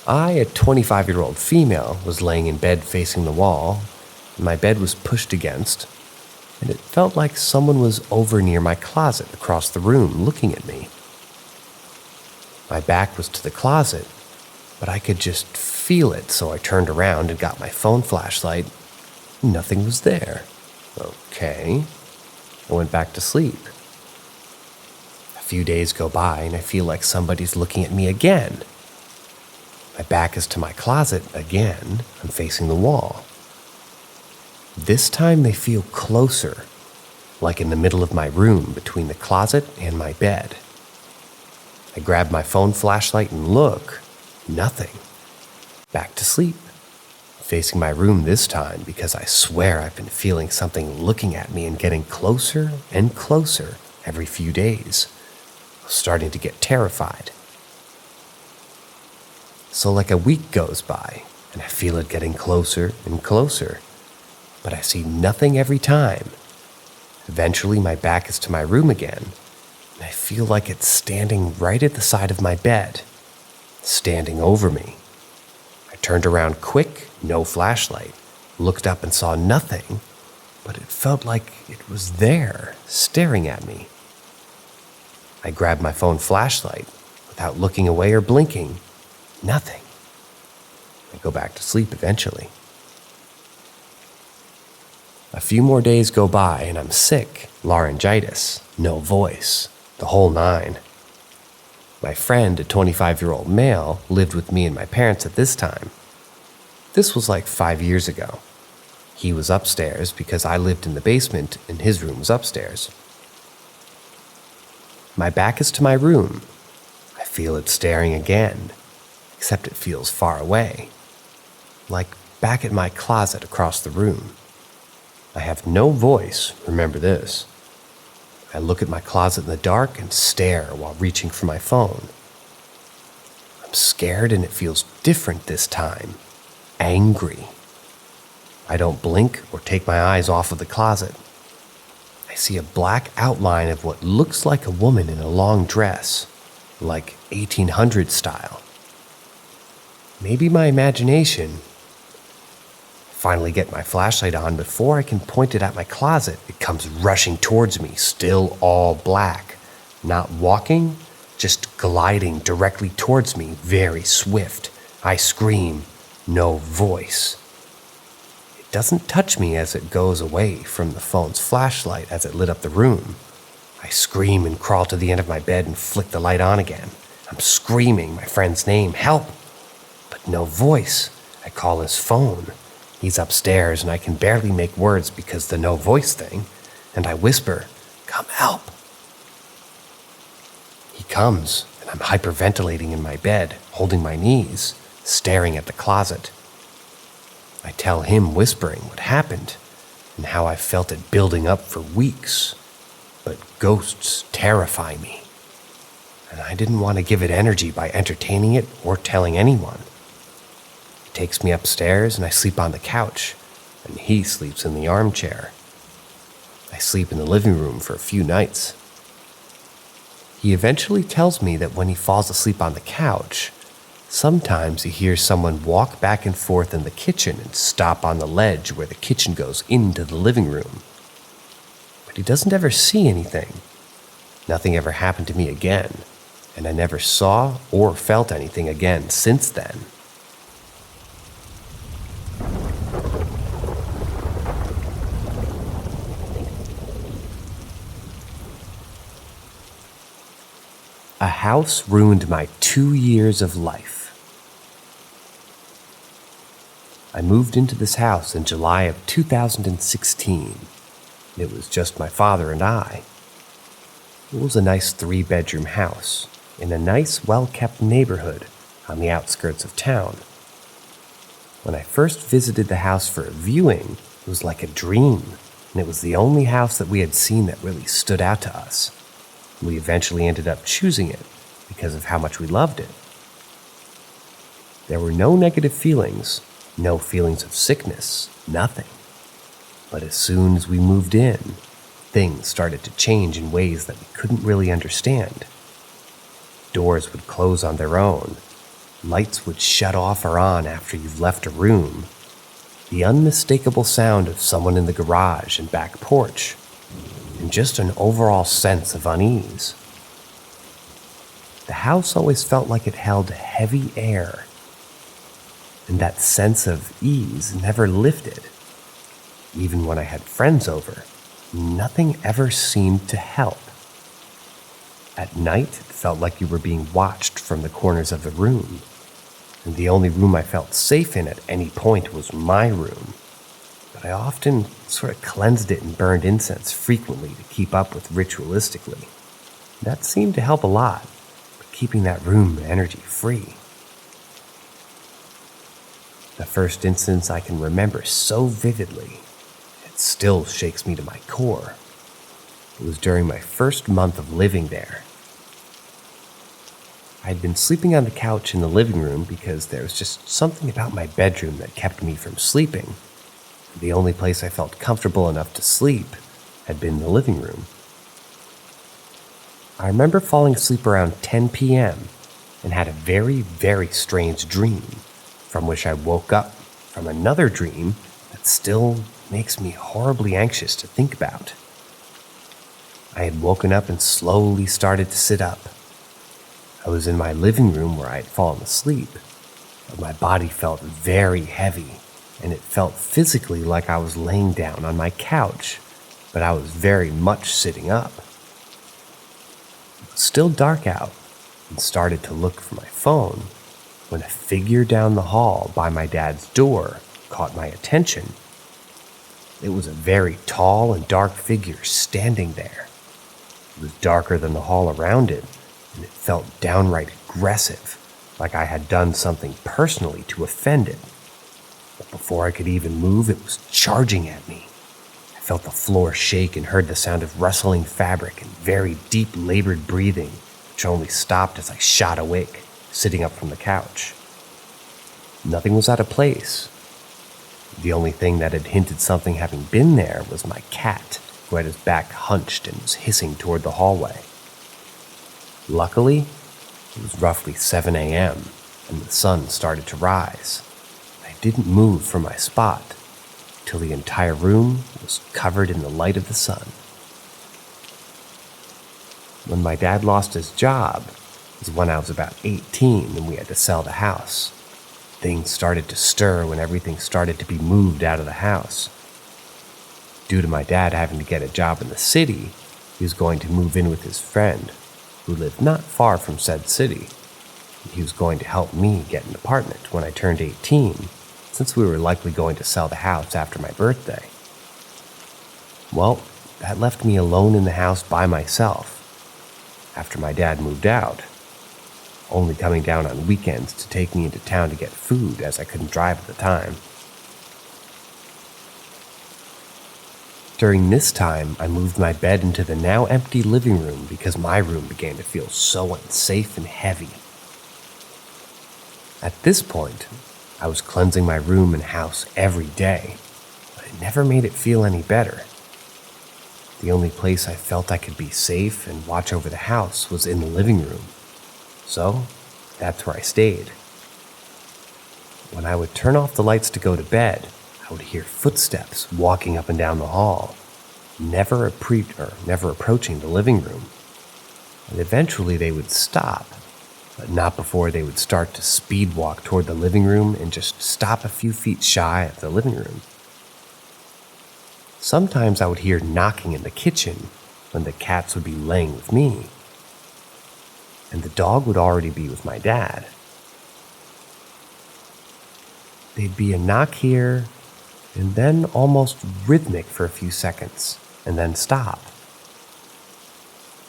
I, a 25-year-old female, was laying in bed facing the wall, and my bed was pushed against, and it felt like someone was over near my closet across the room looking at me. My back was to the closet, but I could just feel it, so I turned around and got my phone flashlight. Nothing was there. Okay. I went back to sleep. A few days go by and I feel like somebody's looking at me again. My back is to my closet again. I'm facing the wall. This time they feel closer, like in the middle of my room between the closet and my bed. I grab my phone flashlight and look. Nothing. Back to sleep. Facing my room this time because I swear I've been feeling something looking at me and getting closer and closer every few days. I was starting to get terrified. So like a week goes by and I feel it getting closer and closer, but I see nothing every time. Eventually my back is to my room again, and I feel like it's standing right at the side of my bed, standing over me. I turned around quick, no flashlight, looked up and saw nothing, but it felt like it was there, staring at me. I grabbed my phone flashlight without looking away or blinking. Nothing. I go back to sleep eventually. A few more days go by and I'm sick, laryngitis, no voice, the whole 9. My friend, a 25-year-old male, lived with me and my parents at this time. This was like 5 years ago. He was upstairs because I lived in the basement and his room was upstairs. My back is to my room. I feel it staring again, except it feels far away, like back at my closet across the room. I have no voice, remember this. I look at my closet in the dark and stare while reaching for my phone. I'm scared and it feels different this time. Angry. I don't blink or take my eyes off of the closet. I see a black outline of what looks like a woman in a long dress, like 1800s style. Maybe my imagination. Finally get my flashlight on. Before I can point it at my closet, it comes rushing towards me, still all black, Not walking, just gliding directly towards me, very swift. I scream, no voice. It doesn't touch me as it goes away from the phone's flashlight as it lit up the room. I scream and crawl to the end of my bed and flick the light on again. I'm screaming my friend's name, help! But no voice. I call his phone. He's upstairs and I can barely make words because the no voice thing. And I whisper, come help. He comes and I'm hyperventilating in my bed, holding my knees, staring at the closet. I tell him whispering what happened and how I felt it building up for weeks. But ghosts terrify me. And I didn't want to give it energy by entertaining it or telling anyone. He takes me upstairs and I sleep on the couch, and he sleeps in the armchair. I sleep in the living room for a few nights. He eventually tells me that when he falls asleep on the couch, sometimes he hears someone walk back and forth in the kitchen and stop on the ledge where the kitchen goes into the living room. But he doesn't ever see anything. Nothing ever happened to me again, and I never saw or felt anything again since then. A house ruined my 2 years of life. I moved into this house in July of 2016. It was just my father and I. It was a nice 3-bedroom house in a nice, well-kept neighborhood on the outskirts of town. When I first visited the house for a viewing, it was like a dream, and it was the only house that we had seen that really stood out to us. We eventually ended up choosing it because of how much we loved it. There were no negative feelings, no feelings of sickness, nothing. But as soon as we moved in, things started to change in ways that we couldn't really understand. Doors would close on their own. Lights would shut off or on after you've left a room. The unmistakable sound of someone in the garage and back porch, and just an overall sense of unease. The house always felt like it held heavy air, and that sense of ease never lifted. Even when I had friends over, nothing ever seemed to help. At night, it felt like you were being watched from the corners of the room, and the only room I felt safe in at any point was my room. But I often sort of cleansed it and burned incense frequently to keep up with ritualistically. That seemed to help a lot, but keeping that room energy free. The first instance I can remember so vividly, it still shakes me to my core. It was during my first month of living there. I had been sleeping on the couch in the living room because there was just something about my bedroom that kept me from sleeping. The only place I felt comfortable enough to sleep had been the living room. I remember falling asleep around 10 p.m. and had a very, very strange dream, from which I woke up from another dream that still makes me horribly anxious to think about. I had woken up and slowly started to sit up. I was in my living room where I had fallen asleep, but my body felt very heavy, and it felt physically like I was laying down on my couch, but I was very much sitting up. It was still dark out, and started to look for my phone, when a figure down the hall by my dad's door caught my attention. It was a very tall and dark figure standing there. It was darker than the hall around it, and it felt downright aggressive, like I had done something personally to offend it. But before I could even move, it was charging at me. I felt the floor shake and heard the sound of rustling fabric and very deep labored breathing, which only stopped as I shot awake, sitting up from the couch. Nothing was out of place. The only thing that had hinted something having been there was my cat, who had his back hunched and was hissing toward the hallway. Luckily, it was roughly 7 a.m., and the sun started to rise. I didn't move from my spot till the entire room was covered in the light of the sun. when my dad lost his job was when I was about 18 and we had to sell the house. Things started to stir when everything started to be moved out of the house. Due to my dad having to get a job in the city, he was going to move in with his friend, who lived not far from said city. He was going to help me get an apartment when I turned 18, since we were likely going to sell the house after my birthday. Well, that left me alone in the house by myself after my dad moved out, only coming down on weekends to take me into town to get food as I couldn't drive at the time. During this time, I moved my bed into the now empty living room because my room began to feel so unsafe and heavy. At this point, I was cleansing my room and house every day, but it never made it feel any better. The only place I felt I could be safe and watch over the house was in the living room, so that's where I stayed. When I would turn off the lights to go to bed, I would hear footsteps walking up and down the hall, never approaching the living room. And eventually they would stop, but not before they would start to speed walk toward the living room and just stop a few feet shy of the living room. Sometimes I would hear knocking in the kitchen when the cats would be laying with me, and the dog would already be with my dad. They'd be a knock here, and then almost rhythmic for a few seconds, and then stop.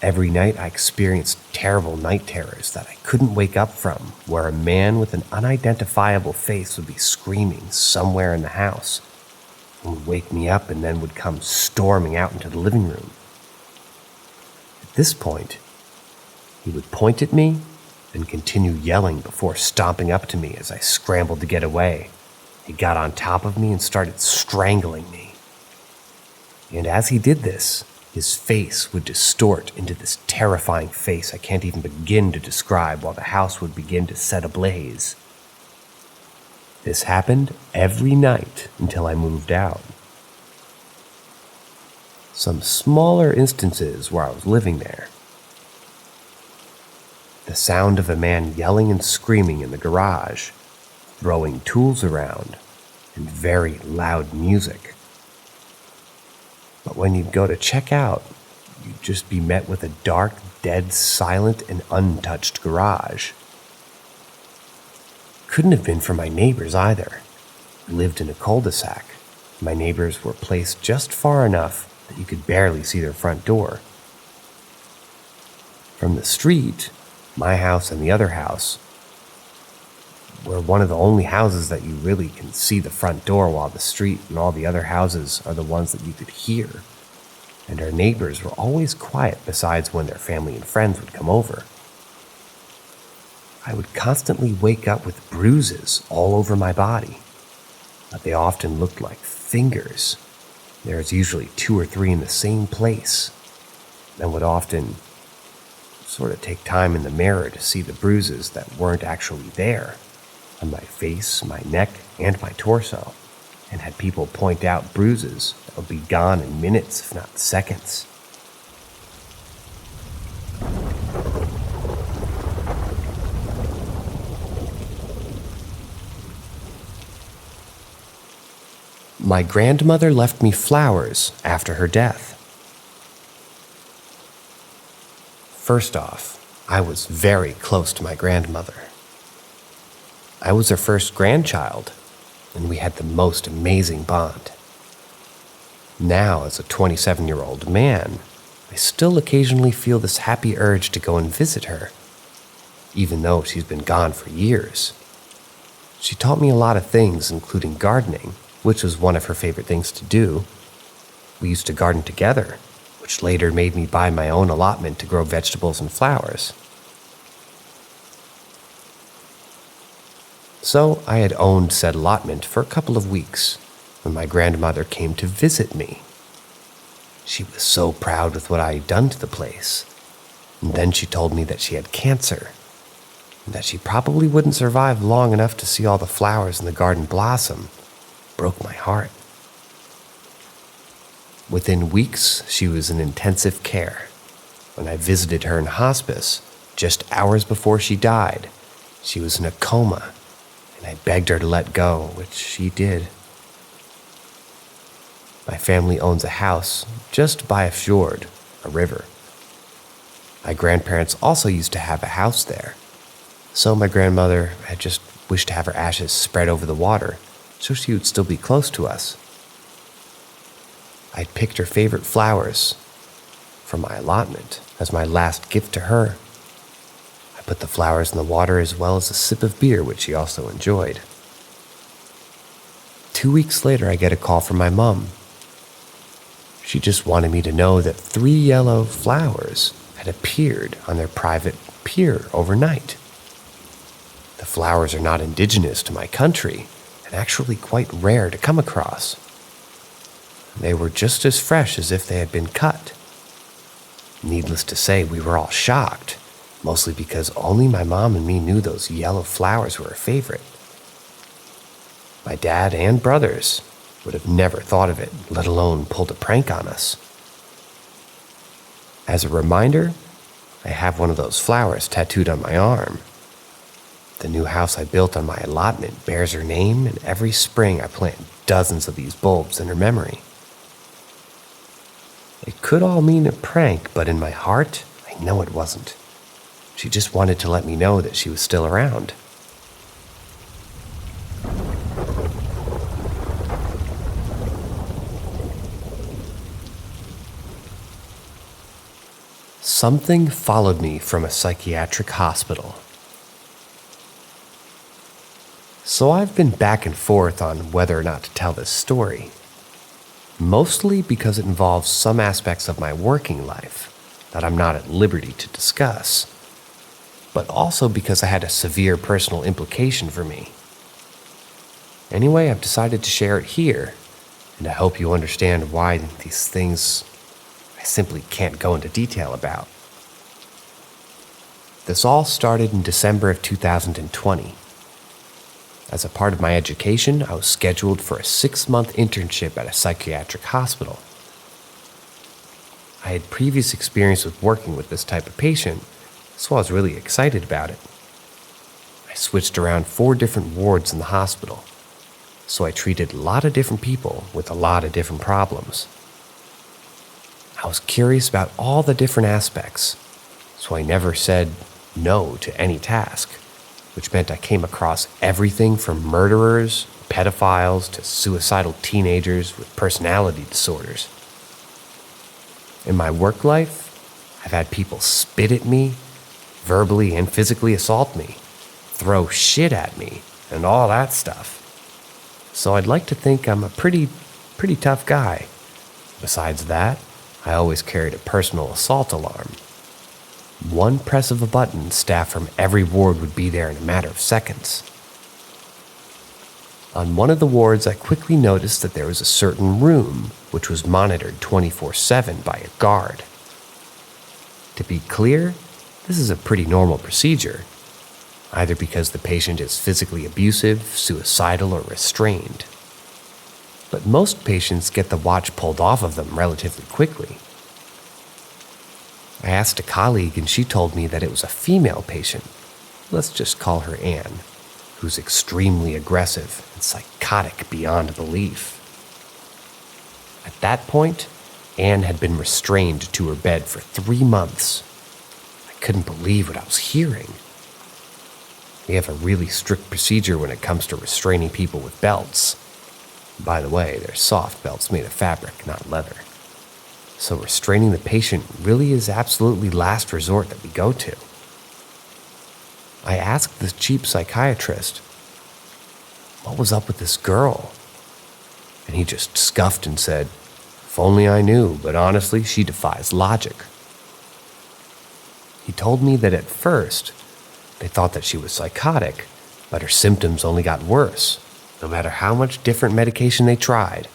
Every night I experienced terrible night terrors that I couldn't wake up from, where a man with an unidentifiable face would be screaming somewhere in the house, and would wake me up and then would come storming out into the living room. At this point, he would point at me and continue yelling before stomping up to me as I scrambled to get away. He got on top of me and started strangling me. And as he did this, his face would distort into this terrifying face I can't even begin to describe, while the house would begin to set ablaze. This happened every night until I moved out. Some smaller instances where I was living there. The sound of a man yelling and screaming in the garage, throwing tools around, and very loud music. But when you'd go to check out, you'd just be met with a dark, dead, silent, and untouched garage. Couldn't have been from my neighbors either. We lived in a cul-de-sac. My neighbors were placed just far enough that you could barely see their front door. From the street, my house and the other house were one of the only houses that you really can see the front door, while the street and all the other houses are the ones that you could hear. And our neighbors were always quiet besides when their family and friends would come over. I would constantly wake up with bruises all over my body, but they often looked like fingers. There was usually 2 or 3 in the same place, and would often sort of take time in the mirror to see the bruises that weren't actually there on my face, my neck, and my torso, and had people point out bruises that would be gone in minutes, if not seconds. My grandmother left me flowers after her death. First off, I was very close to my grandmother. I was her first grandchild, and we had the most amazing bond. Now, as a 27-year-old man, I still occasionally feel this happy urge to go and visit her, even though she's been gone for years. She taught me a lot of things, including gardening, which was one of her favorite things to do. We used to garden together, which later made me buy my own allotment to grow vegetables and flowers. So I had owned said allotment for a couple of weeks when my grandmother came to visit me. She was so proud with what I had done to the place, and then she told me that she had cancer, and that she probably wouldn't survive long enough to see all the flowers in the garden blossom. Broke my heart. Within weeks, she was in intensive care, when I visited her in hospice, just hours before she died, she was in a coma, and I begged her to let go, which she did. My family owns a house just by a fjord, a river. My grandparents also used to have a house there, so my grandmother had just wished to have her ashes spread over the water so she would still be close to us. I'd picked her favorite flowers for my allotment as my last gift to her. I put the flowers in the water as well as a sip of beer, which she also enjoyed. 2 weeks later, I get a call from my mom. She just wanted me to know that 3 yellow flowers had appeared on their private pier overnight. The flowers are not indigenous to my country and actually quite rare to come across. They were just as fresh as if they had been cut. Needless to say, we were all shocked, mostly because only my mom and me knew those yellow flowers were a favorite. My dad and brothers would have never thought of it, let alone pulled a prank on us. As a reminder, I have one of those flowers tattooed on my arm. The new house I built on my allotment bears her name, and every spring I plant dozens of these bulbs in her memory. It could all mean a prank, but in my heart, I know it wasn't. She just wanted to let me know that she was still around. Something followed me from a psychiatric hospital. So I've been back and forth on whether or not to tell this story. Mostly because it involves some aspects of my working life that I'm not at liberty to discuss, but also because I had a severe personal implication for me. Anyway, I've decided to share it here, and I hope you understand why these things I simply can't go into detail about. This all started in December of 2020. As a part of my education, I was scheduled for a 6-month internship at a psychiatric hospital. I had previous experience with working with this type of patient, so I was really excited about it. I switched around 4 different wards in the hospital, so I treated a lot of different people with a lot of different problems. I was curious about all the different aspects, so I never said no to any task, which meant I came across everything from murderers, pedophiles, to suicidal teenagers with personality disorders. In my work life, I've had people spit at me, verbally and physically assault me, throw shit at me, and all that stuff. So I'd like to think I'm a pretty tough guy. Besides that, I always carried a personal assault alarm. One press of a button, staff from every ward would be there in a matter of seconds. On one of the wards, I quickly noticed that there was a certain room which was monitored 24/7 by a guard. To be clear, this is a pretty normal procedure, either because the patient is physically abusive, suicidal, or restrained. But most patients get the watch pulled off of them relatively quickly. I asked a colleague and she told me that it was a female patient, let's just call her Anne, who's extremely aggressive and psychotic beyond belief. At that point, Anne had been restrained to her bed for 3 months. I couldn't believe what I was hearing. We have a really strict procedure when it comes to restraining people with belts. By the way, they're soft belts made of fabric, not leather. So restraining the patient really is absolutely last resort that we go to. I asked the chief psychiatrist, what was up with this girl? And he just scuffed and said, if only I knew, but honestly, she defies logic. He told me that at first, they thought that she was psychotic, but her symptoms only got worse, no matter how much different medication they tried.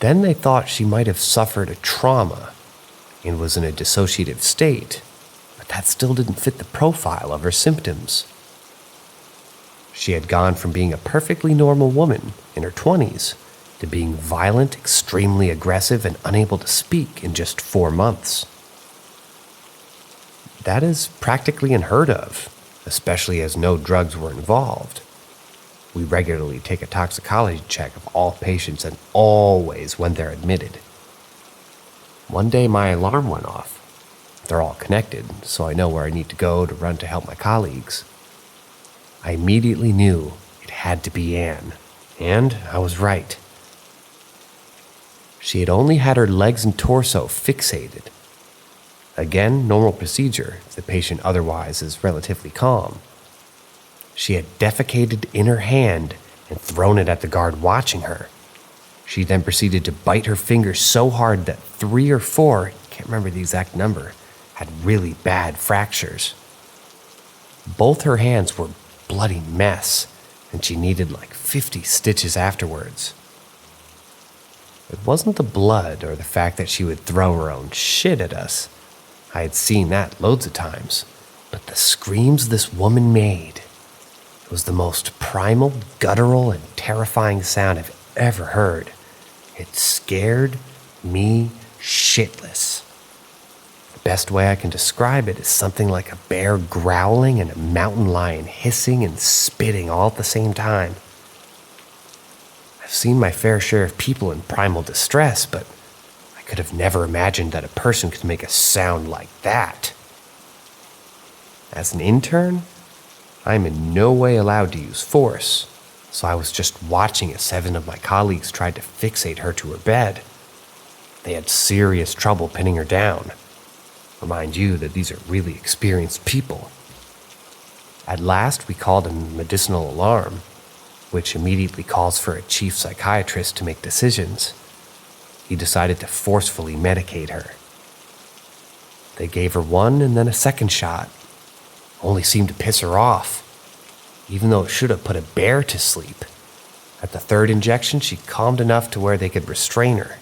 Then they thought she might have suffered a trauma and was in a dissociative state, but that still didn't fit the profile of her symptoms. She had gone from being a perfectly normal woman in her 20s to being violent, extremely aggressive, and unable to speak in just 4 months. That is practically unheard of, especially as no drugs were involved. We regularly take a toxicology check of all patients and always when they're admitted. One day my alarm went off. They're all connected, so I know where I need to go to run to help my colleagues. I immediately knew it had to be Anne, and I was right. She had only had her legs and torso fixated. Again, normal procedure if the patient otherwise is relatively calm. She had defecated in her hand and thrown it at the guard watching her. She then proceeded to bite her fingers so hard that 3 or 4, can't remember the exact number, had really bad fractures. Both her hands were a bloody mess, and she needed like 50 stitches afterwards. It wasn't the blood or the fact that she would throw her own shit at us. I had seen that loads of times, but the screams this woman made. It was the most primal, guttural, and terrifying sound I've ever heard. It scared me shitless. The best way I can describe it is something like a bear growling and a mountain lion hissing and spitting all at the same time. I've seen my fair share of people in primal distress, but I could have never imagined that a person could make a sound like that. As an intern, I'm in no way allowed to use force, so I was just watching as 7 of my colleagues tried to fixate her to her bed. They had serious trouble pinning her down. Remind you that these are really experienced people. At last, we called a medicinal alarm, which immediately calls for a chief psychiatrist to make decisions. He decided to forcefully medicate her. They gave her 1 and then a 2nd shot. Only seemed to piss her off, even though it should have put a bear to sleep. At the 3rd injection, she calmed enough to where they could restrain her.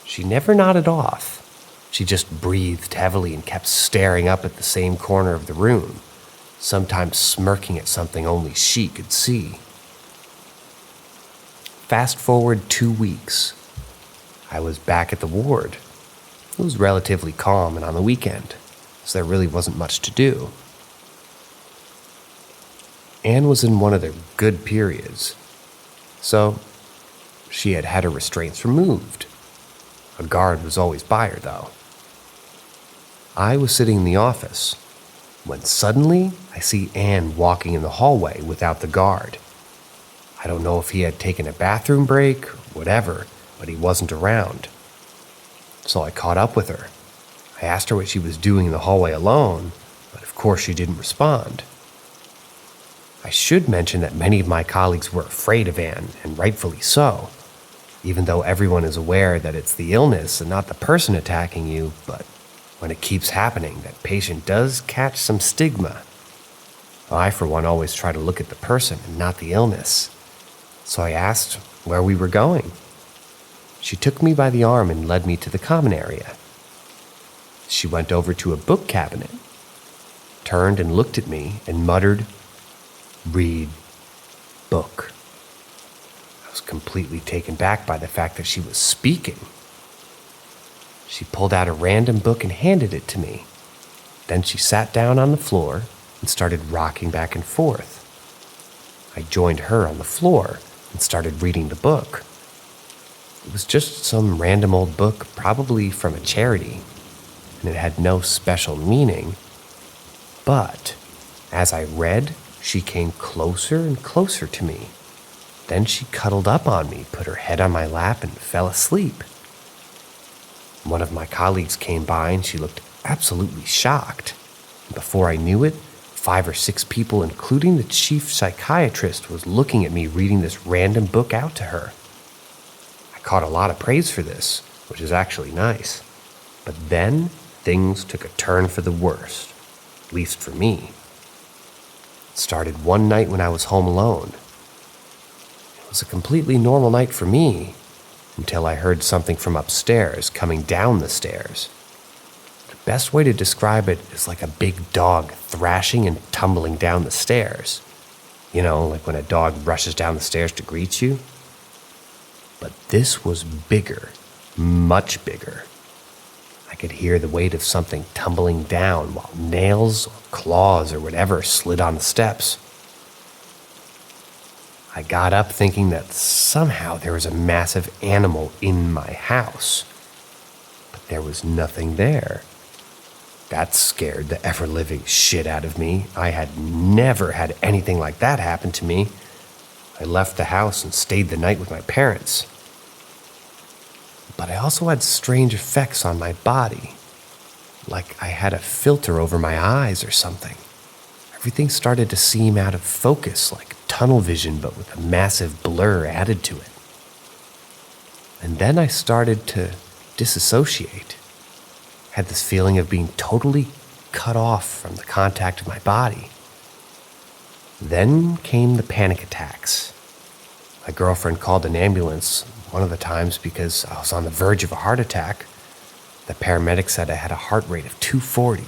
She never nodded off. She just breathed heavily and kept staring up at the same corner of the room, sometimes smirking at something only she could see. Fast forward 2 weeks. I was back at the ward. It was relatively calm and on the weekend, so there really wasn't much to do. Anne was in one of their good periods, so she had had her restraints removed. A guard was always by her, though. I was sitting in the office when suddenly I see Anne walking in the hallway without the guard. I don't know if he had taken a bathroom break or whatever, but he wasn't around. So I caught up with her. I asked her what she was doing in the hallway alone, but of course she didn't respond. I should mention that many of my colleagues were afraid of Anne, and rightfully so, even though everyone is aware that it's the illness and not the person attacking you, but when it keeps happening, that patient does catch some stigma. I, for one, always try to look at the person and not the illness. So I asked where we were going. She took me by the arm and led me to the common area. She went over to a book cabinet, turned and looked at me and muttered, "Read book." I was completely taken back by the fact that she was speaking. She pulled out a random book and handed it to me. Then she sat down on the floor and started rocking back and forth. I joined her on the floor and started reading the book. It was just some random old book, probably from a charity, and it had no special meaning. But as I read, she came closer and closer to me. Then she cuddled up on me, put her head on my lap, and fell asleep. One of my colleagues came by and she looked absolutely shocked. And before I knew it, 5 or 6 people, including the chief psychiatrist, was looking at me reading this random book out to her. I caught a lot of praise for this, which is actually nice. But then things took a turn for the worst, at least for me. It started one night when I was home alone. It was a completely normal night for me, until I heard something from upstairs coming down the stairs. The best way to describe it is like a big dog thrashing and tumbling down the stairs. You know, like when a dog rushes down the stairs to greet you. But this was bigger, much bigger. I could hear the weight of something tumbling down while nails or claws or whatever slid on the steps. I got up thinking that somehow there was a massive animal in my house. But there was nothing there. That scared the ever-living shit out of me. I had never had anything like that happen to me. I left the house and stayed the night with my parents. But I also had strange effects on my body, like I had a filter over my eyes or something. Everything started to seem out of focus, like tunnel vision, but with a massive blur added to it. And then I started to disassociate. Had this feeling of being totally cut off from the contact of my body. Then came the panic attacks. My girlfriend called an ambulance one of the times because I was on the verge of a heart attack. The paramedic said I had a heart rate of 240.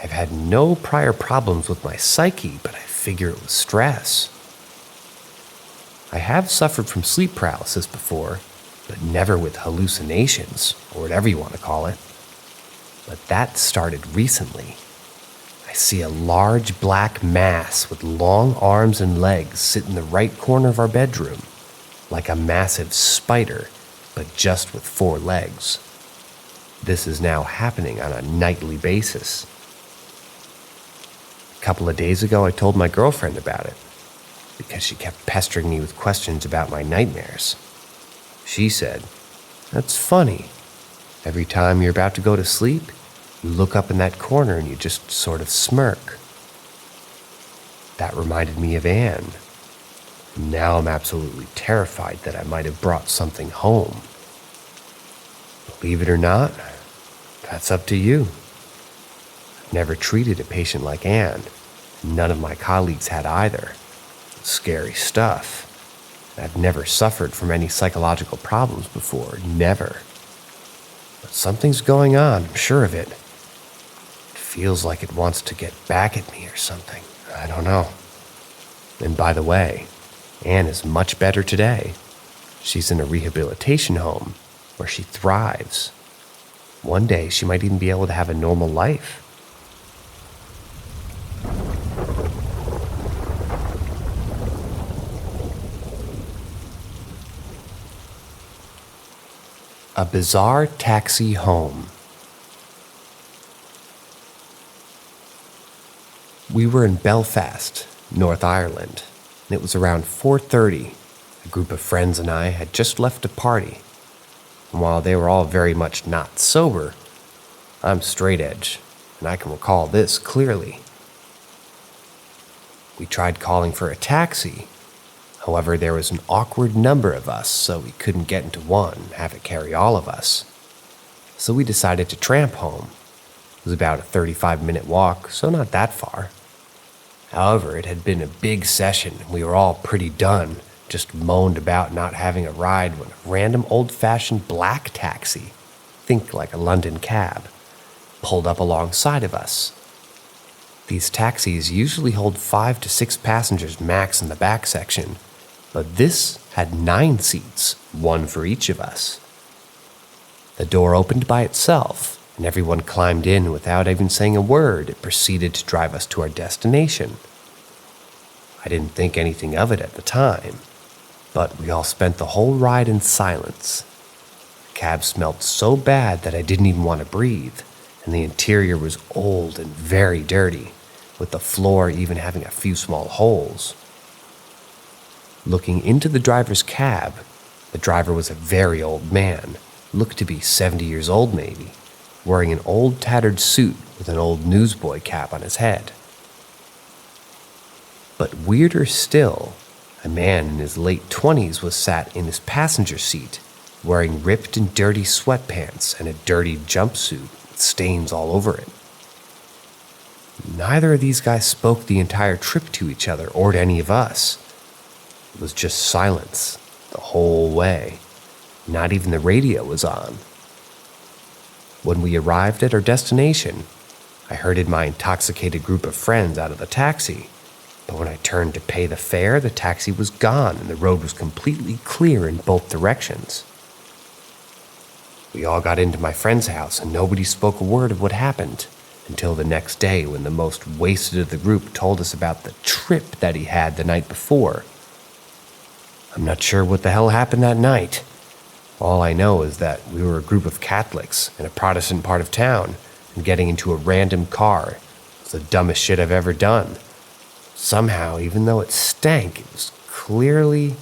I've had no prior problems with my psyche, but I figure it was stress. I have suffered from sleep paralysis before, but never with hallucinations, or whatever you want to call it. But that started recently. I see a large black mass with long arms and legs sit in the right corner of our bedroom, like a massive spider, but just with 4 legs. This is now happening on a nightly basis. A couple of days ago, I told my girlfriend about it, because she kept pestering me with questions about my nightmares. She said, "That's funny. Every time you're about to go to sleep, you look up in that corner and you just sort of smirk." That reminded me of Anne. Now I'm absolutely terrified that I might have brought something home. Believe it or not, that's up to you. I've never treated a patient like Anne. None of my colleagues had either. Scary stuff. I've never suffered from any psychological problems before, never. But something's going on, I'm sure of it. It feels like it wants to get back at me or something. I don't know. And by the way, Anne is much better today. She's in a rehabilitation home where she thrives. One day she might even be able to have a normal life. A bizarre taxi home. We were in Belfast, North Ireland, and it was around 4:30. A group of friends and I had just left a party. And while they were all very much not sober, I'm straight edge, and I can recall this clearly. We tried calling for a taxi. However, there was an awkward number of us, so we couldn't get into one and have it carry all of us. So we decided to tramp home. It was about a 35-minute walk, so not that far. However, it had been a big session, and we were all pretty done, just moaned about not having a ride when a random old-fashioned black taxi, think like a London cab, pulled up alongside of us. These taxis usually hold 5 to 6 passengers max in the back section, but this had 9 seats, 1 for each of us. The door opened by itself, and everyone climbed in without even saying a word. It proceeded to drive us to our destination. I didn't think anything of it at the time, but we all spent the whole ride in silence. The cab smelled so bad that I didn't even want to breathe, and the interior was old and very dirty, with the floor even having a few small holes. Looking into the driver's cab, the driver was a very old man, looked to be 70 years old maybe, wearing an old tattered suit with an old newsboy cap on his head. But weirder still, a man in his late 20s was sat in his passenger seat, wearing ripped and dirty sweatpants and a dirty jumpsuit with stains all over it. Neither of these guys spoke the entire trip to each other or to any of us. It was just silence the whole way. Not even the radio was on. When we arrived at our destination, I herded my intoxicated group of friends out of the taxi, But when I turned to pay the fare, the taxi was gone and the road was completely clear in both directions. We all got into my friend's house and nobody spoke a word of what happened until the next day when the most wasted of the group told us about the trip that he had the night before. I'm not sure what the hell happened that night. All I know is that we were a group of Catholics in a Protestant part of town, and getting into a random car was the dumbest shit I've ever done. Somehow, even though it stank, it was clearly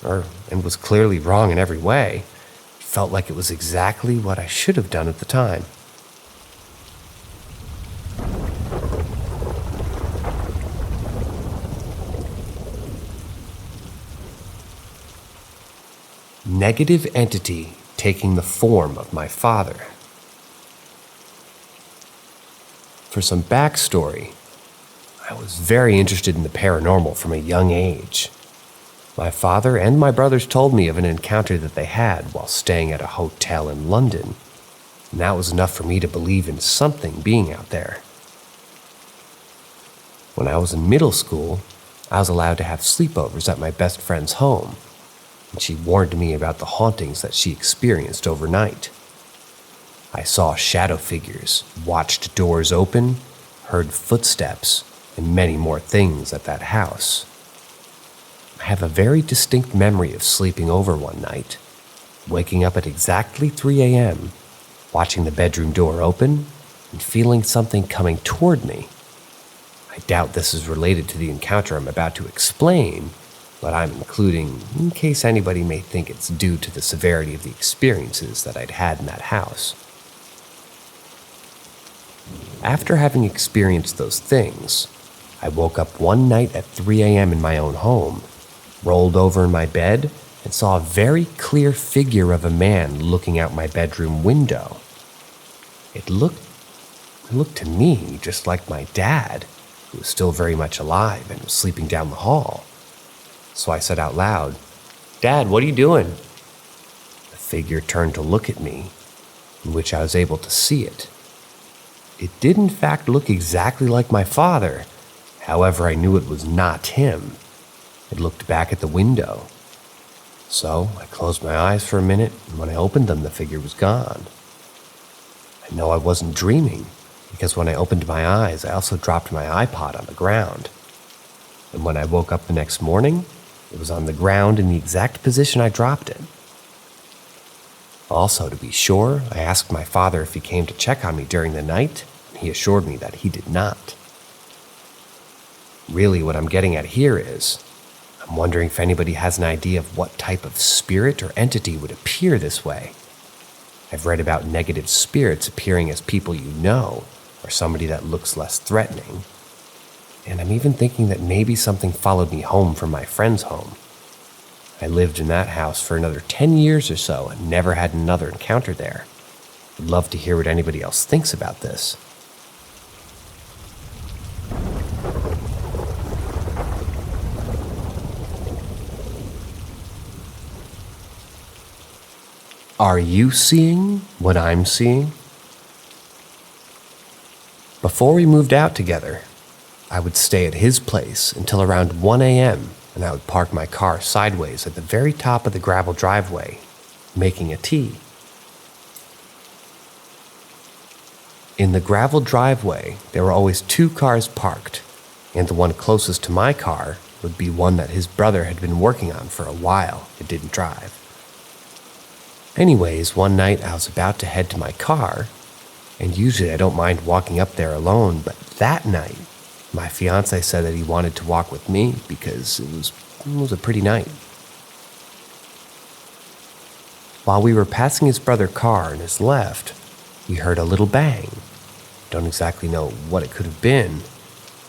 wrong in every way, it felt like it was exactly what I should have done at the time. Negative entity taking the form of my father. For some backstory, I was very interested in the paranormal from a young age. My father and my brothers told me of an encounter that they had while staying at a hotel in London, and that was enough for me to believe in something being out there. When I was in middle school, I was allowed to have sleepovers at my best friend's home, and she warned me about the hauntings that she experienced overnight. I saw shadow figures, watched doors open, heard footsteps, and many more things at that house. I have a very distinct memory of sleeping over one night, waking up at exactly 3 a.m., watching the bedroom door open, and feeling something coming toward me. I doubt this is related to the encounter I'm about to explain, but I'm including in case anybody may think it's due to the severity of the experiences that I'd had in that house. After having experienced those things, I woke up one night at 3 a.m. in my own home, rolled over in my bed, and saw a very clear figure of a man looking out my bedroom window. It looked to me just like my dad, who was still very much alive and was sleeping down the hall. So I said out loud, "Dad, what are you doing?" The figure turned to look at me, in which I was able to see it. It did in fact look exactly like my father. However, I knew it was not him. It looked back at the window. So I closed my eyes for a minute, and when I opened them, the figure was gone. I know I wasn't dreaming, because when I opened my eyes, I also dropped my iPod on the ground. And when I woke up the next morning, it was on the ground in the exact position I dropped it. Also, to be sure, I asked my father if he came to check on me during the night, and he assured me that he did not. Really, what I'm getting at here is, I'm wondering if anybody has an idea of what type of spirit or entity would appear this way. I've read about negative spirits appearing as people you know, or somebody that looks less threatening. And I'm even thinking that maybe something followed me home from my friend's home. I lived in that house for another 10 years or so and never had another encounter there. I'd love to hear what anybody else thinks about this. Are you seeing what I'm seeing? Before we moved out together, I would stay at his place until around 1 a.m., and I would park my car sideways at the very top of the gravel driveway, making a tea. In the gravel driveway, there were always 2 cars parked, and the one closest to my car would be one that his brother had been working on for a while. It didn't drive. Anyways, one night I was about to head to my car, and usually I don't mind walking up there alone, but that night, my fiancé said that he wanted to walk with me because it was a pretty night. While we were passing his brother's car on his left, we heard a little bang. Don't exactly know what it could have been.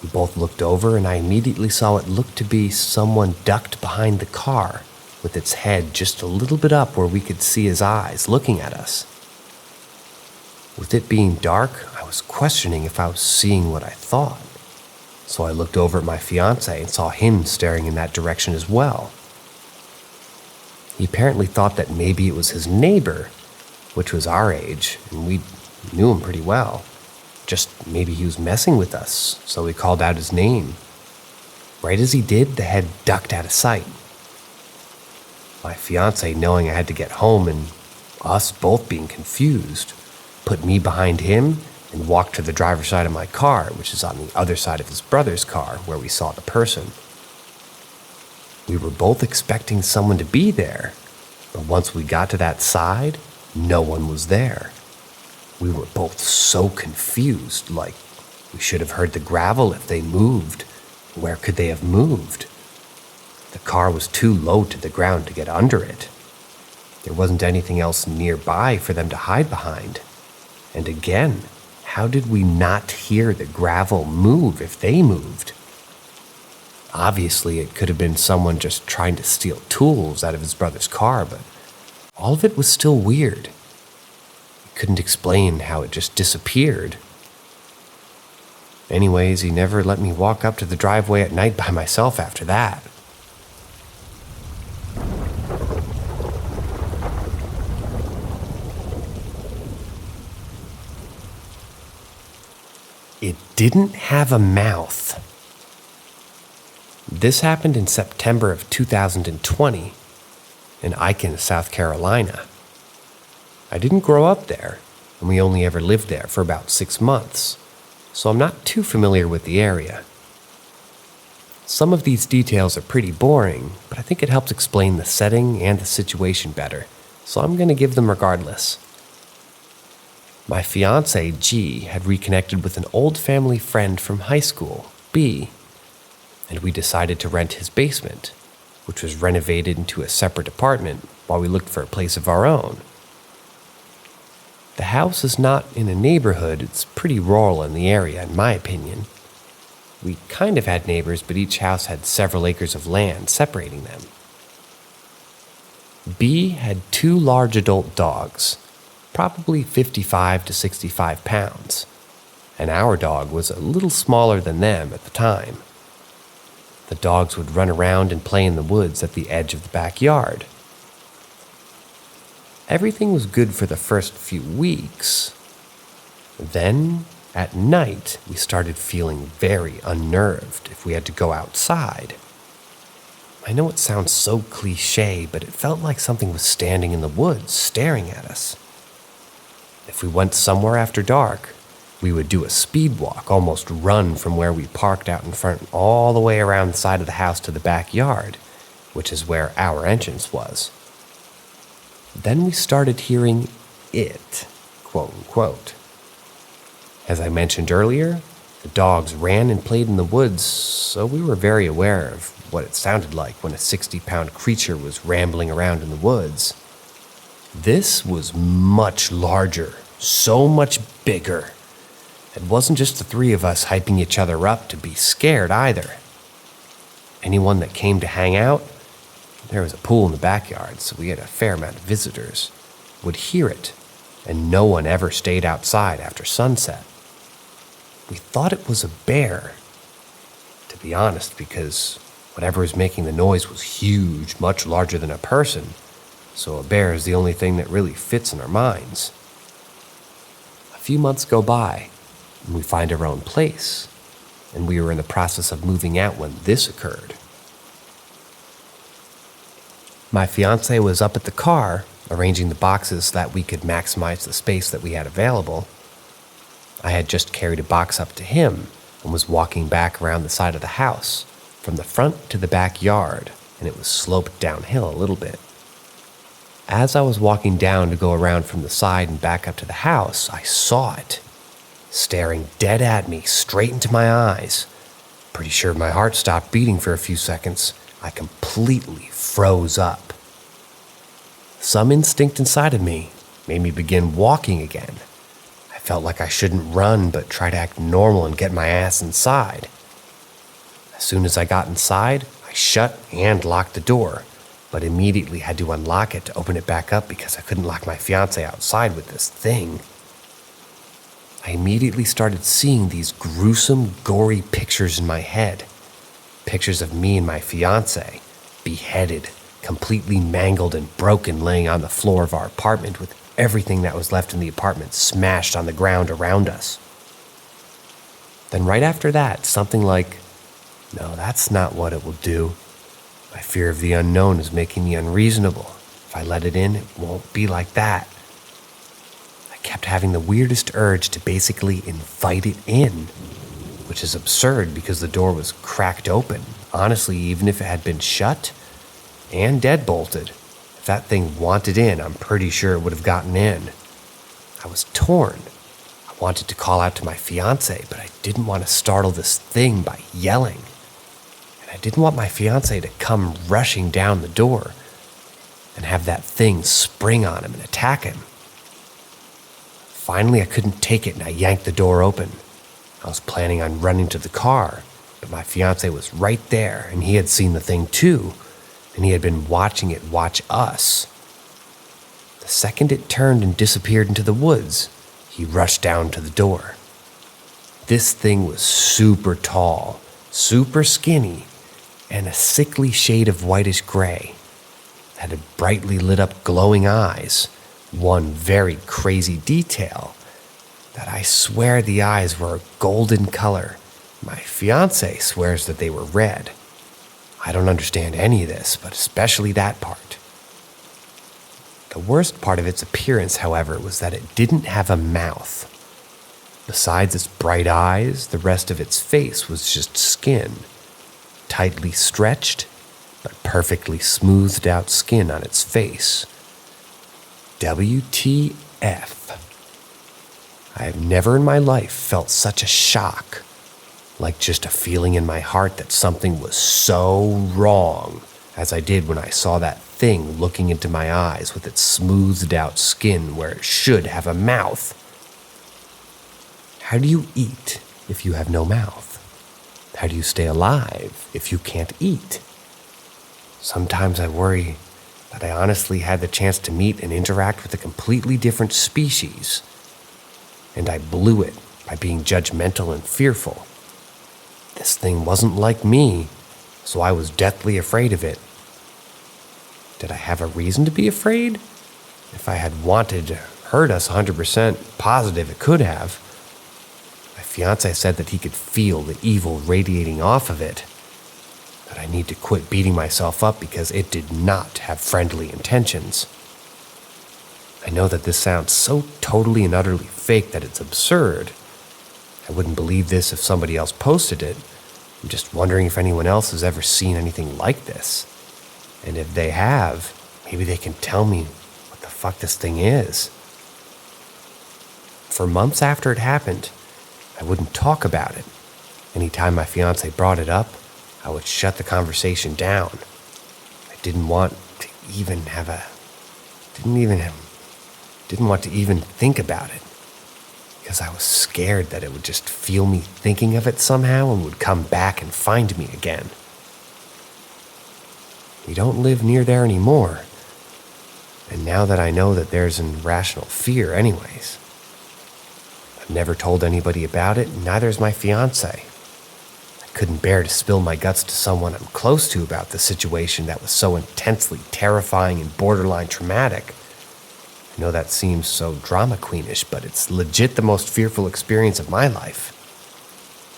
We both looked over and I immediately saw what looked to be someone ducked behind the car with its head just a little bit up where we could see his eyes looking at us. With it being dark, I was questioning if I was seeing what I thought. So I looked over at my fiancé and saw him staring in that direction as well. He apparently thought that maybe it was his neighbor, which was our age, and we knew him pretty well. Just maybe he was messing with us, so we called out his name. Right as he did, the head ducked out of sight. My fiance, knowing I had to get home and us both being confused, put me behind him and walked to the driver's side of my car, which is on the other side of his brother's car, where we saw the person. We were both expecting someone to be there, but once we got to that side, no one was there. We were both so confused, like we should have heard the gravel if they moved. Where could they have moved? The car was too low to the ground to get under it. There wasn't anything else nearby for them to hide behind. And again, how did we not hear the gravel move if they moved? Obviously, it could have been someone just trying to steal tools out of his brother's car, but all of it was still weird. I couldn't explain how it just disappeared. Anyways, he never let me walk up to the driveway at night by myself after that. It didn't have a mouth. This happened in September of 2020 in Aiken, South Carolina. I didn't grow up there, and we only ever lived there for about 6 months, so I'm not too familiar with the area. Some of these details are pretty boring, but I think it helps explain the setting and the situation better, so I'm going to give them regardless. My fiance, G, had reconnected with an old family friend from high school, B, and we decided to rent his basement, which was renovated into a separate apartment while we looked for a place of our own. The house is not in a neighborhood, it's pretty rural in the area, in my opinion. We kind of had neighbors, but each house had several acres of land separating them. B had 2 large adult dogs, probably 55 to 65 pounds, and our dog was a little smaller than them at the time. The dogs would run around and play in the woods at the edge of the backyard. Everything was good for the first few weeks. Then, at night, we started feeling very unnerved if we had to go outside. I know it sounds so cliche, but it felt like something was standing in the woods staring at us. If we went somewhere after dark, we would do a speed walk, almost run from where we parked out in front all the way around the side of the house to the backyard, which is where our entrance was. Then we started hearing it, quote unquote. As I mentioned earlier, the dogs ran and played in the woods, so we were very aware of what it sounded like when a 60-pound creature was rambling around in the woods. This was much larger, so much bigger. It wasn't just the 3 of us hyping each other up to be scared either. Anyone that came to hang out, there was a pool in the backyard, so we had a fair amount of visitors, would hear it, and no one ever stayed outside after sunset. We thought it was a bear, to be honest, because whatever was making the noise was huge, much larger than a person, so a bear is the only thing that really fits in our minds. A few months go by, and we find our own place, and we were in the process of moving out when this occurred. My fiance was up at the car, arranging the boxes so that we could maximize the space that we had available. I had just carried a box up to him and was walking back around the side of the house, from the front to the backyard, and it was sloped downhill a little bit. As I was walking down to go around from the side and back up to the house, I saw it, staring dead at me, straight into my eyes. Pretty sure my heart stopped beating for a few seconds. I completely froze up. Some instinct inside of me made me begin walking again. I felt like I shouldn't run, but try to act normal and get my ass inside. As soon as I got inside, I shut and locked the door, but immediately had to unlock it to open it back up because I couldn't lock my fiance outside with this thing. I immediately started seeing these gruesome, gory pictures in my head. Pictures of me and my fiance, beheaded, completely mangled and broken, laying on the floor of our apartment with everything that was left in the apartment smashed on the ground around us. Then right after that, something like, No, that's not what it will do. My fear of the unknown is making me unreasonable. If I let it in, it won't be like that. I kept having the weirdest urge to basically invite it in, which is absurd because the door was cracked open. Honestly, even if it had been shut and deadbolted, if that thing wanted in, I'm pretty sure it would have gotten in. I was torn. I wanted to call out to my fiance, but I didn't want to startle this thing by yelling. And I didn't want my fiance to come rushing down the door and have that thing spring on him and attack him. Finally, I couldn't take it and I yanked the door open. I was planning on running to the car, but my fiance was right there and he had seen the thing too, and he had been watching it watch us. The second it turned and disappeared into the woods, he rushed down to the door. This thing was super tall, super skinny, and a sickly shade of whitish gray. It had brightly lit up glowing eyes. One very crazy detail, that I swear the eyes were a golden color. My fiance swears that they were red. I don't understand any of this, but especially that part. The worst part of its appearance, however, was that it didn't have a mouth. Besides its bright eyes, the rest of its face was just skin. Tightly stretched, but perfectly smoothed out skin on its face. WTF. I have never in my life felt such a shock, like just a feeling in my heart that something was so wrong, as I did when I saw that thing looking into my eyes with its smoothed out skin where it should have a mouth. How do you eat if you have no mouth? How do you stay alive if you can't eat? Sometimes I worry that I honestly had the chance to meet and interact with a completely different species, and I blew it by being judgmental and fearful. This thing wasn't like me, so I was deathly afraid of it. Did I have a reason to be afraid? If I had wanted to hurt us 100% positive it could have. My fiance said that he could feel the evil radiating off of it. That I need to quit beating myself up because it did not have friendly intentions. I know that this sounds so totally and utterly fake that it's absurd. I wouldn't believe this if somebody else posted it. I'm just wondering if anyone else has ever seen anything like this. And if they have, maybe they can tell me what the fuck this thing is. For months after it happened, I wouldn't talk about it. Anytime my fiance brought it up, I would shut the conversation down. I didn't want to even think about it, because I was scared that it would just feel me thinking of it somehow and would come back and find me again. We don't live near there anymore, and now that I know that there's an irrational fear anyways. I've never told anybody about it, and neither has my fiance. I couldn't bear to spill my guts to someone I'm close to about the situation that was so intensely terrifying and borderline traumatic. I know that seems so drama queenish, but it's legit the most fearful experience of my life.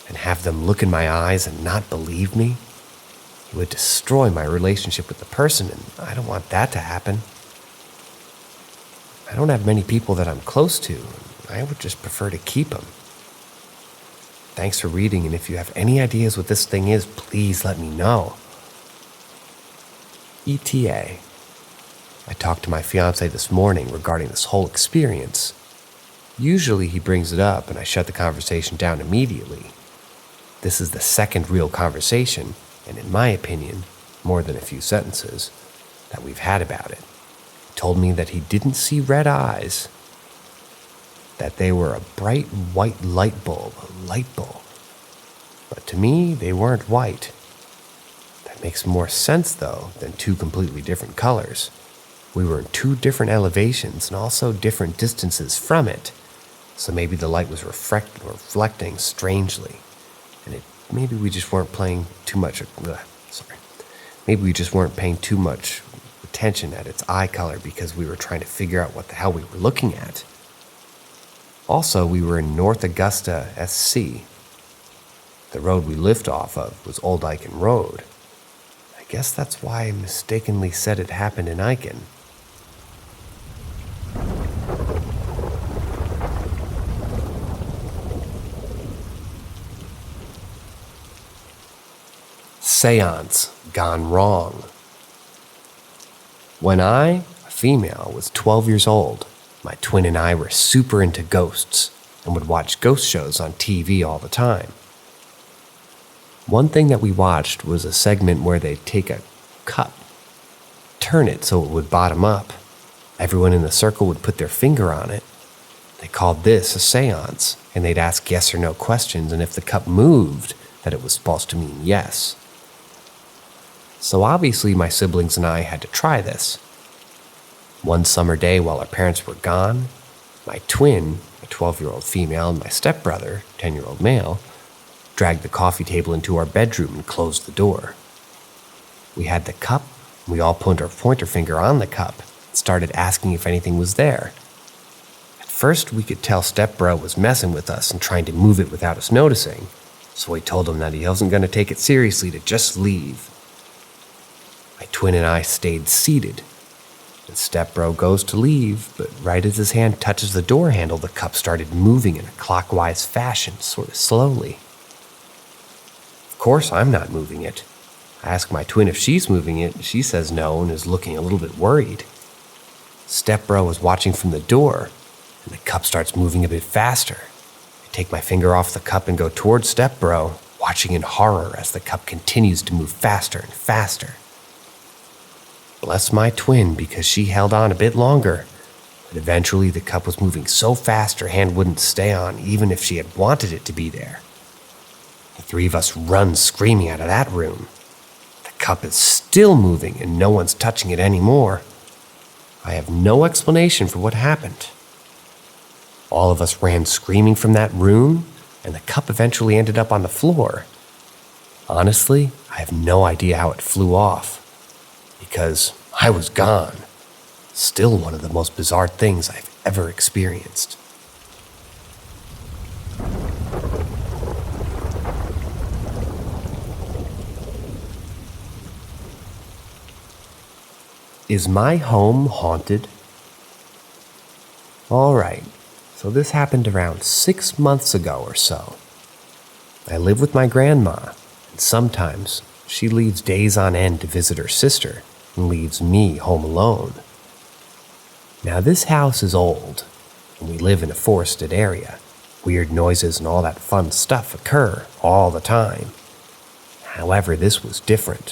And have them look in my eyes and not believe me? It would destroy my relationship with the person, and I don't want that to happen. I don't have many people that I'm close to, and I would just prefer to keep them. Thanks for reading, and if you have any ideas what this thing is, please let me know. ETA. I talked to my fiance this morning regarding this whole experience. Usually he brings it up and I shut the conversation down immediately. This is the second real conversation, and in my opinion, more than a few sentences, that we've had about it. He told me that he didn't see red eyes, that they were a bright white light bulb. But to me, they weren't white. That makes more sense, though, than two completely different colors. We were in two different elevations and also different distances from it, so maybe the light was reflecting strangely, and maybe we just weren't paying too much attention at its eye color because we were trying to figure out what the hell we were looking at. Also, we were in North Augusta, SC. The road we lived off of was Old Aiken Road. I guess that's why I mistakenly said it happened in Aiken. Seance gone wrong. When I, a female, was 12 years old, my twin and I were super into ghosts and would watch ghost shows on TV all the time. One thing that we watched was a segment where they'd take a cup, turn it so it would bottom up. Everyone in the circle would put their finger on it. They called this a seance, and they'd ask yes or no questions, and if the cup moved, that it was supposed to mean yes. So obviously my siblings and I had to try this. One summer day while our parents were gone, my twin, a 12-year-old female, and my stepbrother, 10-year-old male, dragged the coffee table into our bedroom and closed the door. We had the cup, and we all put our pointer finger on the cup and started asking if anything was there. At first, we could tell stepbro was messing with us and trying to move it without us noticing, so we told him that he wasn't going to take it seriously to just leave. My twin and I stayed seated. And stepbro goes to leave, but right as his hand touches the door handle, the cup started moving in a clockwise fashion, sort of slowly. Of course, I'm not moving it. I ask my twin if she's moving it. She says no and is looking a little bit worried. Stepbro was watching from the door, and the cup starts moving a bit faster. I take my finger off the cup and go towards stepbro, watching in horror as the cup continues to move faster and faster. Bless my twin because she held on a bit longer, but eventually the cup was moving so fast her hand wouldn't stay on even if she had wanted it to be there. The three of us run screaming out of that room. The cup is still moving and no one's touching it anymore. I have no explanation for what happened. All of us ran screaming from that room, and the cup eventually ended up on the floor. Honestly, I have no idea how it flew off. Because I was gone. Still one of the most bizarre things I've ever experienced. Is my home haunted? Alright, so this happened around 6 months ago or so. I live with my grandma, and sometimes she leaves days on end to visit her sister and leaves me home alone. Now this house is old, and we live in a forested area. Weird noises and all that fun stuff occur all the time. However, this was different.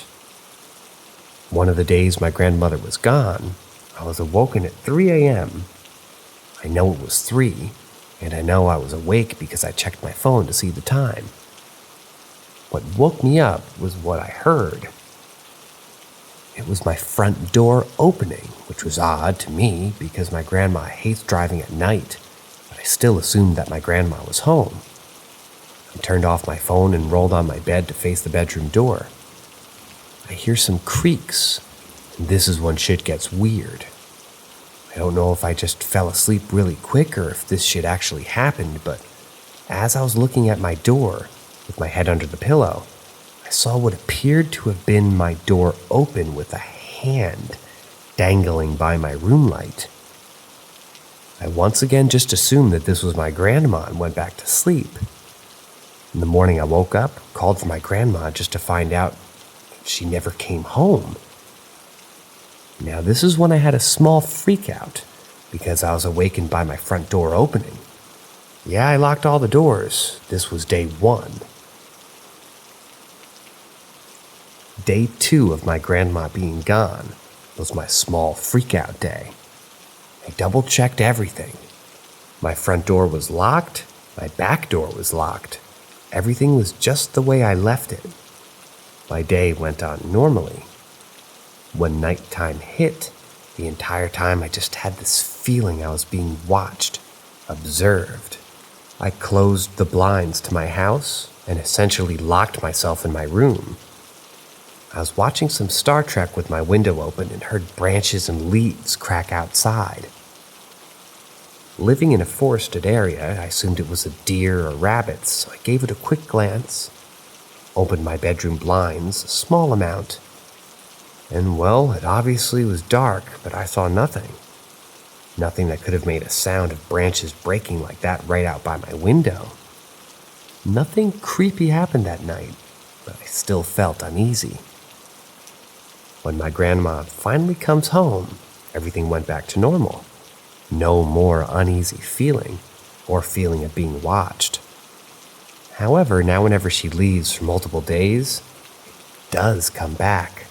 One of the days my grandmother was gone, I was awoken at 3 a.m. I know it was 3, and I know I was awake because I checked my phone to see the time. What woke me up was what I heard. It was my front door opening, which was odd to me because my grandma hates driving at night, but I still assumed that my grandma was home. I turned off my phone and rolled on my bed to face the bedroom door. I hear some creaks, and this is when shit gets weird. I don't know if I just fell asleep really quick or if this shit actually happened, but as I was looking at my door, with my head under the pillow, I saw what appeared to have been my door open with a hand dangling by my room light. I once again just assumed that this was my grandma and went back to sleep. In the morning I woke up, called for my grandma just to find out she never came home. Now this is when I had a small freak out because I was awakened by my front door opening. Yeah, I locked all the doors. This was day 1. Day 2 of my grandma being gone was my small freak-out day. I double-checked everything. My front door was locked, my back door was locked. Everything was just the way I left it. My day went on normally. When nighttime hit, the entire time I just had this feeling I was being watched, observed. I closed the blinds to my house and essentially locked myself in my room. I was watching some Star Trek with my window open and heard branches and leaves crack outside. Living in a forested area, I assumed it was a deer or rabbit, so I gave it a quick glance opened my bedroom blinds a small amount. And well, it obviously was dark, but I saw nothing. Nothing that could have made a sound of branches breaking like that right out by my window. Nothing creepy happened that night, but I still felt uneasy. When my grandma finally comes home, everything went back to normal. No more uneasy feeling or feeling of being watched. However, now whenever she leaves for multiple days, it does come back.